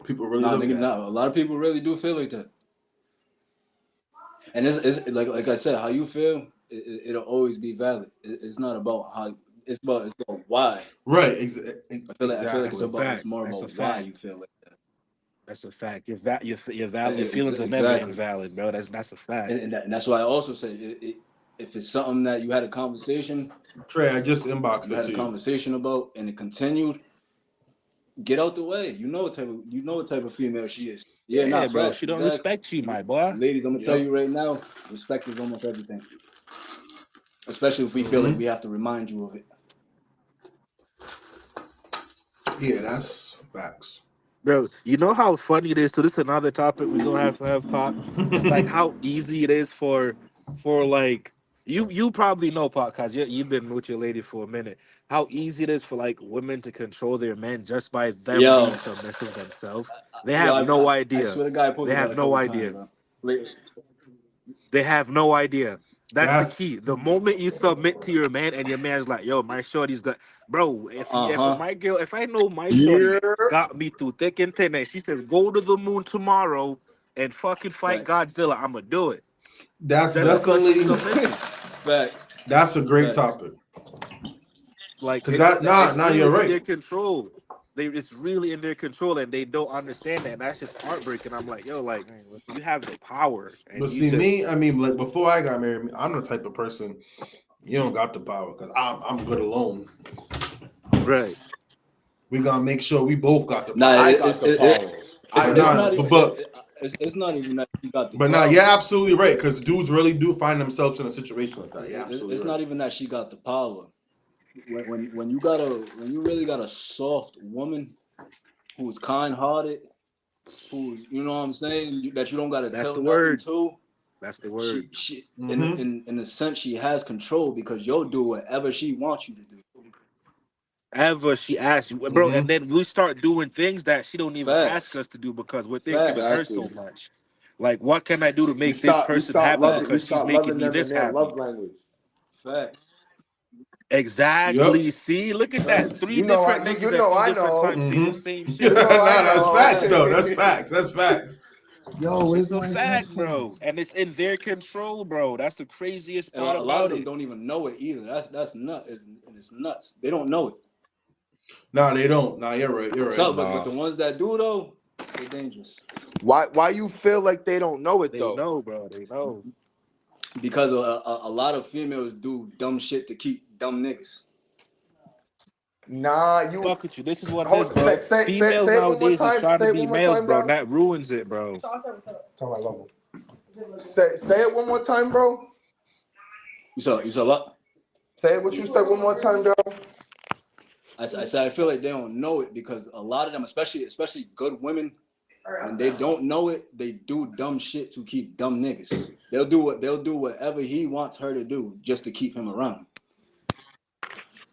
[SPEAKER 1] People really live that.
[SPEAKER 2] A lot of people really do feel like that. And it's like I said, how you feel, it'll always be valid. It's not about how it's about why.
[SPEAKER 1] Right.
[SPEAKER 2] I feel like
[SPEAKER 1] Exactly.
[SPEAKER 2] it's
[SPEAKER 3] a
[SPEAKER 2] about
[SPEAKER 3] fact.
[SPEAKER 2] it's more
[SPEAKER 3] That's
[SPEAKER 2] about
[SPEAKER 3] a
[SPEAKER 2] why
[SPEAKER 3] fact.
[SPEAKER 2] you feel like that.
[SPEAKER 3] That's a fact. Your feelings are never
[SPEAKER 2] Exactly.
[SPEAKER 3] invalid, bro. That's a fact.
[SPEAKER 2] And that's why I also said if it's something that you had a conversation
[SPEAKER 1] Trey, I just inboxed it to you.
[SPEAKER 2] about and it continued, get out the way. You know what type of female she is. Yeah,
[SPEAKER 3] Yeah,
[SPEAKER 2] not
[SPEAKER 3] bro.
[SPEAKER 2] facts.
[SPEAKER 3] She don't
[SPEAKER 2] Exactly.
[SPEAKER 3] respect you, my boy.
[SPEAKER 2] Ladies, I'm gonna tell
[SPEAKER 1] Yep.
[SPEAKER 2] you right now, respect is almost everything. Especially if we feel like we have to remind you of it.
[SPEAKER 1] Yeah, that's facts.
[SPEAKER 3] Bro, you know how funny it is. So this is another topic we're gonna have to have, Pop. It's like how easy it is for like you probably know, Pop, because you've been with your lady for a minute. How easy it is for like women to control their men just by them
[SPEAKER 2] Yo,
[SPEAKER 3] being submissive themselves. They
[SPEAKER 2] yo,
[SPEAKER 3] have no
[SPEAKER 2] I
[SPEAKER 3] idea.
[SPEAKER 2] swear to God, I
[SPEAKER 3] They
[SPEAKER 2] posted that
[SPEAKER 3] have
[SPEAKER 2] a
[SPEAKER 3] no
[SPEAKER 2] couple
[SPEAKER 3] idea.
[SPEAKER 2] times, bro. Like,
[SPEAKER 3] They have no idea. That's the
[SPEAKER 1] That's
[SPEAKER 3] key. The moment you submit to your man and your man's like, yo, my shorty's got, bro, if my girl, if I know my shorty
[SPEAKER 4] Yeah.
[SPEAKER 3] got me through thick and thin and she says, go to the moon tomorrow and fucking fight
[SPEAKER 2] facts.
[SPEAKER 3] Godzilla, I'm going to do it.
[SPEAKER 1] that's
[SPEAKER 3] Just because she's
[SPEAKER 1] definitely
[SPEAKER 3] submissive.
[SPEAKER 2] Facts.
[SPEAKER 1] that's a great
[SPEAKER 2] Facts.
[SPEAKER 1] topic.
[SPEAKER 3] Like,
[SPEAKER 1] 'Cause
[SPEAKER 3] it's
[SPEAKER 1] you're
[SPEAKER 3] really in
[SPEAKER 1] right.
[SPEAKER 3] their control. It's really in their control and they don't understand that. And that's just heartbreaking. I'm like, yo, like, you have the power. And
[SPEAKER 1] But
[SPEAKER 3] you
[SPEAKER 1] see,
[SPEAKER 3] just,
[SPEAKER 1] me, I mean, like before I got married, I'm the type of person you don't got the power because I'm good alone.
[SPEAKER 3] right.
[SPEAKER 1] We gotta make sure we both got the power.
[SPEAKER 2] Nah,
[SPEAKER 4] I
[SPEAKER 2] it-
[SPEAKER 4] got
[SPEAKER 2] it's
[SPEAKER 4] the
[SPEAKER 2] it-
[SPEAKER 4] power.
[SPEAKER 2] it-
[SPEAKER 4] I
[SPEAKER 2] it's
[SPEAKER 1] got
[SPEAKER 2] not
[SPEAKER 1] it.
[SPEAKER 2] even
[SPEAKER 1] But-
[SPEAKER 2] it's not even that she got the
[SPEAKER 1] But
[SPEAKER 2] power.
[SPEAKER 1] now, you're absolutely right because dudes really do find themselves in a situation like that. Yeah, absolutely.
[SPEAKER 2] It's
[SPEAKER 1] right.
[SPEAKER 2] not even that she got the power. When you really got a soft woman who's kind hearted, who's you know what I'm saying, that you don't gotta
[SPEAKER 3] That's
[SPEAKER 2] tell
[SPEAKER 3] the
[SPEAKER 2] nothing
[SPEAKER 3] word.
[SPEAKER 2] to.
[SPEAKER 3] That's the word.
[SPEAKER 2] She
[SPEAKER 1] Mhm.
[SPEAKER 2] in a sense she has control because you'll do whatever she wants you to do.
[SPEAKER 3] Ever she asks you, bro,
[SPEAKER 1] Mhm.
[SPEAKER 3] and then we start doing things that she don't even ask
[SPEAKER 2] Facts.
[SPEAKER 3] us to do because we're thinking of her so
[SPEAKER 4] Exactly.
[SPEAKER 3] much. Like, what can I do to
[SPEAKER 4] You
[SPEAKER 3] make this
[SPEAKER 4] start
[SPEAKER 3] person happy
[SPEAKER 4] loving
[SPEAKER 2] Facts.
[SPEAKER 4] you
[SPEAKER 3] because she's
[SPEAKER 4] start
[SPEAKER 3] making
[SPEAKER 4] loving
[SPEAKER 3] me
[SPEAKER 4] them in
[SPEAKER 3] this
[SPEAKER 4] their love
[SPEAKER 3] happy?
[SPEAKER 4] language.
[SPEAKER 2] Facts.
[SPEAKER 3] Exactly.
[SPEAKER 1] Yep.
[SPEAKER 3] See, look at that.
[SPEAKER 4] Facts.
[SPEAKER 3] Three
[SPEAKER 4] You know
[SPEAKER 3] different
[SPEAKER 4] I you,
[SPEAKER 3] niggas
[SPEAKER 4] you
[SPEAKER 3] at
[SPEAKER 4] know
[SPEAKER 3] three
[SPEAKER 4] I
[SPEAKER 3] different
[SPEAKER 4] know.
[SPEAKER 3] times saying the
[SPEAKER 1] Mhm.
[SPEAKER 3] same
[SPEAKER 4] You
[SPEAKER 3] shit,
[SPEAKER 4] know
[SPEAKER 3] bro.
[SPEAKER 1] Nah,
[SPEAKER 4] I
[SPEAKER 1] that's
[SPEAKER 4] know.
[SPEAKER 1] facts though. That's facts. That's facts.
[SPEAKER 4] Yo,
[SPEAKER 3] It's
[SPEAKER 4] where's
[SPEAKER 3] a
[SPEAKER 4] my
[SPEAKER 3] fact,
[SPEAKER 4] headphones?
[SPEAKER 3] bro. And it's in their control, bro. That's the craziest
[SPEAKER 2] And
[SPEAKER 3] part
[SPEAKER 2] a lot of
[SPEAKER 3] about
[SPEAKER 2] them
[SPEAKER 3] it.
[SPEAKER 2] don't even know it either. That's nuts. It's nuts. They don't know it.
[SPEAKER 1] Nah, they don't. Nah, you're right. You're right.
[SPEAKER 2] So,
[SPEAKER 4] Nah.
[SPEAKER 2] but the ones that do though, they're dangerous
[SPEAKER 4] Why you feel like they don't know it
[SPEAKER 3] They
[SPEAKER 4] though?
[SPEAKER 3] know, bro. They know.
[SPEAKER 2] because a lot of females do dumb shit to keep dumb niggas.
[SPEAKER 4] Nah, you
[SPEAKER 3] Fuck with you. This is what it is,
[SPEAKER 4] hold
[SPEAKER 3] bro.
[SPEAKER 4] say
[SPEAKER 3] Females
[SPEAKER 4] it one more
[SPEAKER 3] nowadays is
[SPEAKER 4] time.
[SPEAKER 3] trying to
[SPEAKER 4] Say it
[SPEAKER 3] be
[SPEAKER 4] one more
[SPEAKER 3] males,
[SPEAKER 4] time,
[SPEAKER 3] bro.
[SPEAKER 4] bro.
[SPEAKER 3] And that ruins it, bro.
[SPEAKER 4] Tell my level. Say it one more time, bro.
[SPEAKER 2] You saw what?
[SPEAKER 4] Say what you said one more time, bro.
[SPEAKER 2] I said I feel like they don't know it because a lot of them, especially good women, when they don't know it, they do dumb shit to keep dumb niggas. They'll do whatever he wants her to do just to keep him around.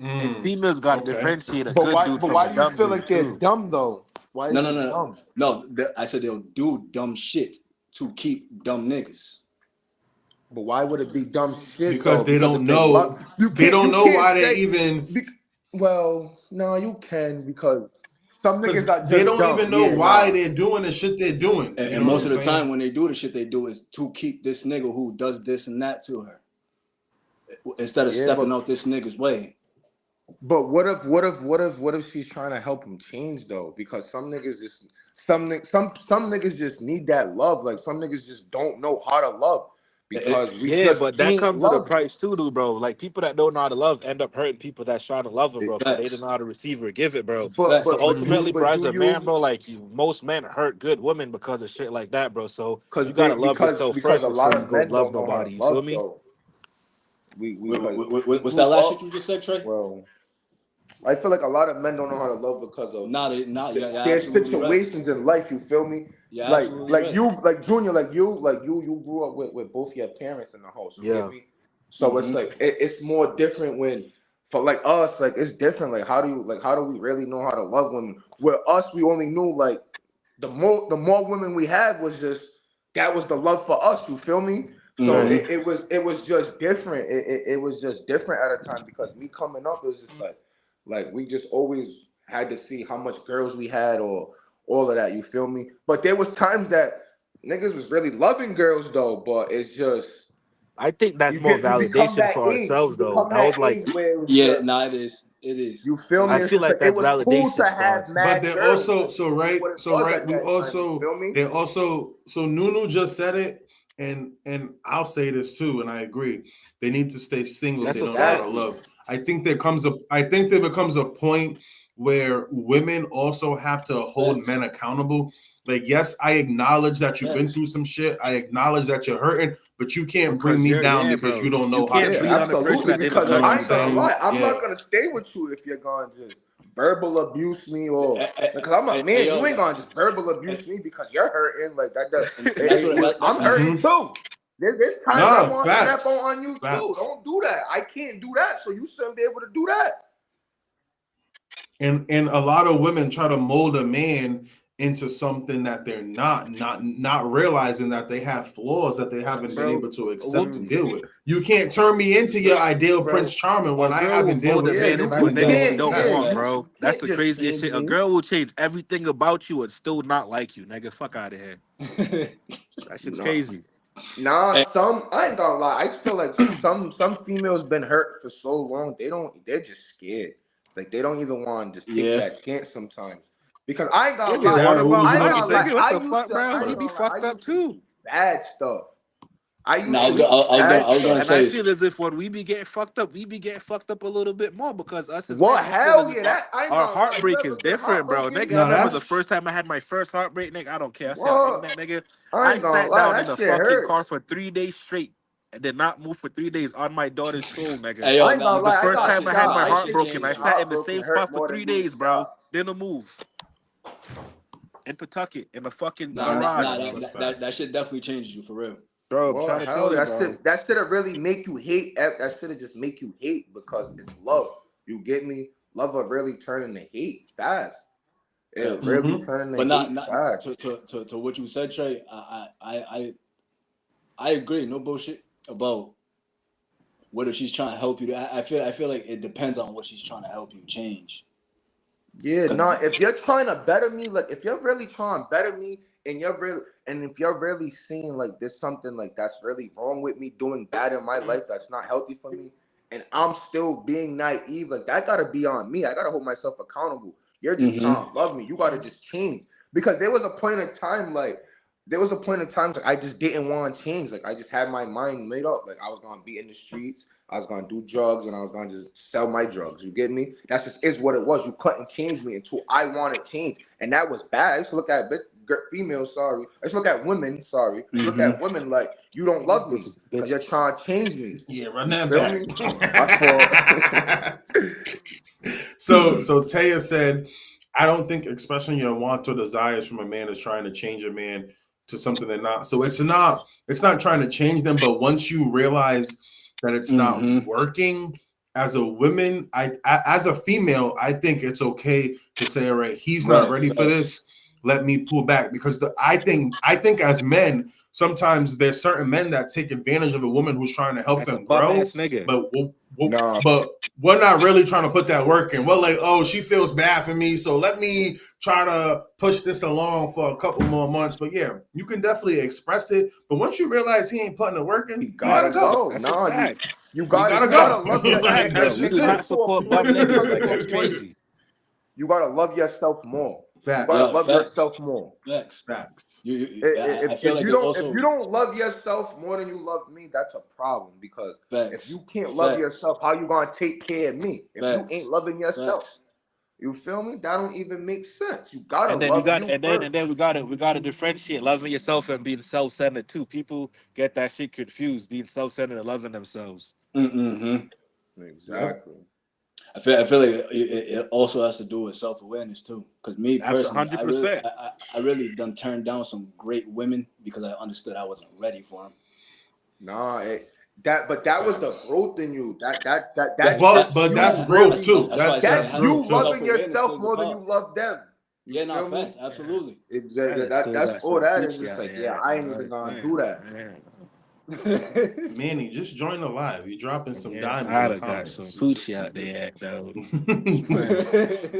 [SPEAKER 3] And females got to
[SPEAKER 1] Okay.
[SPEAKER 3] differentiate a good dude
[SPEAKER 4] But
[SPEAKER 3] from
[SPEAKER 4] why
[SPEAKER 3] a
[SPEAKER 4] do you
[SPEAKER 3] dumb
[SPEAKER 4] feel
[SPEAKER 3] dude
[SPEAKER 4] like they're
[SPEAKER 3] too.
[SPEAKER 4] dumb though? Why is it dumb?
[SPEAKER 2] No. I said they'll do dumb shit to keep dumb niggas.
[SPEAKER 4] But why would it be dumb shit
[SPEAKER 1] Because
[SPEAKER 4] though?
[SPEAKER 1] they don't
[SPEAKER 4] if
[SPEAKER 1] know.
[SPEAKER 4] you
[SPEAKER 1] They don't
[SPEAKER 4] you
[SPEAKER 1] know
[SPEAKER 4] can't
[SPEAKER 1] why they
[SPEAKER 4] say-
[SPEAKER 1] even.
[SPEAKER 4] Well, no, you can because some
[SPEAKER 1] Because
[SPEAKER 4] niggas are just
[SPEAKER 1] they don't
[SPEAKER 4] dumb.
[SPEAKER 1] even know
[SPEAKER 4] Yeah,
[SPEAKER 1] why
[SPEAKER 4] nah.
[SPEAKER 1] they're doing the shit they're doing.
[SPEAKER 2] And,
[SPEAKER 1] You
[SPEAKER 2] and
[SPEAKER 1] know
[SPEAKER 2] most
[SPEAKER 1] what
[SPEAKER 2] of
[SPEAKER 1] I'm
[SPEAKER 2] the
[SPEAKER 1] saying?
[SPEAKER 2] time when they do the shit they do is to keep this nigga who does this and that to her. Instead of
[SPEAKER 4] Yeah,
[SPEAKER 2] stepping
[SPEAKER 4] but-
[SPEAKER 2] out this nigga's way.
[SPEAKER 4] But what if she's trying to help him change though? Because some niggas just some niggas just need that love. Like some niggas just don't know how to love because we
[SPEAKER 3] Yeah,
[SPEAKER 4] just
[SPEAKER 3] but that
[SPEAKER 4] ain't
[SPEAKER 3] comes with a
[SPEAKER 4] loved.
[SPEAKER 3] price too, dude, bro. Like people that don't know how to love end up hurting people that's trying to love them, bro, because they
[SPEAKER 2] Facts.
[SPEAKER 3] don't know how to receive or give it, bro.
[SPEAKER 4] But
[SPEAKER 3] So
[SPEAKER 4] but do
[SPEAKER 3] ultimately, bro, as
[SPEAKER 4] do
[SPEAKER 3] a man,
[SPEAKER 4] you?
[SPEAKER 3] bro, like most men hurt good women because of shit like that, bro. So you
[SPEAKER 4] Because
[SPEAKER 3] gotta love yourself
[SPEAKER 4] because
[SPEAKER 3] first
[SPEAKER 4] a
[SPEAKER 3] before
[SPEAKER 4] lot
[SPEAKER 3] you
[SPEAKER 4] of
[SPEAKER 3] go
[SPEAKER 4] men
[SPEAKER 3] love
[SPEAKER 4] don't know how to
[SPEAKER 3] nobody. You feel
[SPEAKER 4] love
[SPEAKER 3] me?
[SPEAKER 4] though. We because we
[SPEAKER 2] What's that
[SPEAKER 4] grew
[SPEAKER 2] last
[SPEAKER 4] up.
[SPEAKER 2] shit you just said, Trey?
[SPEAKER 4] Well, I feel like a lot of men don't know how to love because of
[SPEAKER 2] You're
[SPEAKER 4] there's
[SPEAKER 2] absolutely right.
[SPEAKER 4] situations in life. You feel me?
[SPEAKER 2] You're
[SPEAKER 4] Like
[SPEAKER 2] absolutely right.
[SPEAKER 4] you, like Junior, you grew up with both your parents in the house. You
[SPEAKER 3] Yeah.
[SPEAKER 4] get me? So it's like it's more different when for like us, like it's different. Like how do we really know how to love women? With us, we only knew like the more women we had was just that was the love for us. You feel me? So
[SPEAKER 3] Right.
[SPEAKER 4] it was just different. It was just different at a time because me coming up, it was just like we just always had to see how much girls we had or all of that. You feel me? But there was times that niggas was really loving girls though. But it's just
[SPEAKER 3] I think that's
[SPEAKER 4] You
[SPEAKER 3] more
[SPEAKER 4] get, you become
[SPEAKER 3] validation
[SPEAKER 4] that
[SPEAKER 3] for
[SPEAKER 4] age.
[SPEAKER 3] ourselves,
[SPEAKER 4] You
[SPEAKER 3] though.
[SPEAKER 4] become
[SPEAKER 3] That was
[SPEAKER 4] that
[SPEAKER 3] like,
[SPEAKER 4] age where it was
[SPEAKER 2] Yeah,
[SPEAKER 4] just,
[SPEAKER 2] nah, it is. It is.
[SPEAKER 4] you feel me?
[SPEAKER 3] I
[SPEAKER 4] It's
[SPEAKER 3] feel
[SPEAKER 4] just
[SPEAKER 3] like
[SPEAKER 4] like it
[SPEAKER 3] that's
[SPEAKER 4] was cool to
[SPEAKER 3] validation for
[SPEAKER 4] have
[SPEAKER 3] us.
[SPEAKER 1] But
[SPEAKER 4] mad
[SPEAKER 1] they're
[SPEAKER 4] girls.
[SPEAKER 1] also
[SPEAKER 4] That's
[SPEAKER 1] so
[SPEAKER 4] just
[SPEAKER 1] right.
[SPEAKER 4] what it
[SPEAKER 1] So
[SPEAKER 4] was
[SPEAKER 1] right.
[SPEAKER 4] at
[SPEAKER 1] We
[SPEAKER 4] that time. You
[SPEAKER 1] also
[SPEAKER 4] feel me?
[SPEAKER 1] they also so Nunu just said it, and I'll say this too, and I agree. They need to stay single if
[SPEAKER 3] That's
[SPEAKER 1] they
[SPEAKER 3] a
[SPEAKER 1] don't know how to
[SPEAKER 3] fact.
[SPEAKER 1] love. I think there becomes a point where women also have to hold
[SPEAKER 2] Facts.
[SPEAKER 1] men accountable. Like, yes, I acknowledge that you've been
[SPEAKER 2] Facts.
[SPEAKER 1] through some shit. I acknowledge that you're hurting, but you can't bring
[SPEAKER 3] Because
[SPEAKER 1] me
[SPEAKER 3] you're,
[SPEAKER 1] down
[SPEAKER 3] yeah,
[SPEAKER 1] because
[SPEAKER 3] bro.
[SPEAKER 1] you don't
[SPEAKER 3] You
[SPEAKER 1] know how to
[SPEAKER 3] can't
[SPEAKER 4] Yeah,
[SPEAKER 1] treat
[SPEAKER 3] cheat on a person
[SPEAKER 4] absolutely.
[SPEAKER 3] that didn't
[SPEAKER 4] Because
[SPEAKER 1] You know
[SPEAKER 3] hurt
[SPEAKER 1] what
[SPEAKER 4] I
[SPEAKER 1] I'm
[SPEAKER 3] you,
[SPEAKER 4] ain't gonna
[SPEAKER 3] bro.
[SPEAKER 1] saying?
[SPEAKER 4] lie, I'm
[SPEAKER 1] Yeah.
[SPEAKER 4] not gonna stay with you if you're gonna just verbal abuse me or because I'm a
[SPEAKER 2] Hey,
[SPEAKER 4] man.
[SPEAKER 2] yo,
[SPEAKER 4] You ain't gonna just verbal abuse
[SPEAKER 2] and,
[SPEAKER 4] me because you're hurting. Like that does.
[SPEAKER 2] and that's what
[SPEAKER 4] I'm hurting
[SPEAKER 1] Mhm.
[SPEAKER 4] too. There's times I
[SPEAKER 1] Nah,
[SPEAKER 4] want to snap
[SPEAKER 1] facts.
[SPEAKER 4] on you too.
[SPEAKER 1] Facts.
[SPEAKER 4] Don't do that. I can't do that, so you shouldn't be able to do that.
[SPEAKER 1] And a lot of women try to mold a man into something that they're not realizing that they have flaws that they haven't been
[SPEAKER 3] Bro,
[SPEAKER 1] able to
[SPEAKER 3] a
[SPEAKER 1] accept and
[SPEAKER 3] woman,
[SPEAKER 1] deal with. You can't turn me into your ideal
[SPEAKER 4] Bro,
[SPEAKER 1] Prince Charming
[SPEAKER 3] a
[SPEAKER 1] when I
[SPEAKER 3] girl will
[SPEAKER 1] haven't dealt
[SPEAKER 3] mold a
[SPEAKER 1] with
[SPEAKER 4] yeah,
[SPEAKER 3] man
[SPEAKER 1] shit
[SPEAKER 3] into a
[SPEAKER 1] back
[SPEAKER 3] nigga she
[SPEAKER 1] then.
[SPEAKER 2] facts,
[SPEAKER 3] don't
[SPEAKER 1] Facts.
[SPEAKER 3] want,
[SPEAKER 4] you
[SPEAKER 3] bro. That's
[SPEAKER 4] can't
[SPEAKER 3] the
[SPEAKER 4] just
[SPEAKER 3] craziest
[SPEAKER 4] change
[SPEAKER 3] shit. A
[SPEAKER 4] me.
[SPEAKER 3] girl will change everything about you and still not like you, nigga. Fuck out of here. That shit's
[SPEAKER 4] No.
[SPEAKER 3] crazy.
[SPEAKER 4] Nah,
[SPEAKER 2] Hey,
[SPEAKER 4] I ain't gonna lie. I just feel like some females been hurt for so long. They're just scared. Like they don't even want to just take
[SPEAKER 2] yeah.
[SPEAKER 4] that chance sometimes. Because I ain't gonna
[SPEAKER 3] Nigga,
[SPEAKER 4] lie.
[SPEAKER 3] what
[SPEAKER 1] Sarah, what was
[SPEAKER 3] about
[SPEAKER 1] you
[SPEAKER 4] I ain't
[SPEAKER 1] about to
[SPEAKER 3] us,
[SPEAKER 4] gonna lie.
[SPEAKER 1] say?
[SPEAKER 3] nigga? What the fuck, bro?
[SPEAKER 4] I
[SPEAKER 3] We
[SPEAKER 4] ain't
[SPEAKER 3] be
[SPEAKER 4] gonna lie. I
[SPEAKER 3] fucked up
[SPEAKER 4] used to
[SPEAKER 3] too.
[SPEAKER 4] do bad stuff. I used
[SPEAKER 2] No,
[SPEAKER 4] to do
[SPEAKER 2] I
[SPEAKER 4] bad
[SPEAKER 2] was
[SPEAKER 4] stuff.
[SPEAKER 2] gonna
[SPEAKER 3] And I
[SPEAKER 2] say,
[SPEAKER 3] feel as if when we be getting fucked up, we be getting fucked up a little bit more because us as men,
[SPEAKER 4] What?
[SPEAKER 3] I feel as
[SPEAKER 4] Hell
[SPEAKER 3] if
[SPEAKER 4] yeah! That I ain't
[SPEAKER 3] our
[SPEAKER 4] gonna lie. You
[SPEAKER 3] heartbreak is
[SPEAKER 4] ever been
[SPEAKER 3] different, bro. Nigga,
[SPEAKER 4] heartbroken?
[SPEAKER 3] I
[SPEAKER 1] No,
[SPEAKER 3] remember the
[SPEAKER 1] that's
[SPEAKER 3] first time I had my first heartbreak, nigga. I don't care. I said,
[SPEAKER 4] What?
[SPEAKER 3] nigga,
[SPEAKER 4] I
[SPEAKER 3] I
[SPEAKER 4] ain't gonna
[SPEAKER 3] sat
[SPEAKER 4] lie.
[SPEAKER 3] down in
[SPEAKER 4] That
[SPEAKER 3] the
[SPEAKER 4] shit
[SPEAKER 3] fucking car
[SPEAKER 4] hurts.
[SPEAKER 3] for 3 days straight and did not move for 3 days on my daughter's soul, nigga.
[SPEAKER 2] hey yo,
[SPEAKER 4] I ain't
[SPEAKER 2] nah,
[SPEAKER 4] gonna
[SPEAKER 3] The
[SPEAKER 4] lie. I
[SPEAKER 3] first
[SPEAKER 2] that
[SPEAKER 4] got
[SPEAKER 3] time
[SPEAKER 2] shit,
[SPEAKER 3] I had
[SPEAKER 4] shot.
[SPEAKER 3] my
[SPEAKER 2] that
[SPEAKER 3] heart
[SPEAKER 2] shit
[SPEAKER 3] broken, I
[SPEAKER 2] changed
[SPEAKER 4] Getting
[SPEAKER 2] you.
[SPEAKER 3] sat in the
[SPEAKER 4] heartbroken
[SPEAKER 3] same
[SPEAKER 4] hurt
[SPEAKER 3] spot for
[SPEAKER 4] more than
[SPEAKER 3] 3 days,
[SPEAKER 4] getting
[SPEAKER 3] bro.
[SPEAKER 4] shot.
[SPEAKER 3] Didn't move in Pawtucket in the fucking
[SPEAKER 1] no,
[SPEAKER 2] Nah,
[SPEAKER 1] that's
[SPEAKER 3] garage,
[SPEAKER 1] facts.
[SPEAKER 3] bro.
[SPEAKER 1] That's
[SPEAKER 2] that
[SPEAKER 1] facts.
[SPEAKER 2] shit definitely changed you for real.
[SPEAKER 3] Bro, I'm
[SPEAKER 4] What
[SPEAKER 3] trying to tell
[SPEAKER 4] hell?
[SPEAKER 3] you, bro.
[SPEAKER 4] That should have really make you hate. That should have just make you hate because it's love. You get me? Love will really turn into hate fast. It'll
[SPEAKER 2] Facts.
[SPEAKER 4] really
[SPEAKER 1] Mm-hmm.
[SPEAKER 4] turn into
[SPEAKER 2] But
[SPEAKER 4] hate
[SPEAKER 2] not
[SPEAKER 4] fast.
[SPEAKER 2] to what you said, Trey. I agree. No bullshit about whether she's trying to help you. I feel like it depends on what she's trying to help you change.
[SPEAKER 4] Yeah,
[SPEAKER 2] 'Cause-
[SPEAKER 4] no. If you're trying to better me, like if you're really trying to better me, and if you're really seeing like there's something like that's really wrong with me, doing bad in my life that's not healthy for me, and I'm still being naive, like that gotta be on me. I gotta hold myself accountable. You're just trying to love me. You gotta just change because there was a point in time like I just didn't want to change. Like I just had my mind made up. Like I was gonna be in the streets. I was gonna do drugs and I was gonna just sell my drugs. You get me? That's just is what it was. You couldn't change me until I wanted change, and that was bad. I used to look at females. Sorry, I used to look at women. Sorry, I used to look at women like you don't love me
[SPEAKER 3] Bitches,
[SPEAKER 4] because you're
[SPEAKER 3] bitches.
[SPEAKER 4] trying to change me.
[SPEAKER 1] Yeah, run
[SPEAKER 4] You
[SPEAKER 1] that
[SPEAKER 4] feel
[SPEAKER 1] back.
[SPEAKER 4] me? I thought.
[SPEAKER 1] So Taya said, I don't think expressing your want or desires from a man is trying to change a man to something they're not. So it's not trying to change them, but once you realize that it's not working as a woman, I as a female, I think it's okay to say, all right, he's not
[SPEAKER 2] Right.
[SPEAKER 1] ready for this. Let me pull back because I think as men, sometimes there's certain men that take advantage of a woman who's trying to help
[SPEAKER 3] That's a
[SPEAKER 1] them
[SPEAKER 3] bum
[SPEAKER 1] grow,
[SPEAKER 3] ass nigga.
[SPEAKER 4] Nah,
[SPEAKER 1] but we're not really trying to put that work in. We're like, oh, she feels bad for me, so let me try to push this along for a couple more months. But yeah, you can definitely express it. But once you realize he ain't putting the work in,
[SPEAKER 4] you
[SPEAKER 1] you gotta
[SPEAKER 4] gotta
[SPEAKER 1] go.
[SPEAKER 4] go.
[SPEAKER 3] That's a
[SPEAKER 4] Nah,
[SPEAKER 3] fact.
[SPEAKER 4] you
[SPEAKER 1] You
[SPEAKER 4] gotta
[SPEAKER 1] gotta
[SPEAKER 4] love
[SPEAKER 1] go.
[SPEAKER 4] your
[SPEAKER 1] Like,
[SPEAKER 3] Bro,
[SPEAKER 1] that's
[SPEAKER 3] we
[SPEAKER 1] just
[SPEAKER 3] do
[SPEAKER 4] it
[SPEAKER 3] not
[SPEAKER 1] it.
[SPEAKER 4] comes to a
[SPEAKER 3] support
[SPEAKER 4] point.
[SPEAKER 3] bum
[SPEAKER 4] It
[SPEAKER 3] niggas.
[SPEAKER 4] comes
[SPEAKER 3] Like
[SPEAKER 4] to a
[SPEAKER 3] that's
[SPEAKER 4] point.
[SPEAKER 3] crazy.
[SPEAKER 4] You gotta love yourself more. You gotta
[SPEAKER 1] Facts.
[SPEAKER 4] love
[SPEAKER 2] Facts.
[SPEAKER 4] yourself more.
[SPEAKER 2] Facts.
[SPEAKER 1] Facts.
[SPEAKER 2] I feel like it
[SPEAKER 4] If
[SPEAKER 2] also
[SPEAKER 4] you don't love yourself more than you love me, that's a problem. Because if
[SPEAKER 2] facts.
[SPEAKER 4] you can't love
[SPEAKER 2] Facts.
[SPEAKER 4] yourself, how you gonna take care of me? If you
[SPEAKER 2] Facts.
[SPEAKER 4] ain't loving yourself,
[SPEAKER 2] Facts.
[SPEAKER 4] you feel me? That don't even make sense. You gotta
[SPEAKER 3] And then
[SPEAKER 4] love you first.
[SPEAKER 3] we got to differentiate loving yourself and being self-centered too. People get that shit confused, being self-centered and loving themselves.
[SPEAKER 2] Mm-hmm.
[SPEAKER 4] Exactly.
[SPEAKER 2] I feel like it also has to do with self-awareness too. Because me
[SPEAKER 3] That's
[SPEAKER 2] personally,
[SPEAKER 3] 100%.
[SPEAKER 2] I really done turned down some great women because I understood I wasn't ready for them.
[SPEAKER 4] Nah, that was the
[SPEAKER 1] Facts.
[SPEAKER 4] growth in you. That's
[SPEAKER 1] But that's
[SPEAKER 4] you
[SPEAKER 1] growth
[SPEAKER 4] really.
[SPEAKER 1] too.
[SPEAKER 2] That's why I said
[SPEAKER 1] That's
[SPEAKER 4] That's you
[SPEAKER 1] growth too.
[SPEAKER 4] loving
[SPEAKER 2] self-awareness
[SPEAKER 4] yourself
[SPEAKER 2] plays a
[SPEAKER 4] more than you
[SPEAKER 2] part.
[SPEAKER 4] love them. You
[SPEAKER 2] Yeah, no,
[SPEAKER 4] feel me?
[SPEAKER 2] facts, absolutely.
[SPEAKER 4] Exactly.
[SPEAKER 3] Man, still
[SPEAKER 4] That's
[SPEAKER 3] got
[SPEAKER 4] all
[SPEAKER 3] some
[SPEAKER 4] that is.
[SPEAKER 3] coochie
[SPEAKER 4] Just
[SPEAKER 3] out
[SPEAKER 4] like, yeah,
[SPEAKER 3] here.
[SPEAKER 4] I ain't even gonna do that.
[SPEAKER 1] Manny, just join the live. You're dropping some
[SPEAKER 3] Yeah,
[SPEAKER 1] diamonds
[SPEAKER 3] I
[SPEAKER 1] in the
[SPEAKER 3] done got some
[SPEAKER 1] comments.
[SPEAKER 3] coochie out there, though.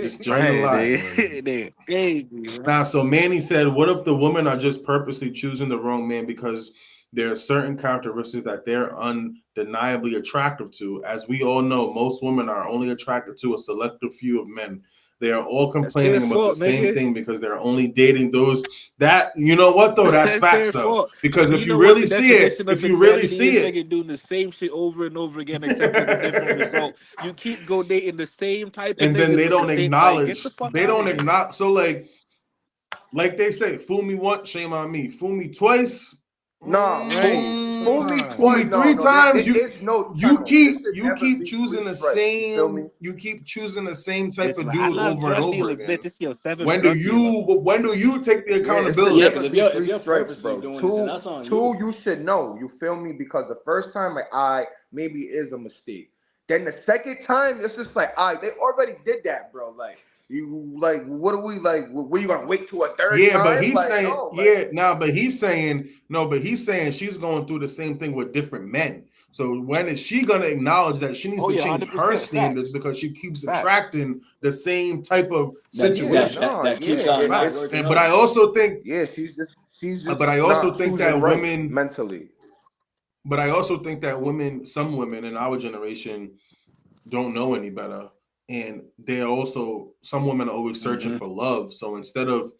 [SPEAKER 1] Just join the live. Man.
[SPEAKER 3] They crazy, man.
[SPEAKER 1] Now, so Manny said, what if the women are just purposely choosing the wrong man because there are certain characteristics that they're undeniably attractive to. As we all know, most women are only attracted to a selective few of men. They are all
[SPEAKER 3] That's their
[SPEAKER 1] complaining about the
[SPEAKER 3] fault,
[SPEAKER 1] same
[SPEAKER 3] nigga.
[SPEAKER 1] thing because they're only dating those that, you know what though, that's
[SPEAKER 3] That's
[SPEAKER 1] facts
[SPEAKER 3] their
[SPEAKER 1] though.
[SPEAKER 3] fault.
[SPEAKER 1] Because
[SPEAKER 3] Do
[SPEAKER 1] if
[SPEAKER 3] you
[SPEAKER 1] you
[SPEAKER 3] know what
[SPEAKER 1] really
[SPEAKER 3] the
[SPEAKER 1] see it,
[SPEAKER 3] definition
[SPEAKER 1] if
[SPEAKER 3] of
[SPEAKER 1] you really
[SPEAKER 3] insanity
[SPEAKER 1] see
[SPEAKER 3] is,
[SPEAKER 1] it,
[SPEAKER 3] nigga? Doing the same shit over and over again, expecting a different result. You keep go dating the same type of
[SPEAKER 1] and then
[SPEAKER 3] niggas
[SPEAKER 1] they
[SPEAKER 3] with the
[SPEAKER 1] don't
[SPEAKER 3] same, like, get the
[SPEAKER 1] acknowledge,
[SPEAKER 3] fuck out of here.
[SPEAKER 1] so like they say, fool me once, shame on me. Fool me twice.
[SPEAKER 4] Nah,
[SPEAKER 3] Right.
[SPEAKER 4] fool me
[SPEAKER 1] Fool me
[SPEAKER 4] twice.
[SPEAKER 1] three
[SPEAKER 4] No,
[SPEAKER 1] times.
[SPEAKER 4] there is no
[SPEAKER 1] You
[SPEAKER 4] tunnel. It
[SPEAKER 1] keep
[SPEAKER 4] should
[SPEAKER 1] you
[SPEAKER 4] never
[SPEAKER 1] keep
[SPEAKER 4] be
[SPEAKER 1] choosing
[SPEAKER 4] three
[SPEAKER 1] the
[SPEAKER 4] strikes. You feel me?
[SPEAKER 1] same. You keep choosing the same type
[SPEAKER 3] Listen,
[SPEAKER 1] of
[SPEAKER 3] I
[SPEAKER 1] dude
[SPEAKER 3] love
[SPEAKER 1] over and
[SPEAKER 3] drug
[SPEAKER 1] over
[SPEAKER 3] dealers,
[SPEAKER 1] again.
[SPEAKER 3] bitch. It's your seventh
[SPEAKER 1] When do
[SPEAKER 3] drug dealer.
[SPEAKER 1] you take the
[SPEAKER 4] Yeah, it should
[SPEAKER 1] accountability?
[SPEAKER 2] Yeah,
[SPEAKER 4] never
[SPEAKER 2] because
[SPEAKER 4] be
[SPEAKER 2] if
[SPEAKER 4] three
[SPEAKER 2] you're
[SPEAKER 4] strikes,
[SPEAKER 2] purposely
[SPEAKER 4] bro.
[SPEAKER 2] doing it, then that's on
[SPEAKER 4] Two,
[SPEAKER 2] you.
[SPEAKER 4] you should know. You feel me? Because the first time, like, maybe it is a mistake. Then the second time, it's just like, they already did that, bro. Like, you, like, what are we, like, were you gonna wait to a third
[SPEAKER 1] Yeah,
[SPEAKER 4] time?
[SPEAKER 1] but he's
[SPEAKER 4] Like,
[SPEAKER 1] saying,
[SPEAKER 4] no, like,
[SPEAKER 1] but he's saying she's going through the same thing with different men. So when is she gonna acknowledge that she needs
[SPEAKER 3] Oh
[SPEAKER 1] to
[SPEAKER 3] yeah,
[SPEAKER 1] change her
[SPEAKER 3] 100%
[SPEAKER 1] standards
[SPEAKER 3] facts.
[SPEAKER 1] because she keeps
[SPEAKER 3] Facts.
[SPEAKER 1] attracting the same type of
[SPEAKER 2] That
[SPEAKER 1] situation?
[SPEAKER 2] that keeps
[SPEAKER 4] yeah,
[SPEAKER 2] on not
[SPEAKER 1] Facts.
[SPEAKER 2] working
[SPEAKER 1] But I
[SPEAKER 2] out.
[SPEAKER 1] also think,
[SPEAKER 4] yeah, she's
[SPEAKER 1] but
[SPEAKER 4] just
[SPEAKER 1] I also
[SPEAKER 4] not
[SPEAKER 1] think
[SPEAKER 4] choosing
[SPEAKER 1] that
[SPEAKER 4] right
[SPEAKER 1] women,
[SPEAKER 4] mentally.
[SPEAKER 1] but I also think that some women in our generation don't know any better. And they're also, some women are always searching
[SPEAKER 2] Mm-hmm.
[SPEAKER 1] for love. So instead of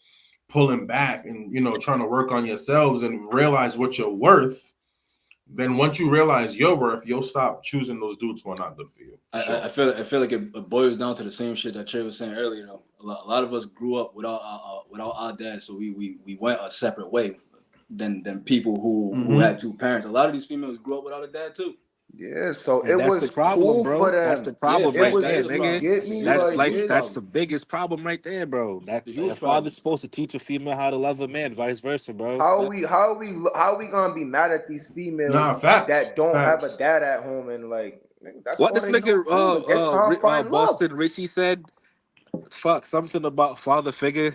[SPEAKER 1] pulling back and, trying to work on yourselves and realize what you're worth, then once you realize your worth, you'll stop choosing those dudes who are not good for you.
[SPEAKER 2] I feel like it boils down to the same shit that Trey was saying earlier. Though a lot of us grew up without our dad, so we went a separate way than people who had two parents. A lot of these females grew up without a dad too.
[SPEAKER 4] Yeah, so
[SPEAKER 3] And
[SPEAKER 4] it
[SPEAKER 3] that's
[SPEAKER 4] was
[SPEAKER 3] the problem,
[SPEAKER 4] cool for
[SPEAKER 3] bro. That's
[SPEAKER 4] them.
[SPEAKER 3] the problem
[SPEAKER 2] Yeah,
[SPEAKER 3] right
[SPEAKER 4] It
[SPEAKER 2] that
[SPEAKER 3] there,
[SPEAKER 2] is a
[SPEAKER 4] was, you
[SPEAKER 3] nigga.
[SPEAKER 2] problem.
[SPEAKER 4] get
[SPEAKER 2] That's a
[SPEAKER 4] me?
[SPEAKER 2] huge,
[SPEAKER 3] That's
[SPEAKER 2] that's a
[SPEAKER 4] Like,
[SPEAKER 3] like
[SPEAKER 2] huge
[SPEAKER 4] it's,
[SPEAKER 3] that's the
[SPEAKER 2] problem.
[SPEAKER 3] biggest problem right there, bro. That
[SPEAKER 2] It's a
[SPEAKER 3] a
[SPEAKER 2] huge problem.
[SPEAKER 3] father's supposed to teach a female how to love a man, vice versa, bro.
[SPEAKER 4] how are we gonna be mad at these females
[SPEAKER 1] Nah, facts.
[SPEAKER 4] that don't have a
[SPEAKER 1] Facts.
[SPEAKER 4] dad at home and, like, nigga, that's
[SPEAKER 3] What
[SPEAKER 4] all
[SPEAKER 3] this
[SPEAKER 4] they
[SPEAKER 3] nigga
[SPEAKER 4] do too, to get trying to find love.
[SPEAKER 3] Boston Richie said? Fuck, something about father figure.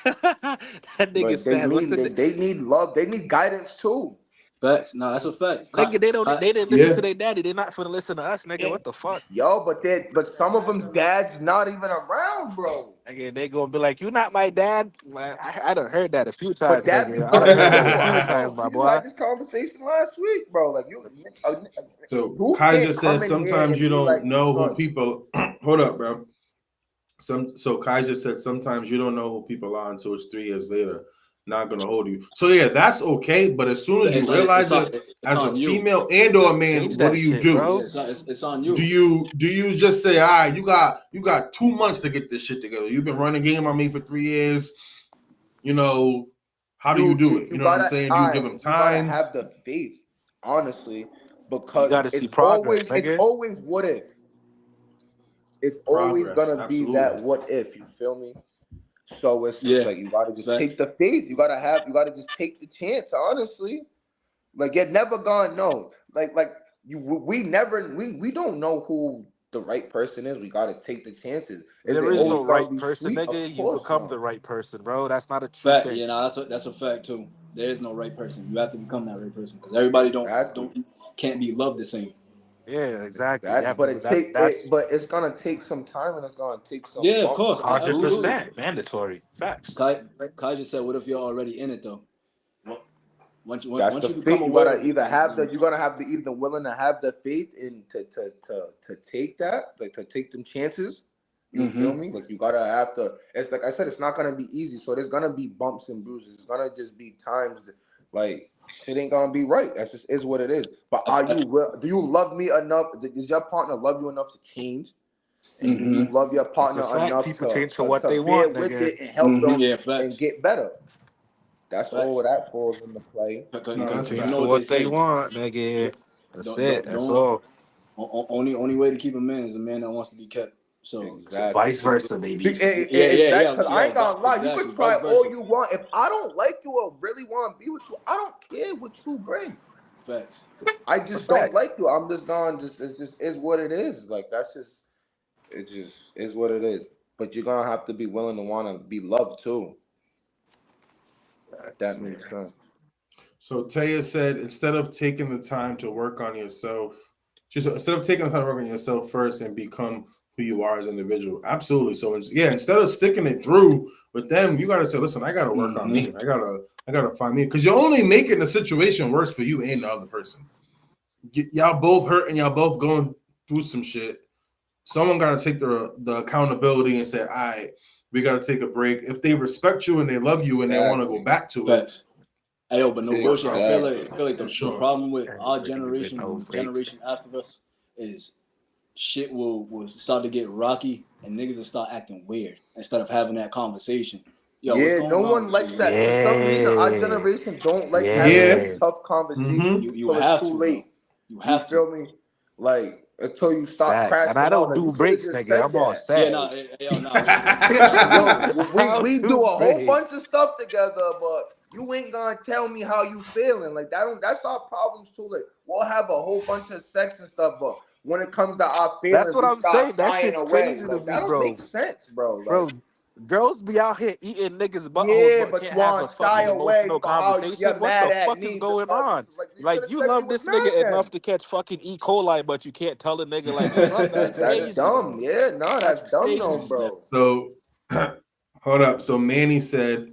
[SPEAKER 3] That nigga
[SPEAKER 4] Like, they
[SPEAKER 3] said, what's
[SPEAKER 4] need
[SPEAKER 3] it?
[SPEAKER 4] they need love. They need guidance too.
[SPEAKER 2] Facts. No, that's a fact.
[SPEAKER 3] Nigga, they didn't listen
[SPEAKER 1] Yeah.
[SPEAKER 3] to their daddy. They not finna listen to us, nigga. What the fuck?
[SPEAKER 4] Yo, but some of them's dad's not even around, bro.
[SPEAKER 3] Nigga, they gonna be like, you not my dad. Man, I done heard that a few times,
[SPEAKER 4] But that be
[SPEAKER 3] nigga. I done
[SPEAKER 4] but
[SPEAKER 3] heard that a
[SPEAKER 4] yo,
[SPEAKER 3] few
[SPEAKER 4] I
[SPEAKER 3] times,
[SPEAKER 4] know
[SPEAKER 3] my
[SPEAKER 4] we just
[SPEAKER 3] boy.
[SPEAKER 4] had this conversation last week, bro. Like,
[SPEAKER 1] So
[SPEAKER 4] who
[SPEAKER 1] Kaija
[SPEAKER 4] can't come
[SPEAKER 1] says
[SPEAKER 4] in here
[SPEAKER 1] sometimes
[SPEAKER 4] and
[SPEAKER 1] you
[SPEAKER 4] be
[SPEAKER 1] don't
[SPEAKER 4] like your
[SPEAKER 1] know who
[SPEAKER 4] son?
[SPEAKER 1] people. Hold up, bro. So Kaija said sometimes you don't know who people are until it's 3 years later. Not gonna hold you. So yeah, that's okay. But as soon as you realize it
[SPEAKER 2] It's
[SPEAKER 1] as a
[SPEAKER 2] on you.
[SPEAKER 1] female and or a man,
[SPEAKER 3] Change
[SPEAKER 1] what do
[SPEAKER 3] that
[SPEAKER 1] you
[SPEAKER 3] shit,
[SPEAKER 1] do?
[SPEAKER 2] Yeah,
[SPEAKER 3] bro.
[SPEAKER 2] it's on
[SPEAKER 1] Do
[SPEAKER 2] you.
[SPEAKER 1] you just say, all right, you got 2 months to get this shit together? You've been running game on me for 3 years. How do you do it? You know what I'm saying? Do you give them
[SPEAKER 4] You gotta
[SPEAKER 1] time?
[SPEAKER 4] have the faith, honestly,
[SPEAKER 3] You
[SPEAKER 4] because
[SPEAKER 3] gotta see progress,
[SPEAKER 4] it's
[SPEAKER 3] nigga.
[SPEAKER 4] always what if. It's always
[SPEAKER 1] Progress,
[SPEAKER 4] gonna be that
[SPEAKER 1] absolutely.
[SPEAKER 4] what if, you feel me? So it's just
[SPEAKER 2] Yeah.
[SPEAKER 4] like, you gotta just
[SPEAKER 2] Facts.
[SPEAKER 4] take the faith. You gotta just take the chance, honestly. Like, you're never gonna know. We don't know who the right person is. We gotta take the chances. Is
[SPEAKER 3] There
[SPEAKER 4] it
[SPEAKER 3] is
[SPEAKER 4] always
[SPEAKER 3] no
[SPEAKER 4] gonna
[SPEAKER 3] right
[SPEAKER 4] be
[SPEAKER 3] person,
[SPEAKER 4] sweet? Of
[SPEAKER 3] nigga. You
[SPEAKER 4] course
[SPEAKER 3] become
[SPEAKER 4] not.
[SPEAKER 3] the right person, bro. That's not a true
[SPEAKER 2] Fact.
[SPEAKER 3] thing.
[SPEAKER 2] Yeah, no, that's a fact too. There is no right person. You have to become that right person because everybody
[SPEAKER 4] Exactly.
[SPEAKER 2] can't be loved the same.
[SPEAKER 3] Yeah, exactly. You
[SPEAKER 4] That's
[SPEAKER 3] have to.
[SPEAKER 4] but it
[SPEAKER 3] That's
[SPEAKER 4] take it,
[SPEAKER 3] that's
[SPEAKER 4] but it's gonna take some time, and it's gonna take some
[SPEAKER 2] Yeah, of
[SPEAKER 4] bumps
[SPEAKER 2] course,
[SPEAKER 4] in the road.
[SPEAKER 2] absolutely.
[SPEAKER 3] 100% mandatory. Facts.
[SPEAKER 2] Kai just said, "What if you're already in it though? Well,
[SPEAKER 4] That's
[SPEAKER 2] once
[SPEAKER 4] the
[SPEAKER 2] you become
[SPEAKER 4] faith. You
[SPEAKER 2] aware
[SPEAKER 4] gotta
[SPEAKER 2] of it,
[SPEAKER 4] either have the
[SPEAKER 2] then
[SPEAKER 4] you're gonna have the either willing to have the faith and to take that, like, to take them chances. You feel me? Like, you gotta have to. It's like I said, it's not gonna be easy. So there's gonna be bumps and bruises. It's gonna just be times that, like, shit ain't gonna be right. That's just is what it is. But do you love me enough? Does your partner love you enough to change? And do you love your
[SPEAKER 3] That's a
[SPEAKER 4] partner
[SPEAKER 3] fact.
[SPEAKER 4] enough
[SPEAKER 3] People change for what they
[SPEAKER 4] to bear
[SPEAKER 3] want,
[SPEAKER 4] with
[SPEAKER 3] nigga.
[SPEAKER 4] it and help them
[SPEAKER 2] yeah,
[SPEAKER 4] and
[SPEAKER 2] facts,
[SPEAKER 4] get better? That's all
[SPEAKER 2] facts.
[SPEAKER 4] that falls into play.
[SPEAKER 1] No,
[SPEAKER 3] People
[SPEAKER 1] that's
[SPEAKER 2] Because you
[SPEAKER 3] change
[SPEAKER 2] know
[SPEAKER 3] for
[SPEAKER 2] what
[SPEAKER 1] facts.
[SPEAKER 2] they
[SPEAKER 3] what they
[SPEAKER 2] say.
[SPEAKER 3] want, nigga.
[SPEAKER 2] Don't
[SPEAKER 3] That's
[SPEAKER 2] don't
[SPEAKER 3] it.
[SPEAKER 2] don't,
[SPEAKER 3] That's
[SPEAKER 2] don't
[SPEAKER 3] all.
[SPEAKER 2] only way to keep a man is a man that wants to be kept. So
[SPEAKER 4] Exactly.
[SPEAKER 3] Vice versa, baby.
[SPEAKER 4] Exactly. Because I ain't
[SPEAKER 2] yeah,
[SPEAKER 4] gonna lie, you
[SPEAKER 2] exactly.
[SPEAKER 4] could try
[SPEAKER 2] Vice
[SPEAKER 4] all
[SPEAKER 2] versa.
[SPEAKER 4] you want. If I don't like you or really want to be with you, I don't care what you bring.
[SPEAKER 2] Facts.
[SPEAKER 4] I
[SPEAKER 3] That's a
[SPEAKER 4] just don't
[SPEAKER 3] fact.
[SPEAKER 4] like you. I'm just gonna it's just is what it is. Like, that's just it just is what it is. But you're gonna have to be willing to want to be loved too. If
[SPEAKER 3] Facts,
[SPEAKER 4] that
[SPEAKER 3] yeah.
[SPEAKER 4] makes sense.
[SPEAKER 1] So Taya said, instead of taking the time to work on yourself, instead of taking the time to work on yourself first and become who who you are as an individual. Absolutely. So instead of sticking it through with them, you gotta say, listen, I gotta work on me. I gotta find me, because you're only making the situation worse for you and the other person. Y'all both hurt and y'all both going through some shit. Someone gotta take the accountability and say, all right, we gotta take a break. If they respect you and they love you and they want to go back to it.
[SPEAKER 2] Facts. Hey, yo, but no bullshit. I feel like the
[SPEAKER 1] Sure.
[SPEAKER 2] problem with our generation and the generation after us is shit will start to get rocky and niggas will start acting weird instead of having that conversation. Yo, what's
[SPEAKER 4] Yeah,
[SPEAKER 2] going
[SPEAKER 4] no
[SPEAKER 2] on
[SPEAKER 4] one
[SPEAKER 2] with
[SPEAKER 4] likes
[SPEAKER 2] you?
[SPEAKER 4] that. For some reason, our generation don't like having tough conversations.
[SPEAKER 2] You
[SPEAKER 4] until
[SPEAKER 2] have
[SPEAKER 4] it's
[SPEAKER 2] to,
[SPEAKER 4] too late.
[SPEAKER 2] bro. You
[SPEAKER 4] You
[SPEAKER 2] have to.
[SPEAKER 4] feel me? Like until you stop
[SPEAKER 3] Facts.
[SPEAKER 4] crashing
[SPEAKER 3] And I
[SPEAKER 4] out.
[SPEAKER 3] don't
[SPEAKER 4] Like,
[SPEAKER 3] do
[SPEAKER 4] you
[SPEAKER 3] breaks,
[SPEAKER 4] should've just
[SPEAKER 3] nigga.
[SPEAKER 4] said
[SPEAKER 3] I'm all
[SPEAKER 4] that.
[SPEAKER 3] set.
[SPEAKER 2] Yeah, nah, yo, nah.
[SPEAKER 4] Yo,
[SPEAKER 3] I
[SPEAKER 4] we
[SPEAKER 3] don't
[SPEAKER 4] do a whole
[SPEAKER 3] breaks.
[SPEAKER 4] bunch of stuff together, but you ain't gonna tell me how you feeling. Like that's our problems too. Like we'll have a whole bunch of sex and stuff, but when it comes to our feelings,
[SPEAKER 3] That's what
[SPEAKER 4] we
[SPEAKER 3] I'm
[SPEAKER 4] start
[SPEAKER 3] saying. That
[SPEAKER 4] shying
[SPEAKER 3] shit's
[SPEAKER 4] away.
[SPEAKER 3] crazy to
[SPEAKER 4] Like
[SPEAKER 3] me,
[SPEAKER 4] that don't
[SPEAKER 3] bro.
[SPEAKER 4] make sense, bro. Like,
[SPEAKER 3] Bro, girls be out here eating niggas' buttholes,
[SPEAKER 4] yeah,
[SPEAKER 3] but
[SPEAKER 4] but
[SPEAKER 3] can't
[SPEAKER 4] you
[SPEAKER 3] have
[SPEAKER 4] want
[SPEAKER 3] a
[SPEAKER 4] to shy
[SPEAKER 3] fucking
[SPEAKER 4] away
[SPEAKER 3] emotional
[SPEAKER 4] for how you're
[SPEAKER 3] conversation. What
[SPEAKER 4] mad
[SPEAKER 3] the
[SPEAKER 4] at
[SPEAKER 3] fuck is
[SPEAKER 4] me
[SPEAKER 3] going
[SPEAKER 4] because
[SPEAKER 3] on?
[SPEAKER 4] it's like you should
[SPEAKER 3] Like,
[SPEAKER 4] have
[SPEAKER 3] you
[SPEAKER 4] said you
[SPEAKER 3] love
[SPEAKER 4] was
[SPEAKER 3] this
[SPEAKER 4] mad
[SPEAKER 3] nigga
[SPEAKER 4] then.
[SPEAKER 3] enough to catch fucking E. coli, but you can't tell a nigga like what's up. That's
[SPEAKER 4] That's
[SPEAKER 3] crazy,
[SPEAKER 4] dumb.
[SPEAKER 3] bro.
[SPEAKER 4] Yeah, no, that's dumb,
[SPEAKER 3] Crazy.
[SPEAKER 4] no, bro.
[SPEAKER 1] So hold up. So Manny said,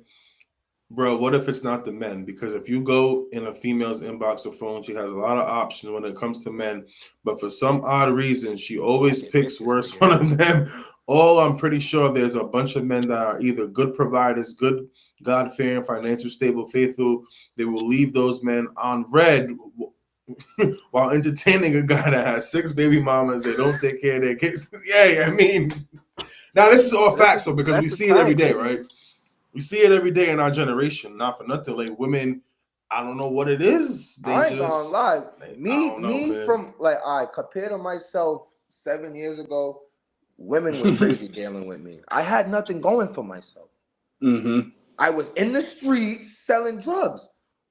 [SPEAKER 1] bro, what if it's not the men? Because if you go in a female's inbox or phone, she has a lot of options when it comes to men. But for some odd reason, she always picks worst one of them. I'm pretty sure there's a bunch of men that are either good providers, good God-fearing, financial stable, faithful. They will leave those men on red while entertaining a guy that has 6 baby mamas. They don't take care of their kids. Yeah, I mean, now this is all facts though, because we see it every day, right? We see it every day in our generation. Not for nothing, like women, I don't know what it is. They
[SPEAKER 4] I ain't gonna
[SPEAKER 1] just,
[SPEAKER 4] lie.
[SPEAKER 1] I
[SPEAKER 4] Me,
[SPEAKER 1] don't know, man.
[SPEAKER 4] from like compared to myself 7 years ago, women were crazy dealing with me. I had nothing going for myself.
[SPEAKER 2] Mm-hmm.
[SPEAKER 4] I was in the streets selling drugs.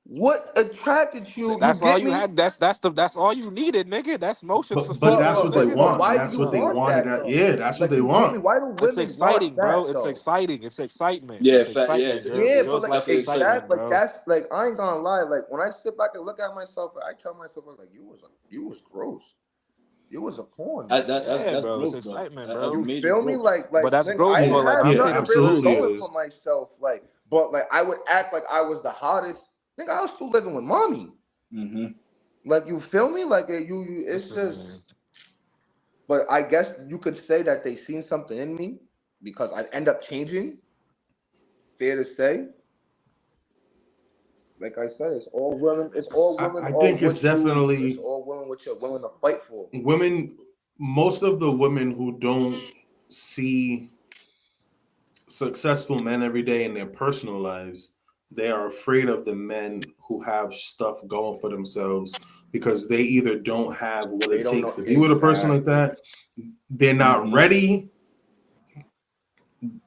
[SPEAKER 4] What attracted you?
[SPEAKER 3] That's
[SPEAKER 4] You
[SPEAKER 3] all
[SPEAKER 4] get
[SPEAKER 3] you
[SPEAKER 4] me?
[SPEAKER 3] had. That's all you needed, nigga. That's motions for
[SPEAKER 1] But
[SPEAKER 3] some
[SPEAKER 1] that's what they
[SPEAKER 3] niggas.
[SPEAKER 4] But
[SPEAKER 1] want, and
[SPEAKER 4] why do
[SPEAKER 1] that's
[SPEAKER 4] you
[SPEAKER 1] what they
[SPEAKER 4] want
[SPEAKER 1] wanted.
[SPEAKER 4] that though?
[SPEAKER 1] Yeah, that's what
[SPEAKER 4] Like
[SPEAKER 1] they
[SPEAKER 4] you feel me?
[SPEAKER 1] want.
[SPEAKER 4] Why do
[SPEAKER 3] It's
[SPEAKER 4] women want
[SPEAKER 3] exciting,
[SPEAKER 4] that
[SPEAKER 3] bro. It's
[SPEAKER 4] though?
[SPEAKER 3] exciting. It's excitement.
[SPEAKER 2] Yeah,
[SPEAKER 3] It's excitement.
[SPEAKER 4] Yeah, but
[SPEAKER 3] Girls
[SPEAKER 4] like
[SPEAKER 3] like
[SPEAKER 2] definitely
[SPEAKER 3] excitement,
[SPEAKER 4] exactly, like
[SPEAKER 3] bro.
[SPEAKER 4] that's like I ain't gonna lie. Like when I sit back and look at myself, I tell myself like you was gross. You was a corn.
[SPEAKER 3] Yeah,
[SPEAKER 2] That's
[SPEAKER 3] bro. It's
[SPEAKER 2] growth, bro.
[SPEAKER 3] excitement,
[SPEAKER 2] That's
[SPEAKER 3] bro.
[SPEAKER 4] You
[SPEAKER 2] major
[SPEAKER 4] feel me?
[SPEAKER 2] growth.
[SPEAKER 4] Like
[SPEAKER 3] But that's
[SPEAKER 4] nigga,
[SPEAKER 3] growth.
[SPEAKER 4] I
[SPEAKER 3] But
[SPEAKER 4] ain't
[SPEAKER 3] like
[SPEAKER 1] Yeah,
[SPEAKER 3] you
[SPEAKER 4] had
[SPEAKER 1] yeah,
[SPEAKER 3] said,
[SPEAKER 4] nothing really
[SPEAKER 1] absolutely it
[SPEAKER 4] going for
[SPEAKER 1] is.
[SPEAKER 4] myself. Like, but like I would act like I was the hottest. Nigga, I was still living with mommy.
[SPEAKER 2] Mm-hmm.
[SPEAKER 4] Like you feel me? Like you it's just. But I guess you could say that they seen something in me because I end up changing. Fair to say. Like I said, it's all women. It's all women.
[SPEAKER 1] I
[SPEAKER 4] All
[SPEAKER 1] think it's
[SPEAKER 4] what you. It's
[SPEAKER 1] definitely
[SPEAKER 4] all women. What you're willing to fight for.
[SPEAKER 1] women. Most of the women who don't see successful men every day in their personal lives, they are afraid of the men who have stuff going for themselves, because they either don't have what
[SPEAKER 4] They
[SPEAKER 1] it
[SPEAKER 4] don't
[SPEAKER 1] takes
[SPEAKER 4] know
[SPEAKER 1] to be with a person like
[SPEAKER 4] exactly.
[SPEAKER 1] that, they're not ready,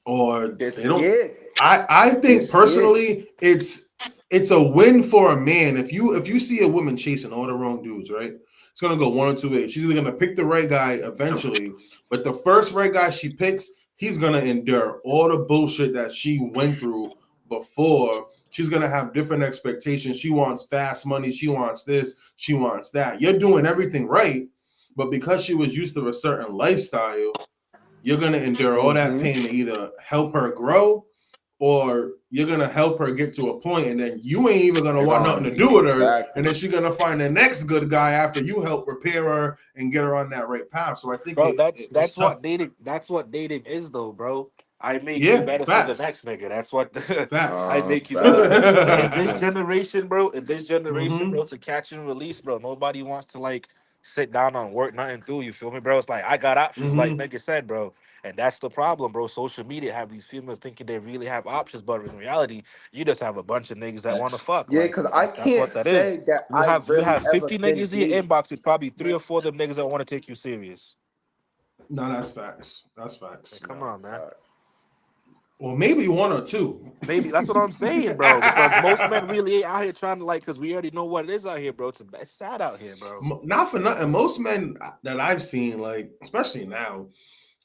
[SPEAKER 1] or
[SPEAKER 4] They're
[SPEAKER 1] they don't.
[SPEAKER 4] scared.
[SPEAKER 1] I
[SPEAKER 4] They're
[SPEAKER 1] think
[SPEAKER 4] scared.
[SPEAKER 1] personally, it's a win for a man if you see a woman chasing all the wrong dudes, right? It's gonna go one or two ways. She's either gonna pick the right guy eventually, but the first right guy she picks, he's gonna endure all the bullshit that she went through before. She's gonna have different expectations. She wants fast money. She wants this. She wants that. You're doing everything right, but because she was used to a certain lifestyle, you're gonna endure all that pain to either help her grow, or you're gonna help her get to a point, and then you ain't even gonna want nothing to do with her, and then she's gonna find the next good guy after you help repair her and get her on that right path. So I think
[SPEAKER 3] Bro,
[SPEAKER 1] it's
[SPEAKER 3] that's
[SPEAKER 1] tough.
[SPEAKER 3] what dating. That's what dating is, though, bro. I make you
[SPEAKER 1] Yeah,
[SPEAKER 3] better for the
[SPEAKER 1] facts,
[SPEAKER 3] next nigga. That's what
[SPEAKER 1] facts.
[SPEAKER 3] I make you better. And in this
[SPEAKER 1] Mm-hmm.
[SPEAKER 3] generation, bro, bro, to catch and release, bro, nobody wants to like sit down and work nothing through. You feel me, bro? It's like I got options, like
[SPEAKER 1] Mm-hmm.
[SPEAKER 3] nigga said, bro. And that's the problem, bro. Social media have these females thinking they really have options, but in reality, you just have a bunch of niggas that want to
[SPEAKER 2] Facts.
[SPEAKER 3] fuck.
[SPEAKER 4] Yeah,
[SPEAKER 3] Like
[SPEAKER 4] because I
[SPEAKER 3] that's
[SPEAKER 4] can't
[SPEAKER 3] what that is.
[SPEAKER 4] say that
[SPEAKER 3] You
[SPEAKER 4] I
[SPEAKER 3] have
[SPEAKER 4] really ever
[SPEAKER 3] 50
[SPEAKER 4] been
[SPEAKER 3] niggas in your
[SPEAKER 4] deep.
[SPEAKER 3] inbox. It's probably 3 or 4 of them niggas that want to take you serious.
[SPEAKER 1] No, that's facts. That's facts.
[SPEAKER 3] Like, come on, man.
[SPEAKER 1] Or maybe one or two.
[SPEAKER 3] Maybe that's what I'm saying, bro. Because most men really ain't out here trying to like, because we already know what it is out here, bro. It's sad out here, bro.
[SPEAKER 1] Not for nothing. Most men that I've seen, like especially now,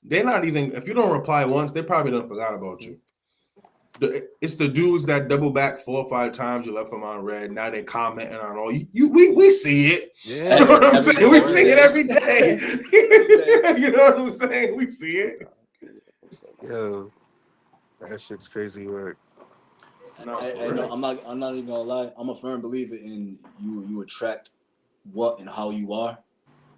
[SPEAKER 1] they're not even. If you don't reply once, they probably don't forgot about you. it's the dudes that double back 4 or 5 times. You left them on red. Now they commenting on all we see it.
[SPEAKER 3] Yeah,
[SPEAKER 1] You know what I'm
[SPEAKER 2] Every
[SPEAKER 1] saying? We
[SPEAKER 2] day.
[SPEAKER 1] see it every day. You know what I'm saying? We see it.
[SPEAKER 3] Yo, that shit's crazy work.
[SPEAKER 1] No, for
[SPEAKER 2] No,
[SPEAKER 1] real.
[SPEAKER 2] I'm not even gonna lie. I'm a firm believer in you attract what and how you are.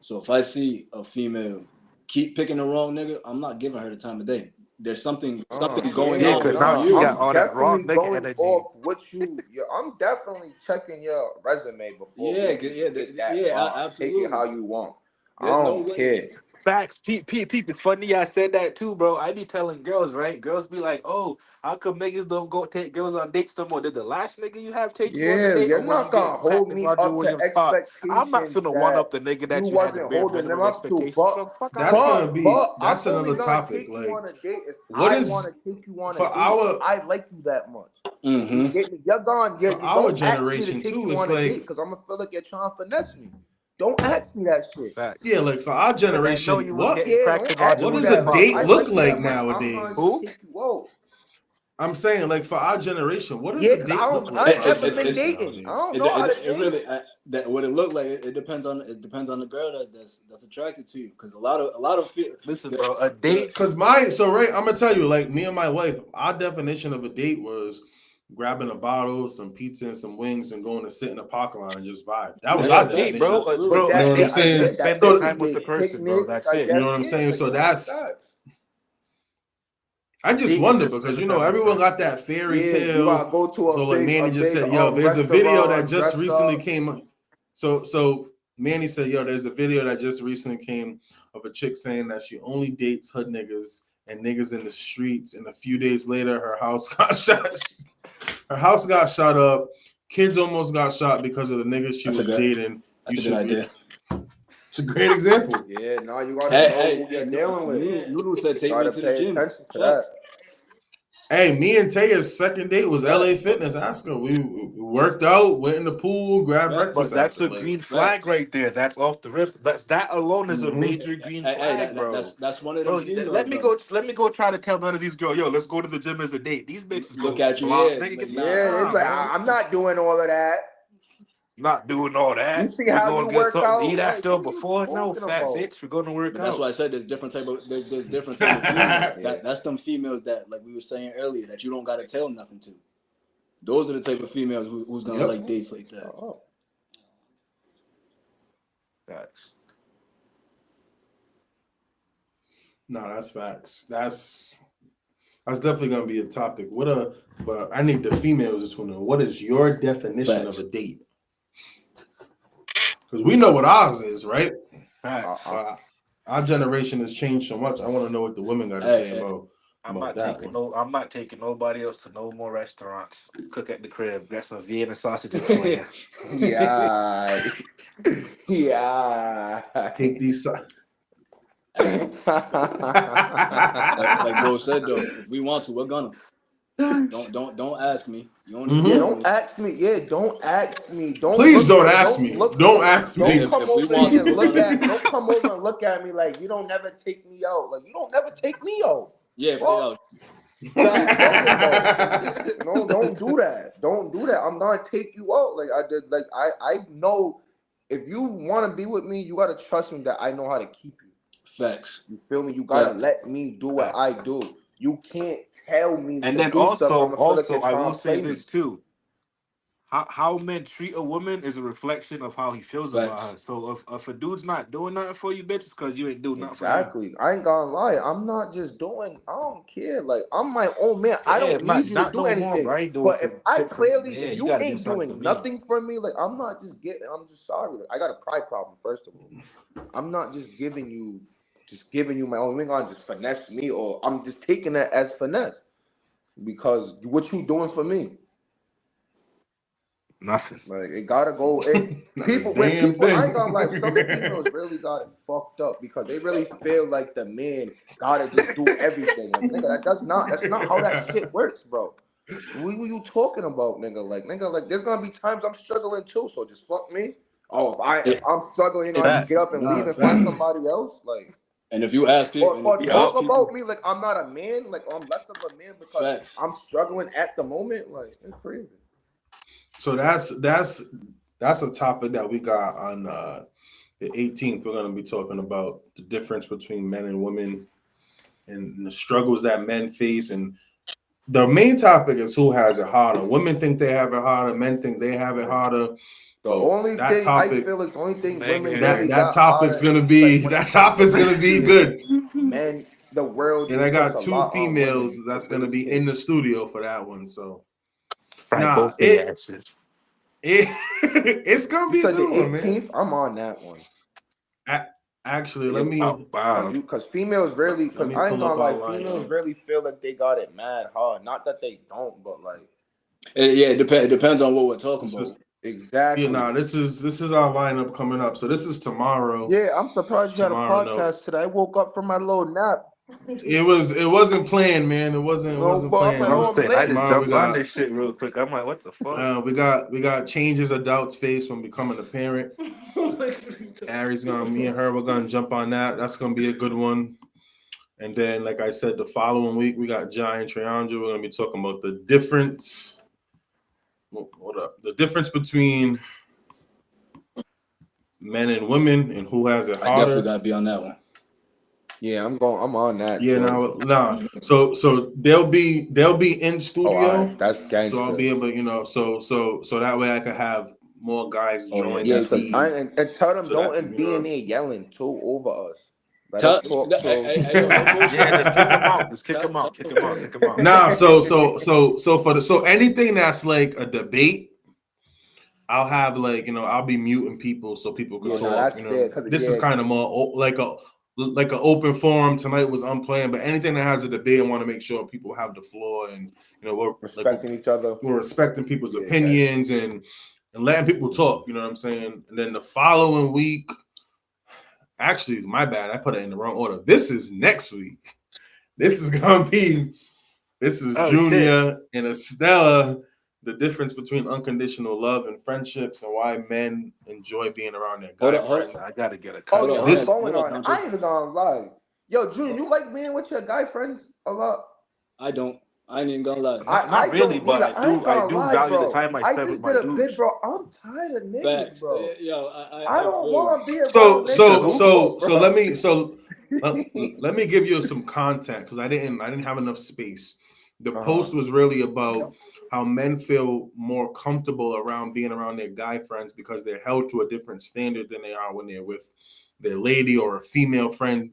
[SPEAKER 2] So if I see a female keep picking the wrong nigga, I'm not giving her the time of day. There's something going
[SPEAKER 3] Yeah,
[SPEAKER 2] on
[SPEAKER 3] because
[SPEAKER 2] with
[SPEAKER 3] now she
[SPEAKER 2] you.
[SPEAKER 3] got
[SPEAKER 4] I'm
[SPEAKER 3] all that raw
[SPEAKER 4] definitely
[SPEAKER 3] nigga
[SPEAKER 4] going
[SPEAKER 3] energy.
[SPEAKER 4] off what you. I'm definitely checking your resume before.
[SPEAKER 2] Yeah,
[SPEAKER 4] we get that
[SPEAKER 2] yeah,
[SPEAKER 4] far.
[SPEAKER 2] absolutely.
[SPEAKER 4] Take it how you want. I
[SPEAKER 2] There's no
[SPEAKER 4] don't
[SPEAKER 2] way.
[SPEAKER 4] care.
[SPEAKER 3] Facts, peep. It's funny I said that too, bro. I be telling girls, right? Girls be like, "Oh, how come niggas don't go take girls on dates no more? Did the last nigga you have take you on a
[SPEAKER 4] Yeah,
[SPEAKER 3] date, or
[SPEAKER 4] you're
[SPEAKER 3] was you
[SPEAKER 4] not gonna
[SPEAKER 3] getting
[SPEAKER 4] hold
[SPEAKER 3] cracked in
[SPEAKER 4] me
[SPEAKER 3] Roger
[SPEAKER 4] up to
[SPEAKER 3] Williams' part?" I'm not
[SPEAKER 4] expectations
[SPEAKER 3] finna one up
[SPEAKER 4] that
[SPEAKER 3] the nigga
[SPEAKER 4] you
[SPEAKER 3] that you had the
[SPEAKER 4] wasn't
[SPEAKER 3] bare
[SPEAKER 4] holding them
[SPEAKER 3] minimum
[SPEAKER 4] up to.
[SPEAKER 3] expectations from. Fuck out
[SPEAKER 1] That's
[SPEAKER 3] of
[SPEAKER 1] gonna
[SPEAKER 3] here.
[SPEAKER 1] be
[SPEAKER 4] I'm
[SPEAKER 1] that's
[SPEAKER 4] only
[SPEAKER 1] another
[SPEAKER 4] gonna
[SPEAKER 1] topic.
[SPEAKER 4] take you
[SPEAKER 1] Like,
[SPEAKER 4] on a date if
[SPEAKER 1] what
[SPEAKER 4] I
[SPEAKER 1] is
[SPEAKER 4] want to take you on a
[SPEAKER 1] for
[SPEAKER 4] date.
[SPEAKER 1] our
[SPEAKER 4] I like you that much.
[SPEAKER 2] Mm-hmm.
[SPEAKER 4] You get me? You're gone.
[SPEAKER 1] for
[SPEAKER 4] You
[SPEAKER 1] our
[SPEAKER 4] don't ask me to
[SPEAKER 1] generation
[SPEAKER 4] take
[SPEAKER 1] too?
[SPEAKER 4] you
[SPEAKER 1] It's
[SPEAKER 4] on a date
[SPEAKER 1] like,
[SPEAKER 4] because I'm gonna feel like you're trying to finesse me. Don't ask me that shit.
[SPEAKER 3] Facts.
[SPEAKER 1] yeah, like for our
[SPEAKER 3] Because I know
[SPEAKER 1] generation,
[SPEAKER 3] you was getting
[SPEAKER 4] Yeah,
[SPEAKER 3] cracked
[SPEAKER 4] don't
[SPEAKER 3] in Roger
[SPEAKER 4] ask
[SPEAKER 1] what
[SPEAKER 4] me
[SPEAKER 1] does
[SPEAKER 3] Williams'
[SPEAKER 1] a
[SPEAKER 4] that.
[SPEAKER 3] part,
[SPEAKER 4] If
[SPEAKER 1] date
[SPEAKER 4] I
[SPEAKER 3] bro.
[SPEAKER 1] look
[SPEAKER 4] like you
[SPEAKER 1] like
[SPEAKER 4] that much, I'm
[SPEAKER 1] nowadays?
[SPEAKER 4] gonna take you out.
[SPEAKER 1] I'm saying, like for our generation, what does
[SPEAKER 4] Yeah,
[SPEAKER 1] a
[SPEAKER 4] because
[SPEAKER 1] date look
[SPEAKER 4] I
[SPEAKER 1] like
[SPEAKER 4] ain't
[SPEAKER 1] for our
[SPEAKER 4] never been
[SPEAKER 1] generation
[SPEAKER 4] dating. I
[SPEAKER 1] nowadays?
[SPEAKER 4] don't know how to
[SPEAKER 2] It
[SPEAKER 4] date.
[SPEAKER 2] really that what it look like. It depends on the girl that's attracted to you. Because a lot of
[SPEAKER 3] Listen, bro, a date.
[SPEAKER 1] Cause right, I'm gonna tell you, like me and my wife, our definition of a date was grabbing a bottle, some pizza, and some wings, and going to sit in a parking lot and just vibe. That was
[SPEAKER 3] That's
[SPEAKER 1] our
[SPEAKER 3] a date,
[SPEAKER 1] definition.
[SPEAKER 3] bro.
[SPEAKER 2] absolutely.
[SPEAKER 1] You know
[SPEAKER 3] A
[SPEAKER 1] what I'm
[SPEAKER 3] date is
[SPEAKER 1] saying?
[SPEAKER 3] just
[SPEAKER 4] That
[SPEAKER 3] spending
[SPEAKER 1] So,
[SPEAKER 4] is a
[SPEAKER 3] time with the
[SPEAKER 4] date.
[SPEAKER 3] person, bro.
[SPEAKER 4] Picnics,
[SPEAKER 3] That's
[SPEAKER 4] I
[SPEAKER 3] it.
[SPEAKER 1] you
[SPEAKER 4] guess.
[SPEAKER 1] know what I'm
[SPEAKER 4] Yeah,
[SPEAKER 1] saying?
[SPEAKER 4] like
[SPEAKER 1] So
[SPEAKER 4] that.
[SPEAKER 1] I just
[SPEAKER 3] Date is
[SPEAKER 1] wonder
[SPEAKER 3] just
[SPEAKER 1] because
[SPEAKER 3] spending time with the
[SPEAKER 1] everyone
[SPEAKER 3] person.
[SPEAKER 1] got that fairy
[SPEAKER 4] Yeah, you
[SPEAKER 1] tale.
[SPEAKER 4] gotta go to
[SPEAKER 1] So like Manny
[SPEAKER 4] a
[SPEAKER 1] just
[SPEAKER 4] big
[SPEAKER 1] said, yo, there's a video that
[SPEAKER 4] restaurant,
[SPEAKER 1] just
[SPEAKER 4] dress
[SPEAKER 1] recently
[SPEAKER 4] up.
[SPEAKER 1] came. So Manny said, yo, there's a video that just recently came of a chick saying that she only dates hood niggas and niggas in the streets. And a few days later, her house got shot. Her house got shot up. Kids almost got shot because of the niggas she
[SPEAKER 2] That's a
[SPEAKER 1] was
[SPEAKER 2] good.
[SPEAKER 1] dating.
[SPEAKER 2] That's a good idea.
[SPEAKER 1] It's a great example.
[SPEAKER 4] Yeah, now you gotta know who you're dealing with.
[SPEAKER 2] Lulu said,
[SPEAKER 4] You
[SPEAKER 2] "Take me
[SPEAKER 4] gotta
[SPEAKER 2] to the
[SPEAKER 4] pay
[SPEAKER 2] gym."
[SPEAKER 4] attention to that.
[SPEAKER 1] Hey, me and Taya's second date was LA Fitness. Ask her. We worked out, went in the pool, grabbed
[SPEAKER 2] Right.
[SPEAKER 1] breakfast.
[SPEAKER 3] But that's
[SPEAKER 1] after.
[SPEAKER 3] a green flag
[SPEAKER 2] Facts.
[SPEAKER 3] right there. That's off the rip. That alone is a
[SPEAKER 1] Mhm.
[SPEAKER 3] major green flag, bro.
[SPEAKER 2] That's one of
[SPEAKER 3] Bro,
[SPEAKER 2] them females.
[SPEAKER 3] let me go try to tell none of these girls, yo, let's go to the gym as a date. These bitches
[SPEAKER 2] Look
[SPEAKER 3] go
[SPEAKER 2] at you,
[SPEAKER 3] block.
[SPEAKER 2] yeah,
[SPEAKER 3] Nigga, get
[SPEAKER 2] like,
[SPEAKER 3] the
[SPEAKER 4] Yeah, they
[SPEAKER 3] nah,
[SPEAKER 4] be like,
[SPEAKER 3] bro.
[SPEAKER 4] I'm not doing all of that.
[SPEAKER 3] Not doing all
[SPEAKER 4] You
[SPEAKER 3] that.
[SPEAKER 4] see
[SPEAKER 3] We
[SPEAKER 4] how
[SPEAKER 3] gonna
[SPEAKER 4] you
[SPEAKER 3] get
[SPEAKER 4] work
[SPEAKER 3] something to
[SPEAKER 4] out?
[SPEAKER 3] eat
[SPEAKER 4] Like,
[SPEAKER 3] after or
[SPEAKER 4] what are you
[SPEAKER 3] before. No,
[SPEAKER 4] talking
[SPEAKER 3] fat
[SPEAKER 4] about?
[SPEAKER 3] bitch. We're gonna work
[SPEAKER 2] But that's
[SPEAKER 3] out.
[SPEAKER 2] why I said there's different type of females.
[SPEAKER 4] Yeah.
[SPEAKER 2] That's them females that, like we were saying earlier, that you don't gotta tell nothing to. Those are the type of females who's gonna
[SPEAKER 1] Yep.
[SPEAKER 2] like dates like that.
[SPEAKER 4] Oh.
[SPEAKER 3] Facts.
[SPEAKER 1] No, that's facts. That's definitely gonna be a topic. But I need the females to tune in. What is your definition
[SPEAKER 2] Facts.
[SPEAKER 1] of a date? Because we know what ours is, right?
[SPEAKER 3] Facts.
[SPEAKER 1] Our generation has changed so much. I want to know what the women got to
[SPEAKER 2] Hey,
[SPEAKER 1] say about that one.
[SPEAKER 3] I'm not taking nobody else to no more restaurants. Cook at the crib. Got some Vienna sausages for you.
[SPEAKER 4] Yeah. Yeah.
[SPEAKER 1] Take these.
[SPEAKER 2] like bro said though, if we want to, we're gonna. Don't ask me. You don't need
[SPEAKER 1] Mhm.
[SPEAKER 4] Yeah,
[SPEAKER 2] to
[SPEAKER 4] don't ask me. Yeah, don't ask me.
[SPEAKER 1] Please
[SPEAKER 4] look
[SPEAKER 1] don't
[SPEAKER 4] at-
[SPEAKER 1] ask me.
[SPEAKER 4] look-
[SPEAKER 1] Don't ask me.
[SPEAKER 4] Don't come
[SPEAKER 2] If we
[SPEAKER 4] over
[SPEAKER 2] want
[SPEAKER 4] here
[SPEAKER 2] to,
[SPEAKER 4] and look
[SPEAKER 2] we're
[SPEAKER 4] at.
[SPEAKER 2] gonna-
[SPEAKER 4] Don't come over and look at me like you don't never take me out. Like you don't never take me out.
[SPEAKER 2] Yeah, if
[SPEAKER 4] Well,
[SPEAKER 2] they
[SPEAKER 4] No, don't do that. Don't do that. I'm not take you out. Like I did. Like I know if you want to be with me, you gotta trust me that I know how to keep you.
[SPEAKER 2] facts.
[SPEAKER 4] You feel me? You gotta
[SPEAKER 2] Facts.
[SPEAKER 4] let me do what I do. You can't tell me.
[SPEAKER 3] And
[SPEAKER 4] to
[SPEAKER 3] then
[SPEAKER 4] do stuff. I'ma feel like you're
[SPEAKER 3] I
[SPEAKER 4] trying
[SPEAKER 3] will
[SPEAKER 4] to
[SPEAKER 3] say
[SPEAKER 4] play
[SPEAKER 3] this
[SPEAKER 4] me.
[SPEAKER 3] too. How men treat a woman is a reflection of how he feels about
[SPEAKER 2] Facts.
[SPEAKER 3] her. So if a dude's not doing nothing for you, bitch, it's because you ain't doing nothing for him.
[SPEAKER 4] Exactly. I ain't gonna lie. I'm not just doing. I don't care. Like I'm my own man. I
[SPEAKER 3] Yeah,
[SPEAKER 4] don't need you to
[SPEAKER 3] not
[SPEAKER 4] do
[SPEAKER 3] no more,
[SPEAKER 4] anything.
[SPEAKER 3] bro. I ain't doing
[SPEAKER 4] But if
[SPEAKER 3] some
[SPEAKER 4] I
[SPEAKER 3] shit for
[SPEAKER 4] clearly,
[SPEAKER 3] yeah,
[SPEAKER 4] if
[SPEAKER 3] you
[SPEAKER 4] you
[SPEAKER 3] gotta do
[SPEAKER 4] ain't
[SPEAKER 3] something for
[SPEAKER 4] doing
[SPEAKER 3] me.
[SPEAKER 4] nothing for me, like I'm not just getting. I'm just sorry. Like I got a pride problem. First of all, I'm not just giving you my own. You ain't gonna just finesse me, or I'm just taking that as finesse because what you doing for me.
[SPEAKER 3] Nothing.
[SPEAKER 4] Like it gotta go.
[SPEAKER 1] Not
[SPEAKER 4] People,
[SPEAKER 1] a
[SPEAKER 4] when
[SPEAKER 1] damn
[SPEAKER 4] people, I
[SPEAKER 1] thing.
[SPEAKER 4] ain't gonna lie. Some females really got it fucked up because they really feel like the man gotta just do everything. Like nigga, that's not how that shit works, bro. What were you talking about, nigga? Like there's gonna be times I'm struggling too. So just fuck me. Oh, if I'm struggling, you're gonna just get up and leave and find somebody else. Like
[SPEAKER 2] And if you ask people, and if
[SPEAKER 4] Or
[SPEAKER 2] you
[SPEAKER 4] talk
[SPEAKER 2] ask people,
[SPEAKER 4] about me like I'm not a man, like I'm less of a man because
[SPEAKER 2] facts.
[SPEAKER 4] I'm struggling at the moment. Like it's crazy.
[SPEAKER 1] So that's a topic that we got on the 18th. We're going to be talking about the difference between men and women and the struggles that men face. And the main topic is who has it harder. Women think they have it harder. Men think they have it harder.
[SPEAKER 4] The
[SPEAKER 1] But
[SPEAKER 4] only
[SPEAKER 1] that
[SPEAKER 4] thing I
[SPEAKER 1] topic,
[SPEAKER 4] feel is the only thing
[SPEAKER 3] Meg
[SPEAKER 4] women
[SPEAKER 3] Henry.
[SPEAKER 4] really
[SPEAKER 1] that
[SPEAKER 4] got
[SPEAKER 1] topic's
[SPEAKER 4] harder
[SPEAKER 1] gonna
[SPEAKER 4] is,
[SPEAKER 1] be
[SPEAKER 4] like, when
[SPEAKER 1] that
[SPEAKER 4] it comes
[SPEAKER 1] topic's
[SPEAKER 4] to
[SPEAKER 1] gonna be
[SPEAKER 4] men.
[SPEAKER 1] good.
[SPEAKER 4] Men, the world
[SPEAKER 1] And
[SPEAKER 4] just
[SPEAKER 1] I
[SPEAKER 4] puts
[SPEAKER 1] got
[SPEAKER 4] a
[SPEAKER 1] two
[SPEAKER 4] lot on
[SPEAKER 1] females
[SPEAKER 4] women
[SPEAKER 1] that's
[SPEAKER 4] to
[SPEAKER 1] gonna
[SPEAKER 4] raise
[SPEAKER 1] be in
[SPEAKER 4] kids.
[SPEAKER 1] the studio for that one. So
[SPEAKER 3] Frank
[SPEAKER 1] nah,
[SPEAKER 3] both their asses.
[SPEAKER 1] it's gonna
[SPEAKER 4] You
[SPEAKER 1] be a
[SPEAKER 4] said the
[SPEAKER 1] good one, man.
[SPEAKER 4] 18th. I'm on that one.
[SPEAKER 1] Actually,
[SPEAKER 3] Oh, wow.
[SPEAKER 4] Because females rarely,
[SPEAKER 1] let
[SPEAKER 4] because
[SPEAKER 1] me
[SPEAKER 4] I ain't
[SPEAKER 1] pull up
[SPEAKER 4] gonna lie,
[SPEAKER 1] our
[SPEAKER 4] females
[SPEAKER 1] lineup.
[SPEAKER 4] rarely feel like they got it mad hard. Not that they don't, but like
[SPEAKER 2] Yeah, it depends on what we're talking
[SPEAKER 1] This
[SPEAKER 2] about.
[SPEAKER 1] is
[SPEAKER 4] exactly.
[SPEAKER 1] this is our lineup coming up. So this is tomorrow.
[SPEAKER 4] Yeah, I'm surprised you had a
[SPEAKER 1] Tomorrow, no.
[SPEAKER 4] podcast today. I woke up from my little nap.
[SPEAKER 1] It wasn't planned, man. It wasn't
[SPEAKER 4] No, but I'm
[SPEAKER 1] planned.
[SPEAKER 4] like,
[SPEAKER 3] I'm
[SPEAKER 4] oh,
[SPEAKER 3] just
[SPEAKER 4] I'm
[SPEAKER 3] saying, I
[SPEAKER 4] late.
[SPEAKER 3] just
[SPEAKER 1] Tomorrow we
[SPEAKER 3] jumped on
[SPEAKER 1] got
[SPEAKER 3] this shit real quick. I'm like, what the fuck?
[SPEAKER 1] we got changes a doubt's face when becoming a parent. Ari's me and her, we're gonna jump on that. That's gonna be a good one. And then, like I said, the following week we got Giant Triandra. We're gonna be talking about the difference. Hold up, the difference between men and women and who has it
[SPEAKER 2] I definitely
[SPEAKER 1] harder.
[SPEAKER 2] gotta be on that one.
[SPEAKER 4] Yeah, I'm on that.
[SPEAKER 1] Yeah,
[SPEAKER 4] so.
[SPEAKER 1] So they'll be in
[SPEAKER 4] Oh,
[SPEAKER 1] studio.
[SPEAKER 4] that's gangster.
[SPEAKER 1] So I'll be able, so that way I could have more guys
[SPEAKER 2] Oh, yeah,
[SPEAKER 1] join
[SPEAKER 4] Yeah,
[SPEAKER 1] the
[SPEAKER 4] because
[SPEAKER 1] feed.
[SPEAKER 4] and tell them
[SPEAKER 1] So
[SPEAKER 4] don't
[SPEAKER 1] that,
[SPEAKER 4] and be in there yelling too over us. Let
[SPEAKER 2] Tell,
[SPEAKER 4] us talk
[SPEAKER 2] hey,
[SPEAKER 4] to
[SPEAKER 2] hey, hey, yo, no bullshit.
[SPEAKER 3] Yeah, just kick him out. Just kick
[SPEAKER 2] Tell-
[SPEAKER 3] him out.
[SPEAKER 2] tell-
[SPEAKER 3] Kick him out. Kick him out.
[SPEAKER 1] Nah, so anything that's like a debate, I'll have I'll be muting people so people can
[SPEAKER 4] Yeah,
[SPEAKER 1] talk.
[SPEAKER 4] no, that's fair, 'cause,
[SPEAKER 1] This is
[SPEAKER 4] yeah.
[SPEAKER 1] kind of more like an open forum. Tonight was unplanned, but anything that has a debate, I want to make sure people have the floor and we're
[SPEAKER 4] Respecting each other.
[SPEAKER 1] we're respecting people's
[SPEAKER 4] Yeah,
[SPEAKER 1] opinions and letting people talk. You know what I'm saying? And then the following week, actually, my bad, I put it in the wrong order. This is next week. This is
[SPEAKER 3] Oh,
[SPEAKER 1] Junior and Estella. The difference between unconditional love and friendships and why men enjoy being around their guy
[SPEAKER 2] Hold
[SPEAKER 1] friends.
[SPEAKER 2] on.
[SPEAKER 3] I gotta get a
[SPEAKER 4] Oh
[SPEAKER 3] cut.
[SPEAKER 4] yeah,
[SPEAKER 1] This-
[SPEAKER 4] I'm going
[SPEAKER 2] hold
[SPEAKER 4] on.
[SPEAKER 2] on,
[SPEAKER 4] I ain't even gonna lie. Yo, Junior, you like being with your guy friends a lot?
[SPEAKER 2] I don't. I ain't even gonna lie.
[SPEAKER 3] Not really,
[SPEAKER 4] don't
[SPEAKER 3] but
[SPEAKER 4] either.
[SPEAKER 3] I
[SPEAKER 4] ain't gonna
[SPEAKER 3] do
[SPEAKER 4] lie,
[SPEAKER 3] value
[SPEAKER 4] bro.
[SPEAKER 3] the time I
[SPEAKER 4] I
[SPEAKER 3] spend
[SPEAKER 4] just
[SPEAKER 3] with my
[SPEAKER 4] did a
[SPEAKER 3] dudes.
[SPEAKER 4] bit, bro. I'm tired of niggas,
[SPEAKER 2] Facts.
[SPEAKER 4] bro.
[SPEAKER 2] Yo,
[SPEAKER 4] I don't
[SPEAKER 2] feel
[SPEAKER 4] want to be around
[SPEAKER 1] So
[SPEAKER 4] niggas.
[SPEAKER 1] let me give you some content because I didn't have enough space. The
[SPEAKER 4] Uh-huh.
[SPEAKER 1] post was really about how men feel more comfortable around being around their guy friends because they're held to a different standard than they are when they're with their lady or a female friend.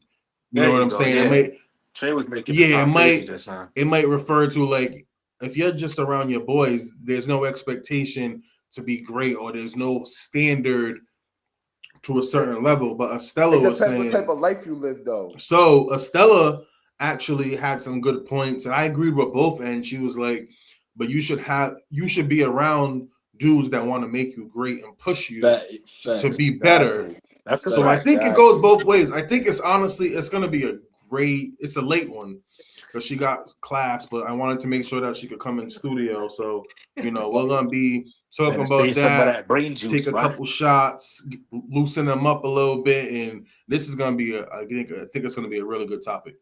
[SPEAKER 1] You
[SPEAKER 3] There
[SPEAKER 1] know what
[SPEAKER 3] you
[SPEAKER 1] I'm
[SPEAKER 3] go,
[SPEAKER 1] saying?
[SPEAKER 3] yeah. Trey was making
[SPEAKER 1] Yeah,
[SPEAKER 3] it
[SPEAKER 1] it
[SPEAKER 3] sound
[SPEAKER 1] might-
[SPEAKER 3] crazy just now.
[SPEAKER 1] It might refer to like if you're just around your boys, there's no expectation to be great or there's no standard to a certain level. But Estella
[SPEAKER 4] It
[SPEAKER 1] was
[SPEAKER 4] depends what
[SPEAKER 1] saying.
[SPEAKER 4] type of life you live, though.
[SPEAKER 1] So Estella actually had some good points, and I agreed with both ends. She was like, "But you should be around dudes that want to make you great and push you to be better."
[SPEAKER 3] That's
[SPEAKER 1] So I think it goes both ways. I think it's gonna be it's a late one because she got class, but I wanted to make sure that she could come in studio. So we're gonna be talking about
[SPEAKER 3] some of
[SPEAKER 1] that.
[SPEAKER 3] that brain juice.
[SPEAKER 1] Take a couple shots, loosen them up a little bit, and this is gonna be I think it's gonna be a really good topic.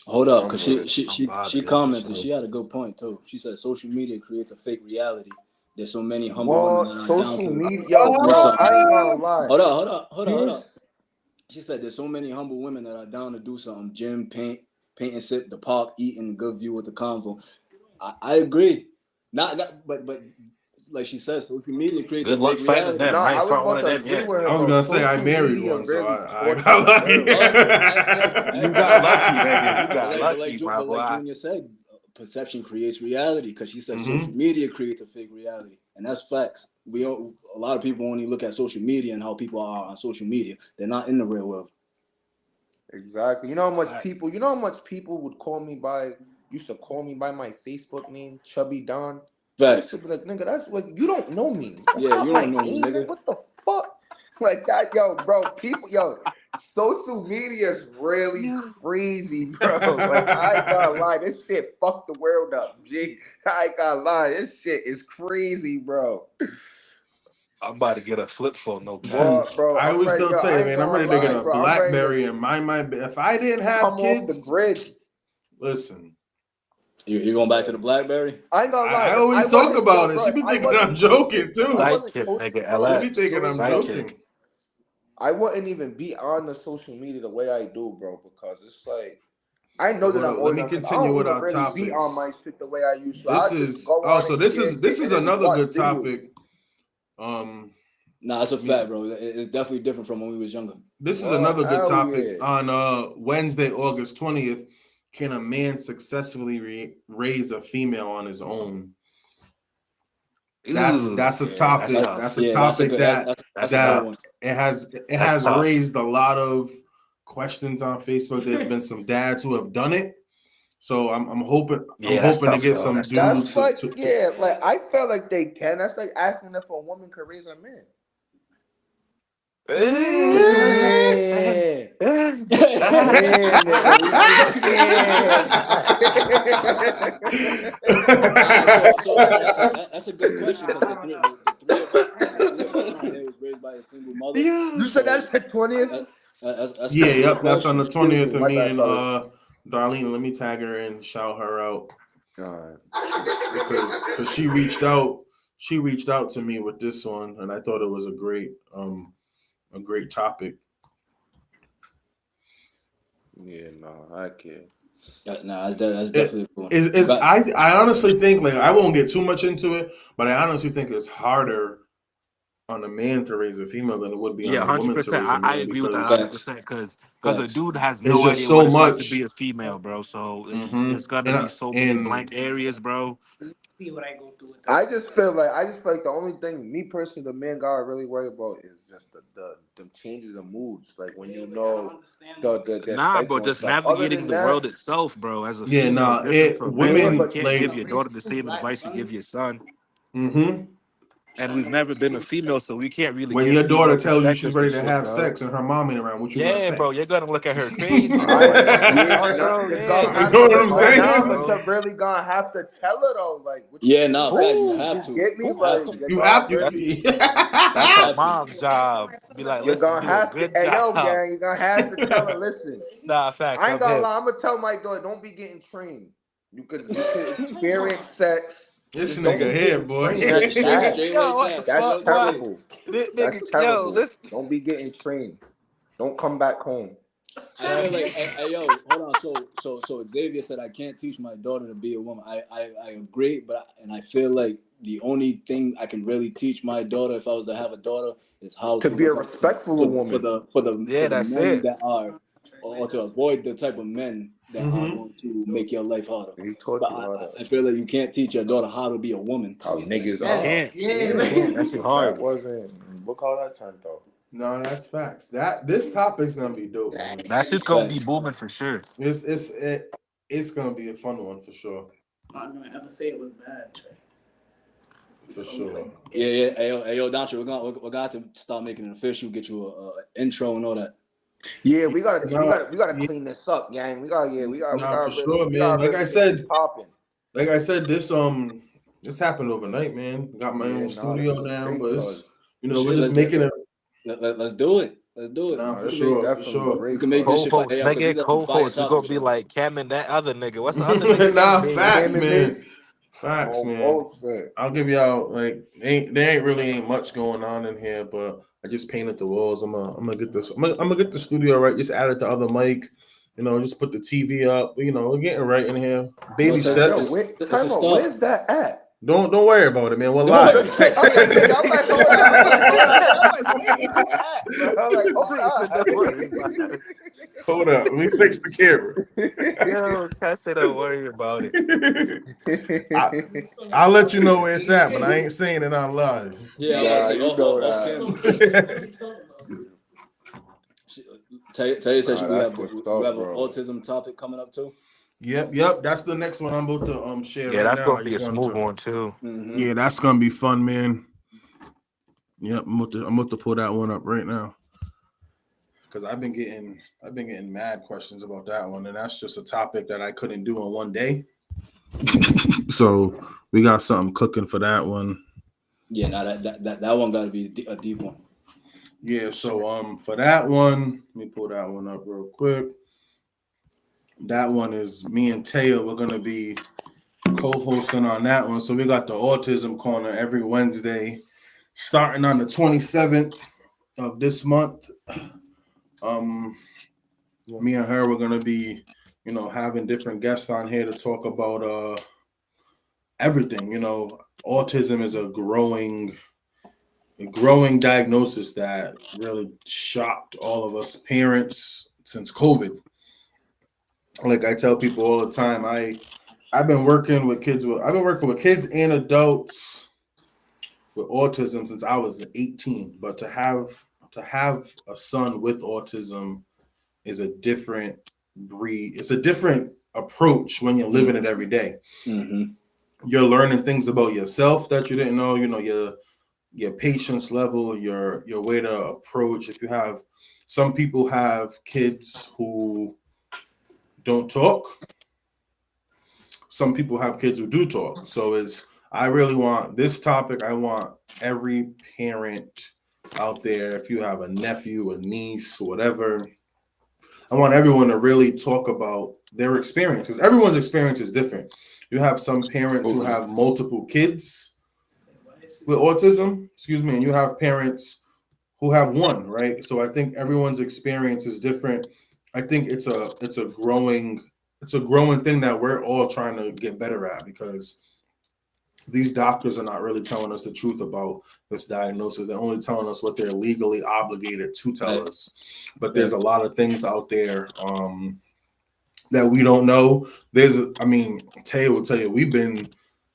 [SPEAKER 2] Hold up, because
[SPEAKER 3] I'm
[SPEAKER 2] she
[SPEAKER 3] bothered,
[SPEAKER 2] commented.
[SPEAKER 3] so.
[SPEAKER 2] She had a good point too. She said social media creates a fake reality. There's so many humble
[SPEAKER 4] What?
[SPEAKER 2] women that are down
[SPEAKER 4] Social
[SPEAKER 2] to
[SPEAKER 4] media? Yo, bro, I ain't gonna lie.
[SPEAKER 2] Hold up.
[SPEAKER 4] This-
[SPEAKER 2] She said there's so many humble women that are down to do something. Gym, paint and sip, the park, eating, the good view with the convo. I agree. Not but like she says, social media creates
[SPEAKER 3] Good
[SPEAKER 2] a
[SPEAKER 3] luck
[SPEAKER 2] fake
[SPEAKER 3] finding
[SPEAKER 2] reality.
[SPEAKER 3] them.
[SPEAKER 4] No,
[SPEAKER 3] I
[SPEAKER 4] I
[SPEAKER 3] ain't
[SPEAKER 4] was
[SPEAKER 3] found one
[SPEAKER 4] about
[SPEAKER 3] of
[SPEAKER 4] to
[SPEAKER 3] them
[SPEAKER 4] agree
[SPEAKER 3] yet.
[SPEAKER 4] with her.
[SPEAKER 1] I was
[SPEAKER 4] bro.
[SPEAKER 1] gonna say I
[SPEAKER 4] Social
[SPEAKER 1] married
[SPEAKER 4] media
[SPEAKER 1] one, so
[SPEAKER 4] really
[SPEAKER 1] I
[SPEAKER 4] tortured
[SPEAKER 1] got
[SPEAKER 4] the
[SPEAKER 1] lucky.
[SPEAKER 4] world.
[SPEAKER 3] You got lucky, nigga. You got
[SPEAKER 2] But
[SPEAKER 3] lucky, my
[SPEAKER 2] but like
[SPEAKER 3] boy.
[SPEAKER 2] Junior said, perception creates reality because she said
[SPEAKER 1] Mhm.
[SPEAKER 2] social media creates a fake reality, and that's facts. A lot of people only look at social media and how people are on social media. They're not in the real world.
[SPEAKER 4] Exactly. You know how much people used to call me by my Facebook name, Chubby Don. I used
[SPEAKER 2] Facts.
[SPEAKER 4] to be like, nigga, that's what you don't know me. That's
[SPEAKER 2] Yeah,
[SPEAKER 4] not
[SPEAKER 2] you
[SPEAKER 4] my
[SPEAKER 2] don't know me,
[SPEAKER 4] name,
[SPEAKER 2] nigga.
[SPEAKER 4] What the fuck? Like that, social media is really crazy, bro. Like I ain't gonna lie, this shit fucked the world up. G, I ain't gonna lie, this shit is crazy, bro.
[SPEAKER 3] I'm about to get a flip phone, no cap.
[SPEAKER 4] Bro,
[SPEAKER 1] I
[SPEAKER 4] I'm
[SPEAKER 1] always
[SPEAKER 4] ready,
[SPEAKER 1] still
[SPEAKER 4] yo,
[SPEAKER 1] tell
[SPEAKER 4] I
[SPEAKER 1] you,
[SPEAKER 4] ain't
[SPEAKER 1] man, I'm ready
[SPEAKER 4] gonna
[SPEAKER 1] to get
[SPEAKER 4] lie,
[SPEAKER 1] a
[SPEAKER 4] bro, I'm ready to
[SPEAKER 1] BlackBerry and my. If I didn't have
[SPEAKER 4] come off the
[SPEAKER 1] kids,
[SPEAKER 4] grid.
[SPEAKER 1] listen.
[SPEAKER 2] You're going back to the BlackBerry?
[SPEAKER 4] I ain't gonna lie.
[SPEAKER 1] I
[SPEAKER 4] If
[SPEAKER 1] always
[SPEAKER 4] I
[SPEAKER 1] talk
[SPEAKER 4] wasn't-
[SPEAKER 1] about
[SPEAKER 4] yo,
[SPEAKER 1] it.
[SPEAKER 4] bro,
[SPEAKER 1] She be
[SPEAKER 4] if I
[SPEAKER 1] thinking I'm
[SPEAKER 4] wasn't
[SPEAKER 1] joking
[SPEAKER 4] coaching- if I
[SPEAKER 1] too.
[SPEAKER 4] wasn't
[SPEAKER 3] Sidekick,
[SPEAKER 4] coaching,
[SPEAKER 3] nigga,
[SPEAKER 4] bro,
[SPEAKER 1] She be
[SPEAKER 3] LX.
[SPEAKER 1] thinking I'm
[SPEAKER 3] Sidekick.
[SPEAKER 1] joking.
[SPEAKER 4] I wouldn't even be on the social media the way I do, bro, because it's like I know that I'm
[SPEAKER 1] Let
[SPEAKER 4] old
[SPEAKER 1] me
[SPEAKER 4] enough. 'Cause I
[SPEAKER 1] continue
[SPEAKER 4] don't
[SPEAKER 1] with
[SPEAKER 4] even
[SPEAKER 1] our
[SPEAKER 4] really be
[SPEAKER 1] topics.
[SPEAKER 4] on my shit the way I used to.
[SPEAKER 1] This
[SPEAKER 4] I just
[SPEAKER 1] is
[SPEAKER 4] go on
[SPEAKER 1] so
[SPEAKER 4] and
[SPEAKER 1] this
[SPEAKER 4] share
[SPEAKER 1] is this
[SPEAKER 4] shit
[SPEAKER 1] is
[SPEAKER 4] and then
[SPEAKER 1] another
[SPEAKER 4] watch
[SPEAKER 1] good
[SPEAKER 4] videos.
[SPEAKER 1] topic.
[SPEAKER 2] Nah, that's a fact, bro. It's definitely different from when we was younger.
[SPEAKER 1] This is
[SPEAKER 4] Oh,
[SPEAKER 1] another good
[SPEAKER 4] hell
[SPEAKER 1] topic.
[SPEAKER 4] yeah.
[SPEAKER 1] On Wednesday, August 20th, can a man successfully raise a female on his own? That's
[SPEAKER 3] Ooh,
[SPEAKER 1] a
[SPEAKER 3] yeah,
[SPEAKER 1] topic.
[SPEAKER 3] that's tough.
[SPEAKER 1] That's a
[SPEAKER 2] Yeah,
[SPEAKER 1] topic that
[SPEAKER 2] that's a
[SPEAKER 3] That's
[SPEAKER 2] good
[SPEAKER 1] that
[SPEAKER 2] one.
[SPEAKER 1] it
[SPEAKER 3] That's
[SPEAKER 1] has
[SPEAKER 3] tough.
[SPEAKER 1] raised a lot of questions on Facebook. There's been some dads who have done it. So I'm hoping
[SPEAKER 3] Yeah, that's
[SPEAKER 1] to
[SPEAKER 3] tough,
[SPEAKER 1] get
[SPEAKER 3] though.
[SPEAKER 1] some
[SPEAKER 3] That's
[SPEAKER 1] dudes
[SPEAKER 4] That's like,
[SPEAKER 1] to
[SPEAKER 4] yeah, like I felt like they can. That's like asking if a woman could raise a man.
[SPEAKER 3] tough.
[SPEAKER 4] Yeah. Yeah, nigga, we
[SPEAKER 2] That's a good question because the three of us on here was raised by a single mother.
[SPEAKER 4] You said that's the 20th?
[SPEAKER 2] That's
[SPEAKER 1] Yeah,
[SPEAKER 2] a good
[SPEAKER 1] yep, that's on
[SPEAKER 2] question.
[SPEAKER 1] the 20th, and
[SPEAKER 4] My
[SPEAKER 1] me
[SPEAKER 4] bad,
[SPEAKER 1] and
[SPEAKER 4] fellas.
[SPEAKER 1] Darlene. Let me tag her in, shout her out
[SPEAKER 4] Alright.
[SPEAKER 1] because she reached out. She reached out to me with this one, and I thought it was a great topic.
[SPEAKER 4] Yeah, no, I can't.
[SPEAKER 2] Nah, that's definitely cool.
[SPEAKER 1] I honestly think, like, I won't get too much into it, but I honestly think it's harder on a man to raise a female than it would be on
[SPEAKER 3] Yeah,
[SPEAKER 1] a woman to
[SPEAKER 3] 100%.
[SPEAKER 1] raise a
[SPEAKER 3] I
[SPEAKER 1] man
[SPEAKER 3] agree with that
[SPEAKER 1] because
[SPEAKER 3] 100% because a
[SPEAKER 2] Facts.
[SPEAKER 3] dude has
[SPEAKER 1] it's
[SPEAKER 3] no
[SPEAKER 1] just
[SPEAKER 3] idea what
[SPEAKER 1] so
[SPEAKER 3] it's like to
[SPEAKER 1] much.
[SPEAKER 3] be a female, bro. So
[SPEAKER 1] Mm-hmm.
[SPEAKER 3] there's gonna be so many blank areas, bro.
[SPEAKER 5] See what I go through with that.
[SPEAKER 4] I just feel like the only thing me personally, the man gotta really worry about is just the changes of moods. Like when you know the
[SPEAKER 3] Nah,
[SPEAKER 4] cycle
[SPEAKER 3] bro,
[SPEAKER 4] and
[SPEAKER 3] just
[SPEAKER 4] stuff. Other
[SPEAKER 3] navigating
[SPEAKER 4] than
[SPEAKER 3] the
[SPEAKER 4] that,
[SPEAKER 3] world itself, bro. As a
[SPEAKER 1] Yeah,
[SPEAKER 3] female,
[SPEAKER 1] nah,
[SPEAKER 3] it's different from men.
[SPEAKER 4] Yeah,
[SPEAKER 3] You
[SPEAKER 4] but
[SPEAKER 3] can't give your daughter the same advice you give your son.
[SPEAKER 1] Mm-hmm.
[SPEAKER 3] And we've never been a female, so we can't really
[SPEAKER 1] When
[SPEAKER 3] give
[SPEAKER 1] your daughter
[SPEAKER 3] female
[SPEAKER 1] tells you she's
[SPEAKER 3] perspectives to
[SPEAKER 1] ready to
[SPEAKER 3] shit,
[SPEAKER 1] have
[SPEAKER 3] bro.
[SPEAKER 1] sex and her mom ain't around, what you gonna
[SPEAKER 3] Yeah,
[SPEAKER 1] say?
[SPEAKER 3] bro, you're gonna look at her crazy, bro.
[SPEAKER 4] I
[SPEAKER 3] Like, what the
[SPEAKER 4] yeah,
[SPEAKER 3] fuck, bro?
[SPEAKER 4] you're
[SPEAKER 3] Yeah,
[SPEAKER 4] gonna
[SPEAKER 1] You
[SPEAKER 4] have
[SPEAKER 1] know
[SPEAKER 4] to,
[SPEAKER 1] what I'm
[SPEAKER 4] but
[SPEAKER 1] saying?
[SPEAKER 4] now
[SPEAKER 3] bro.
[SPEAKER 4] you're really gonna have to tell her though, like what
[SPEAKER 2] Yeah,
[SPEAKER 4] you
[SPEAKER 2] nah,
[SPEAKER 4] like,
[SPEAKER 2] facts. You
[SPEAKER 3] Who?
[SPEAKER 2] have to.
[SPEAKER 4] get me?
[SPEAKER 2] You
[SPEAKER 4] Like
[SPEAKER 2] have to.
[SPEAKER 4] you're
[SPEAKER 1] You
[SPEAKER 4] gonna
[SPEAKER 1] have to.
[SPEAKER 4] really,
[SPEAKER 3] That's a
[SPEAKER 2] Have to.
[SPEAKER 3] mom's job. Be like,
[SPEAKER 4] you're
[SPEAKER 3] listen,
[SPEAKER 4] gonna
[SPEAKER 3] do a
[SPEAKER 4] have to.
[SPEAKER 3] good
[SPEAKER 4] Hey yo,
[SPEAKER 3] job.
[SPEAKER 4] gang, you're gonna have to tell her. Listen,
[SPEAKER 3] Nah, facts.
[SPEAKER 4] I ain't
[SPEAKER 3] I'm
[SPEAKER 4] gonna
[SPEAKER 3] hip.
[SPEAKER 4] lie. I'm gonna tell my daughter, don't be getting trained. You could experience sex.
[SPEAKER 1] This
[SPEAKER 4] Just don't
[SPEAKER 1] nigga
[SPEAKER 4] be
[SPEAKER 1] here,
[SPEAKER 4] getting
[SPEAKER 1] boy.
[SPEAKER 4] trained. That's bad.
[SPEAKER 2] Straight
[SPEAKER 3] Yo,
[SPEAKER 2] like
[SPEAKER 3] what the
[SPEAKER 2] that.
[SPEAKER 4] That's
[SPEAKER 3] fuck?
[SPEAKER 2] Straight like
[SPEAKER 3] What?
[SPEAKER 2] that.
[SPEAKER 4] terrible.
[SPEAKER 3] Nigga,
[SPEAKER 4] That's
[SPEAKER 3] yo,
[SPEAKER 4] terrible.
[SPEAKER 3] listen.
[SPEAKER 4] Don't be getting trained. Don't come back home.
[SPEAKER 2] I feel like, hey, yo, hold on. So Xavier said I can't teach my daughter to be a woman. I agree, but I feel like the only thing I can really teach my daughter, if I was to have a daughter, is how
[SPEAKER 4] To
[SPEAKER 2] to
[SPEAKER 4] be a
[SPEAKER 2] look out
[SPEAKER 4] respectful woman.
[SPEAKER 2] for
[SPEAKER 3] Yeah,
[SPEAKER 2] the
[SPEAKER 3] that's
[SPEAKER 2] men
[SPEAKER 3] it.
[SPEAKER 2] that are, or to avoid the type of men that are
[SPEAKER 1] Mhm.
[SPEAKER 2] going to make your life harder.
[SPEAKER 4] He taught
[SPEAKER 2] But
[SPEAKER 4] you how to.
[SPEAKER 2] I feel like you can't teach your daughter how to be a woman.
[SPEAKER 4] How niggas
[SPEAKER 3] You
[SPEAKER 4] are.
[SPEAKER 3] can't.
[SPEAKER 5] Yeah,
[SPEAKER 3] You
[SPEAKER 5] man.
[SPEAKER 3] can't. That shit
[SPEAKER 4] That
[SPEAKER 3] hard.
[SPEAKER 4] wasn't. Look how that turned out.
[SPEAKER 1] No, that's facts. This topic's gonna be dope, man.
[SPEAKER 3] That shit's gonna be
[SPEAKER 2] Facts.
[SPEAKER 3] booming for sure.
[SPEAKER 1] It's gonna be a fun one for sure.
[SPEAKER 5] I'm not gonna ever say it was bad, Trey.
[SPEAKER 1] For sure.
[SPEAKER 2] Yeah. Hey yo, Dontre, we're gonna have to start making it official. Get you a intro and all that.
[SPEAKER 4] Yeah, we gotta
[SPEAKER 1] Yeah.
[SPEAKER 4] clean this up, gang. We gotta
[SPEAKER 1] Nah, for
[SPEAKER 4] really,
[SPEAKER 1] sure,
[SPEAKER 4] we
[SPEAKER 1] man.
[SPEAKER 4] gotta
[SPEAKER 1] Like
[SPEAKER 4] really
[SPEAKER 1] I
[SPEAKER 4] get
[SPEAKER 1] said,
[SPEAKER 4] this popping.
[SPEAKER 1] this happened overnight, man. Got my own studio now, but it's, we're
[SPEAKER 2] Shit,
[SPEAKER 1] just making it.
[SPEAKER 2] Let's do it. Let's do it.
[SPEAKER 1] Nah,
[SPEAKER 4] Nah,
[SPEAKER 1] for
[SPEAKER 4] this is
[SPEAKER 1] sure, for
[SPEAKER 4] definitely
[SPEAKER 1] sure.
[SPEAKER 4] great.
[SPEAKER 2] You can make this shit
[SPEAKER 3] Co-host,
[SPEAKER 2] fire, 'cause
[SPEAKER 3] nigga,
[SPEAKER 2] these are some fire
[SPEAKER 3] co-host. We gonna
[SPEAKER 2] topics,
[SPEAKER 3] be
[SPEAKER 2] yo.
[SPEAKER 3] like Cam and that other nigga. What's the other nigga?
[SPEAKER 1] Nah,
[SPEAKER 3] name?
[SPEAKER 1] facts,
[SPEAKER 4] Cam and
[SPEAKER 1] man.
[SPEAKER 4] Miz.
[SPEAKER 1] Facts,
[SPEAKER 4] Oh,
[SPEAKER 1] man.
[SPEAKER 4] bullshit.
[SPEAKER 1] I'll give y'all like there ain't much going on in here, but I just painted the walls. I'm gonna get this. I'm gonna get the studio right. Just added the other mic. Just put the TV up. We're getting right in here. Baby
[SPEAKER 2] Well,
[SPEAKER 1] steps.
[SPEAKER 4] Yo, wait,
[SPEAKER 2] It's
[SPEAKER 4] time
[SPEAKER 2] a
[SPEAKER 4] out.
[SPEAKER 2] start.
[SPEAKER 4] Where's that at?
[SPEAKER 1] Don't worry about it, man. We're
[SPEAKER 2] Don't
[SPEAKER 1] live.
[SPEAKER 2] worry.
[SPEAKER 4] Okay, nigga, I'm like, hold on. I'm like, hold
[SPEAKER 3] Don't worry
[SPEAKER 4] on.
[SPEAKER 3] about it.
[SPEAKER 1] Hold up. Let me fix the camera.
[SPEAKER 3] Yo, I said don't worry about it.
[SPEAKER 1] I'll let you know where it's at, but I ain't saying it on live.
[SPEAKER 2] Yeah,
[SPEAKER 4] Nah,
[SPEAKER 2] I was
[SPEAKER 4] you
[SPEAKER 2] about
[SPEAKER 4] know
[SPEAKER 2] to say
[SPEAKER 4] that.
[SPEAKER 2] off camera. Tay said
[SPEAKER 4] Nah,
[SPEAKER 2] we
[SPEAKER 4] that's
[SPEAKER 2] have
[SPEAKER 4] what's
[SPEAKER 2] an
[SPEAKER 4] up, bro.
[SPEAKER 2] autism topic coming up too.
[SPEAKER 1] Yep. That's the next one I'm about to share
[SPEAKER 3] Yeah,
[SPEAKER 1] right
[SPEAKER 3] that's
[SPEAKER 1] now.
[SPEAKER 3] gonna
[SPEAKER 1] I
[SPEAKER 3] be a
[SPEAKER 1] just wanted
[SPEAKER 3] smooth
[SPEAKER 1] to.
[SPEAKER 3] one too.
[SPEAKER 2] Mm-hmm.
[SPEAKER 1] Yeah, that's gonna be fun, man. Yep, I'm about to pull that one up right now. Because I've been getting mad questions about that one, and that's just a topic that I couldn't do in one day. So we got something cooking for that one.
[SPEAKER 2] Yeah, now that one got to be a deep one.
[SPEAKER 1] Yeah, so for that one, let me pull that one up real quick. That one is me and Taya. We're gonna be co-hosting on that one. So we got the Autism Corner every Wednesday, starting on the 27th of this month. Me and her, we're gonna be, having different guests on here to talk about everything. Autism is a growing diagnosis that really shocked all of us parents since COVID. Like I tell people all the time, I've been working with kids and adults with autism since I was 18. But to have a son with autism is a different breed. It's a different approach when you're living it every day.
[SPEAKER 2] Mm-hmm.
[SPEAKER 1] You're learning things about yourself that you didn't know. Your patience level, your way to approach. Some people have kids who don't talk. Some people have kids who do talk. So I really want this topic. I want every parent out there, if you have a nephew, a niece, whatever, I want everyone to really talk about their experience, because everyone's experience is different. You have some parents who have multiple kids with autism, and you have parents who have one, right? So I think everyone's experience is different. I think it's a growing thing that we're all trying to get better at, because these doctors are not really telling us the truth about this diagnosis. They're only telling us what they're legally obligated to tell us. But there's a lot of things out there that we don't know. Taya will tell you, we've been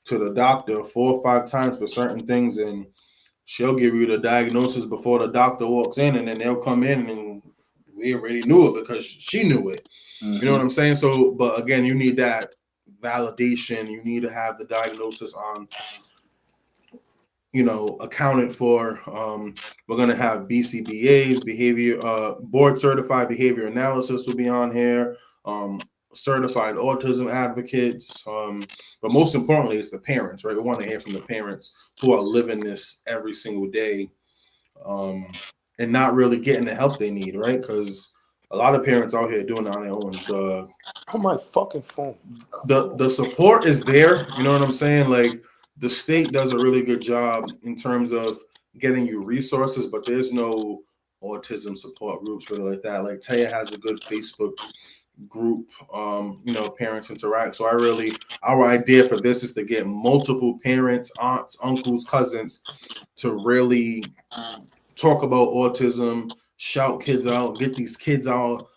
[SPEAKER 1] to the doctor 4 or 5 times for certain things, and she'll give you the diagnosis before the doctor walks in, and then they'll come in and we already knew it because she knew it. Mm-hmm. You know what I'm saying? So, but again, you need that validation. You need to have the diagnosis on, accounted for. We're going to have BCBAs, board certified behavior analysis will be on here. Certified autism advocates, but most importantly, it's the parents, right? We want to hear from the parents who are living this every single day, and not really getting the help they need, right? Because a lot of parents out here doing it on their own.
[SPEAKER 4] My fucking phone.
[SPEAKER 1] The support is there, you know what I'm saying? Like, the state does a really good job in terms of getting you resources, but there's no autism support groups really like that. Like, Taya has a good Facebook group, parents interact. So our idea for this is to get multiple parents, aunts, uncles, cousins to really talk about autism, shout kids out, get these kids out,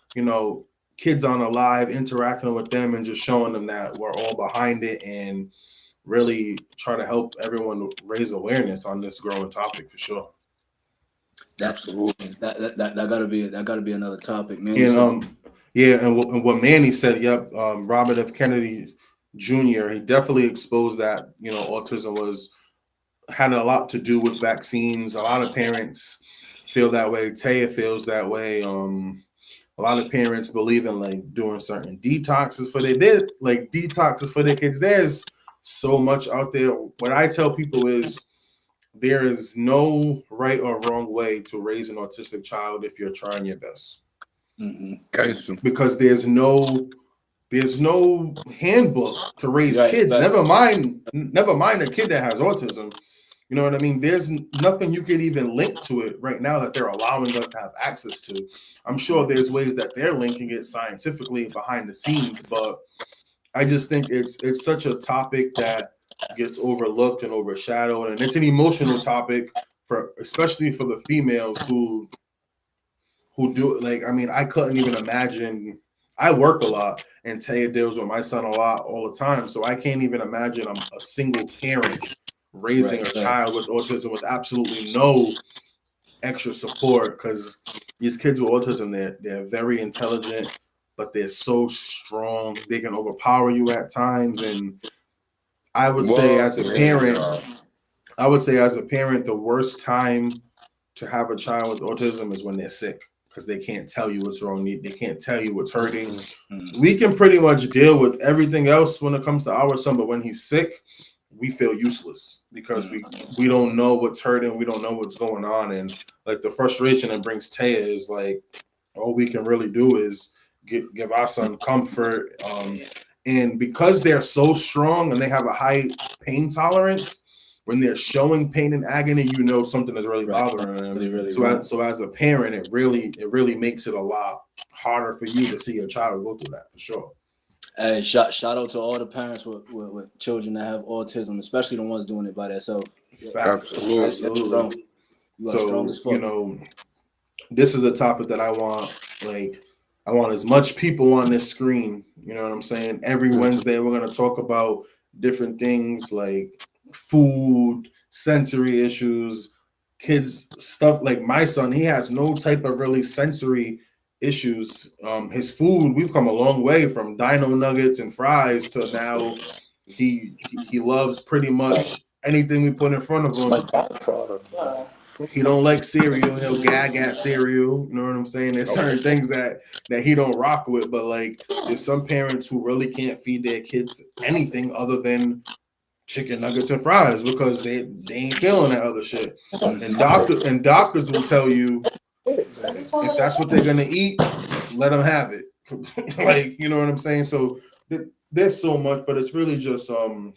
[SPEAKER 1] kids on a live, interacting with them and just showing them that we're all behind it, and really try to help everyone raise awareness on this growing topic for sure.
[SPEAKER 2] Absolutely. That gotta be another topic, man.
[SPEAKER 1] And what Manny said, Robert F. Kennedy Jr., he definitely exposed that, autism had a lot to do with vaccines. A lot of parents feel that way. Taya feels that way. A lot of parents believe in like doing certain detoxes for their kids. There's so much out there. What I tell people is there is no right or wrong way to raise an autistic child if you're trying your best. Mm-hmm. Because there's no handbook to raise kids. Never mind a kid that has autism. You know what I mean? There's nothing you could even link to it right now that they're allowing us to have access to. I'm sure there's ways that they're linking it scientifically behind the scenes, but I just think it's such a topic that gets overlooked and overshadowed, and it's an emotional topic especially for the females who do it. I couldn't even imagine. I work a lot, and Taya deals with my son a lot all the time, so I can't even imagine I'm a single parent raising a child with autism with absolutely no extra support, because these kids with autism, they're very intelligent, but they're so strong. They can overpower you at times. And I would say as a parent, the worst time to have a child with autism is when they're sick, because they can't tell you what's wrong. They can't tell you what's hurting. Mm-hmm. We can pretty much deal with everything else when it comes to our son, but when he's sick, we feel useless because we don't know what's hurting, we don't know what's going on, and like the frustration it brings Taya is like all we can really do is give our son comfort. And because they're so strong and they have a high pain tolerance, when they're showing pain and agony, you know something is really bothering them.
[SPEAKER 2] Really
[SPEAKER 1] So as a parent, it really makes it a lot harder for you to see your child go through that, for sure.
[SPEAKER 2] Hey, shout out to all the parents with children that have autism, especially the ones doing it by themselves.
[SPEAKER 4] Absolutely.
[SPEAKER 1] Absolutely.
[SPEAKER 2] You are strong as fuck.
[SPEAKER 1] You know, this is a topic that I want as much people on this screen. You know what I'm saying? Every Wednesday, we're going to talk about different things like food, sensory issues, kids stuff. Like my son, he has no type of really sensory issues. His food, we've come a long way from dino nuggets and fries to now he loves pretty much anything we put in front of him. He don't like cereal. He'll gag at cereal. You know what I'm saying? There's certain things that he don't rock with. But like, there's some parents who really can't feed their kids anything other than chicken nuggets and fries because they ain't feeling that other shit. And doctors will tell you if that's what they're gonna eat, let them have it. Like, you know what I'm saying? So there's so much, but it's really just hold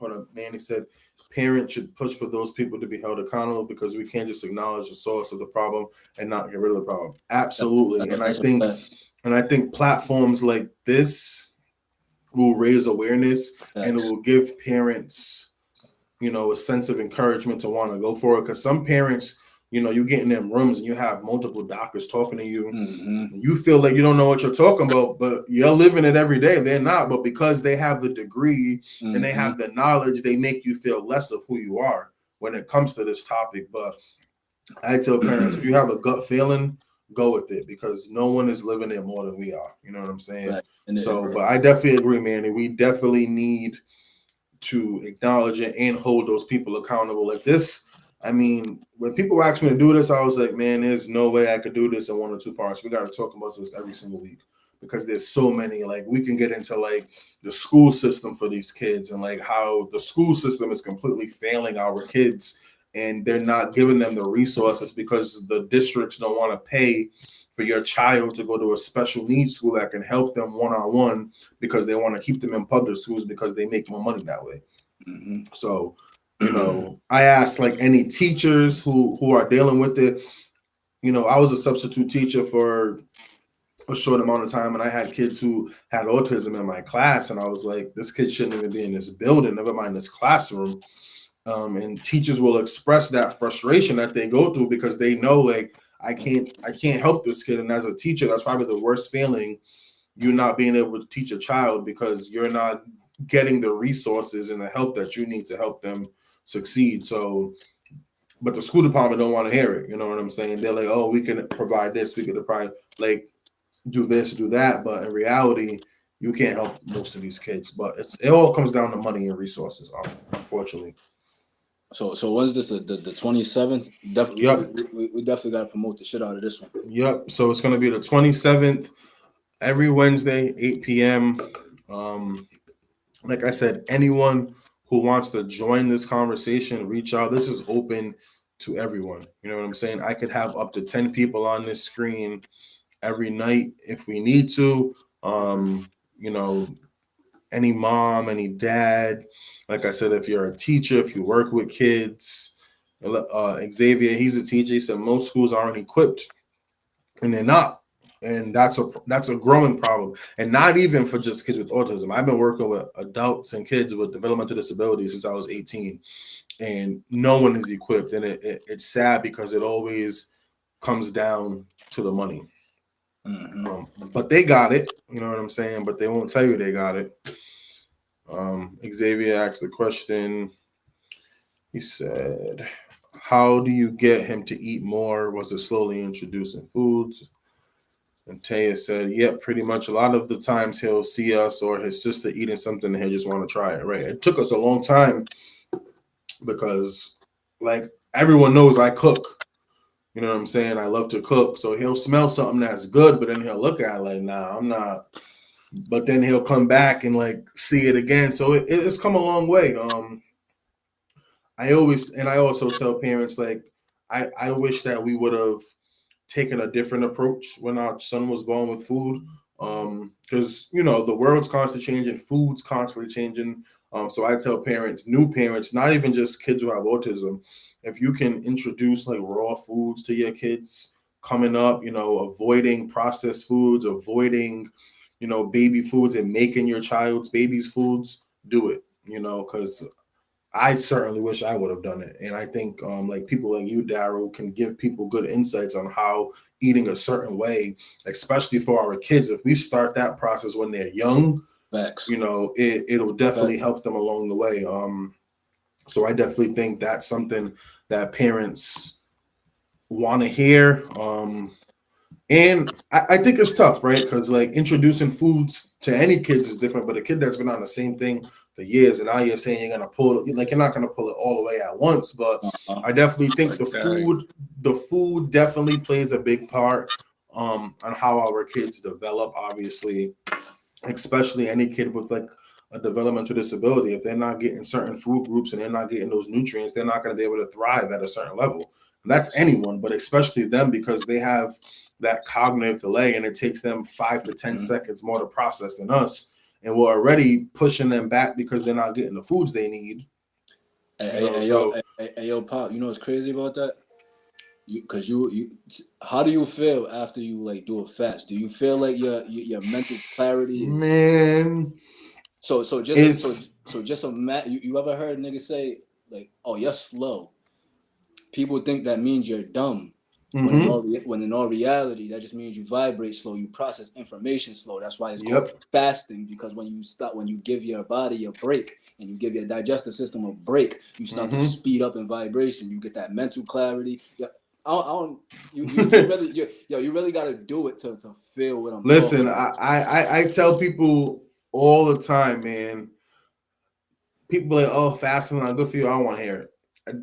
[SPEAKER 1] on, Manny said parents should push for those people to be held accountable because we can't just acknowledge the source of the problem and not get rid of the problem. Absolutely. And I think platforms like this will raise awareness and it will give parents, you know, a sense of encouragement to want to go for it. Because some parents, you know, you get in them rooms and you have multiple doctors talking to you. You feel like you don't know what you're talking about, but you're living it every day. They're not, but because they have the degree and they have the knowledge, they make you feel less of who you are when it comes to this topic. But I tell parents, if you have a gut feeling, go with it because no one is living it more than we are. You know what I'm saying? Right. But I definitely agree, Manny. We definitely need to acknowledge it and hold those people accountable. Like this, I mean, when people asked me to do this, I was like, man, there's no way I could do this in 1 or 2 parts. We got to talk about this every single week because there's so many. Like, we can get into like the school system for these kids and like how the school system is completely failing our kids and they're not giving them the resources because the districts don't want to pay for your child to go to a special needs school that can help them one-on-one because they want to keep them in public schools because they make more money that way. So, you know, I asked like any teachers who are dealing with it. You know, I was a substitute teacher for a short amount of time and I had kids who had autism in my class and I was like, this kid shouldn't even be in this building, never mind this classroom. And teachers will express that frustration that they go through because they know like I can't help this kid. And as a teacher, that's probably the worst feeling, you not being able to teach a child because you're not getting the resources and the help that you need to help them succeed. So, but the school department don't want to hear it. You know what I'm saying? They're like, oh, we can provide this, we could provide like do this, do that. But in reality, you can't help most of these kids. But it all comes down to money and resources, unfortunately.
[SPEAKER 2] So when's this? The 27th? Definitely.
[SPEAKER 1] Yep.
[SPEAKER 2] We definitely got to promote the shit out of this one.
[SPEAKER 1] Yep. So it's going to be the 27th, every Wednesday, 8 p.m. Like I said, anyone who wants to join this conversation, reach out. This is open to everyone. You know what I'm saying? I could have up to 10 people on this screen every night if we need to. You know, any mom, any dad. Like I said, if you're a teacher, if you work with kids, Xavier, he's a teacher. He said most schools aren't equipped, and they're not. And that's a growing problem. And not even for just kids with autism. I've been working with adults and kids with developmental disabilities since I was 18. And no one is equipped. And it's sad because it always comes down to the money. But they got it. You know what I'm saying? But they won't tell you they got it. Xavier asked the question. He said, how do you get him to eat more? Was it slowly introducing foods? And Taya said, yep, pretty much a lot of the times he'll see us or his sister eating something and he'll just want to try it, right? It took us a long time because, like, everyone knows I cook. You know what I'm saying? I love to cook. So he'll smell something that's good, but then he'll look at it like, nah, I'm not but then he'll come back and like see it again. So it's come a long way. I also tell parents like I wish that we would have taken a different approach when our son was born with food. Because the world's constantly changing, food's constantly changing. So I tell parents, new parents, not even just kids who have autism, if you can introduce like raw foods to your kids coming up, avoiding processed foods, avoiding, baby foods, and making your child's baby's foods, do it, because I certainly wish I would have done it. And I think like people like you, Daryl, can give people good insights on how eating a certain way, especially for our kids. If we start that process when they're young,
[SPEAKER 2] Facts.
[SPEAKER 1] it'll definitely help them along the way. So I definitely think that's something that parents want to hear. And I think it's tough, right? Because like introducing foods to any kids is different, but a kid that's been on the same thing for years, and now you're saying you're gonna pull it, like you're not gonna pull it all the way at once. But I definitely think the food definitely plays a big part on how our kids develop. Obviously, especially any kid with like a developmental disability, if they're not getting certain food groups and they're not getting those nutrients, they're not going to be able to thrive at a certain level. And that's anyone, but especially them, because they have that cognitive delay and it takes them 5 to 10 seconds more to process than us. And we're already pushing them back because they're not getting the foods they need.
[SPEAKER 2] Yo, Pop, you know what's crazy about that? Because how do you feel after you like do a fast? Do you feel like your mental clarity is,
[SPEAKER 1] man?
[SPEAKER 2] So just imagine, you ever heard niggas say like, "Oh, you're slow." People think that means you're dumb. When in all reality, that just means you vibrate slow, you process information slow. That's why it's called fasting, because when you give your body a break and you give your digestive system a break, you start to speed up in vibration. You get that mental clarity. Yeah, you really got to do it to feel what I'm
[SPEAKER 1] Listen,
[SPEAKER 2] talking about.
[SPEAKER 1] I tell people all the time, man. People are like, oh, fasting not good for you. I don't want to hear it.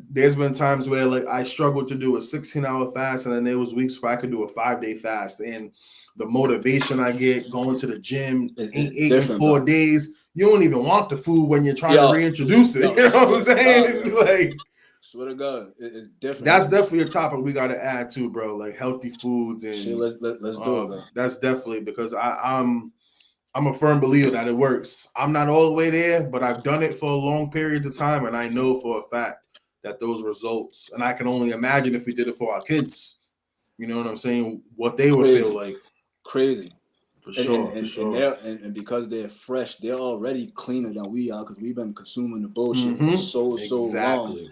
[SPEAKER 1] There's been times where like I struggled to do a 16-hour fast, and then there was weeks where I could do a 5-day fast. And the motivation I get going to the gym, eight in 4 days, you don't even want the food when you're trying to reintroduce it. You know what I'm saying? Like,
[SPEAKER 2] swear to God, it's different.
[SPEAKER 1] That's definitely a topic we got to add to, bro. Like healthy foods and
[SPEAKER 2] shit, let's do it, bro.
[SPEAKER 1] That's definitely because I'm a firm believer that it works. I'm not all the way there, but I've done it for a long period of time, and I know for a fact that those results, and I can only imagine if we did it for our kids, you know what I'm saying, what they would feel like.
[SPEAKER 2] Crazy.
[SPEAKER 1] For sure.
[SPEAKER 2] And because they're fresh, they're already cleaner than we are because we've been consuming the bullshit for so long.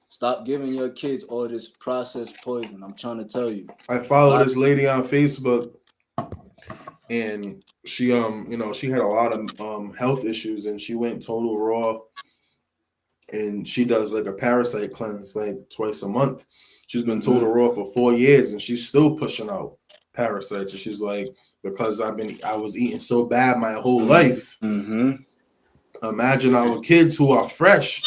[SPEAKER 2] Stop giving your kids all this processed poison. I'm trying to tell you.
[SPEAKER 1] I follow this lady on Facebook, and she she had a lot of health issues, and she went total raw. And she does like a parasite cleanse like twice a month. She's been total raw for 4 years, and she's still pushing out parasites. And she's like, because I was eating so bad my whole life. Imagine our kids who are fresh.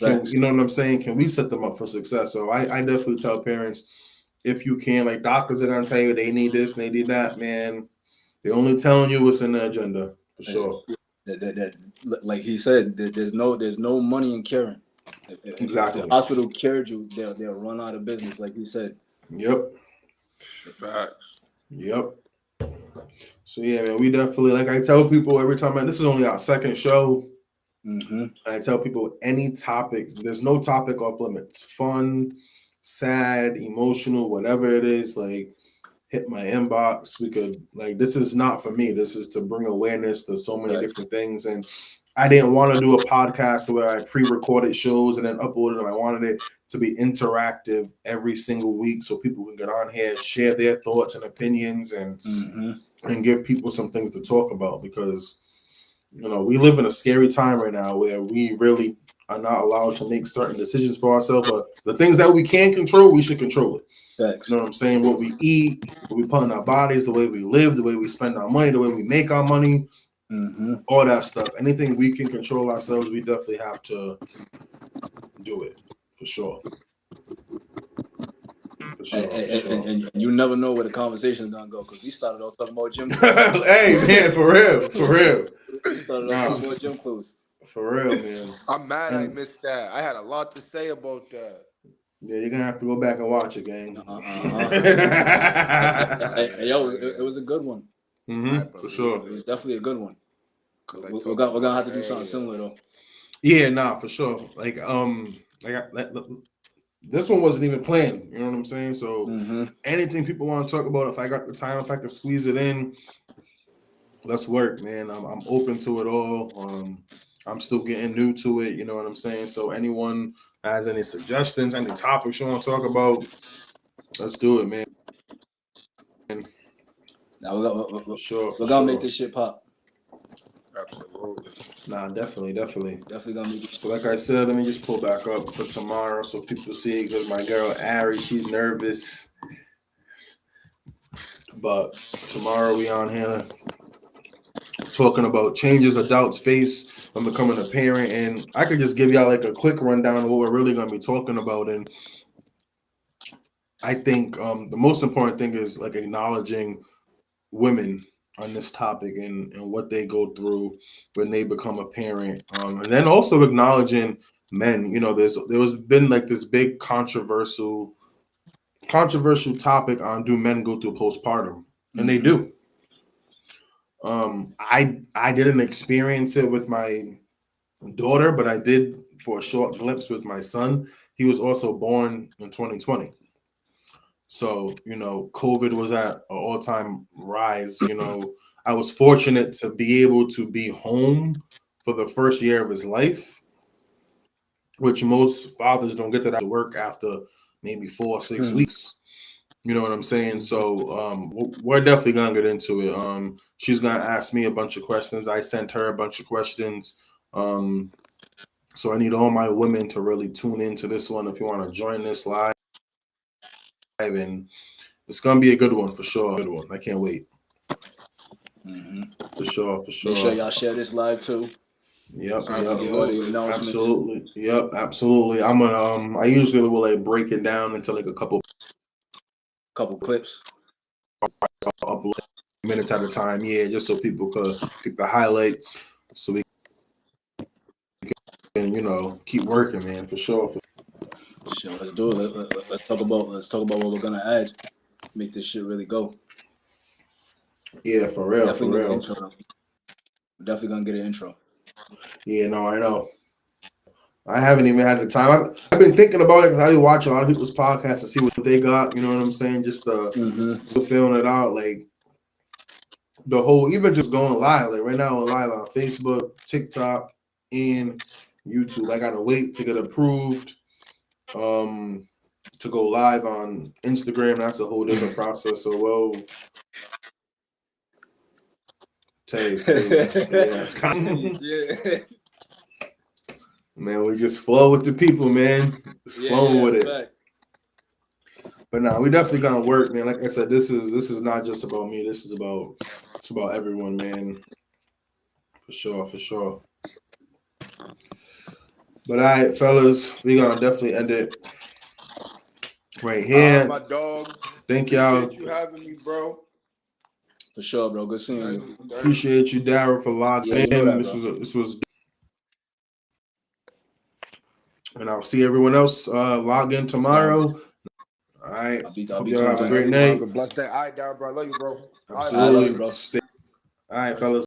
[SPEAKER 1] You know what I'm saying? Can we set them up for success? So I definitely tell parents, if you can, like doctors are gonna tell you they need this, they need that, man. They're only telling you what's in the agenda, for sure.
[SPEAKER 2] That like he said, there's no money in curing.
[SPEAKER 1] Exactly.
[SPEAKER 2] If the hospital cured you, they'll run out of business, like you said.
[SPEAKER 1] Yep.
[SPEAKER 4] Facts.
[SPEAKER 1] Yep. So yeah, man, we definitely, like I tell people every time, man, this is only our second show. I tell people any topic, there's no topic off limits. Fun, sad, emotional, whatever it is, like hit my inbox. We could, like, this is not for me. This is to bring awareness to so many different things. And I didn't want to do a podcast where I pre-recorded shows and then uploaded them. I wanted it to be interactive every single week so people can get on here, share their thoughts and opinions, and give people some things to talk about, because we live in a scary time right now where we really are not allowed to make certain decisions for ourselves. But the things that we can control, we should control it.
[SPEAKER 2] Thanks.
[SPEAKER 1] You know what I'm saying? What we eat, what we put in our bodies, the way we live, the way we spend our money, the way we make our money, all that stuff. Anything we can control ourselves, we definitely have to do it, for sure. For sure. For sure.
[SPEAKER 2] And you never know where the conversation is gonna go because we started off talking about gym.
[SPEAKER 1] Hey man, for real.
[SPEAKER 2] We started off talking about gym clothes.
[SPEAKER 1] For real, man.
[SPEAKER 4] I'm mad I
[SPEAKER 1] And-
[SPEAKER 4] missed that. I had a lot to say about that.
[SPEAKER 1] Yeah, you're gonna have to go back and watch it, gang.
[SPEAKER 2] Hey, yo, it was a good one.
[SPEAKER 1] For sure.
[SPEAKER 2] It was definitely a good one.
[SPEAKER 4] Cause I
[SPEAKER 2] We're
[SPEAKER 4] told
[SPEAKER 2] gonna have to do
[SPEAKER 4] hey,
[SPEAKER 2] something similar though.
[SPEAKER 1] Yeah, nah, for sure. Like this one wasn't even planned. You know what I'm saying? So anything people want to talk about, if I got the time, if I can squeeze it in, let's work, man. I'm open to it all. I'm still getting new to it. You know what I'm saying? So anyone has any suggestions, any topics you want to talk about, let's do it, man.
[SPEAKER 2] Now
[SPEAKER 1] For sure.
[SPEAKER 2] we're gonna make this shit pop.
[SPEAKER 4] absolutely.
[SPEAKER 1] Nah, definitely.
[SPEAKER 2] Definitely gonna make it.
[SPEAKER 1] So like I said, let me just pull back up for tomorrow so people see, because my girl Ari, she's nervous. But tomorrow we on here talking about changes adults face when becoming a parent. And I could just give y'all like a quick rundown of what we're really gonna be talking about. And I think the most important thing is like acknowledging women on this topic and what they go through when they become a parent, and then also acknowledging men. You know, there's been like this big controversial topic on do men go through postpartum, and they do. I didn't experience it with my daughter, but I did for a short glimpse with my son. He was also born in 2020. So, you know, COVID was at an all-time rise. You know, I was fortunate to be able to be home for the first year of his life, which most fathers don't get to work after maybe 4 or 6 weeks. You know what I'm saying? So we're definitely gonna get into it. She's gonna ask me a bunch of questions. I sent her a bunch of questions. So I need all my women to really tune into this one if you want to join this live. And it's gonna be a good one for sure. Good one. I can't wait. For sure.
[SPEAKER 2] Make sure y'all share this live too.
[SPEAKER 1] Yep.
[SPEAKER 2] Absolutely.
[SPEAKER 1] Yep. Absolutely. I'm gonna. I usually will like break it down into like a couple
[SPEAKER 2] clips.
[SPEAKER 1] Upload minutes at a time. Yeah, just so people could pick the highlights, so we can, you know, keep working, man. For sure.
[SPEAKER 2] Sure, let's do it. Let's talk about what we're gonna add. Make this shit really go.
[SPEAKER 1] Yeah, for real.
[SPEAKER 2] We're definitely gonna get an intro.
[SPEAKER 1] Yeah, no, I know. I haven't even had the time. I've been thinking about it because I watch a lot of people's podcasts to see what they got. You know what I'm saying? Just still feeling it out. Like the whole, even just going live. Like right now, we're live on Facebook, TikTok, and YouTube. I gotta wait to get approved. To go live on Instagram, that's a whole different process. So, well, Tay is crazy. Yeah. Man, we just flow with the people, man. Just flowing with it.
[SPEAKER 2] Fact.
[SPEAKER 1] But nah, we definitely gonna work, man. Like I said, this is not just about me. It's about everyone, man. For sure. But all right, fellas, we gonna definitely end it right here.
[SPEAKER 4] My dog.
[SPEAKER 1] Thank y'all.
[SPEAKER 4] Appreciate you having me, bro.
[SPEAKER 2] For sure, bro. Good seeing you.
[SPEAKER 1] Appreciate you, Daryl, for logging in.
[SPEAKER 2] You know that,
[SPEAKER 1] This was, and I'll see everyone else log in tomorrow. All right.
[SPEAKER 2] I'll be
[SPEAKER 1] Hope y'all have a great night.
[SPEAKER 4] Have a blessed day. All right, Daryl, bro. I love you, bro.
[SPEAKER 1] Absolutely.
[SPEAKER 2] I love you, bro.
[SPEAKER 1] All right, fellas.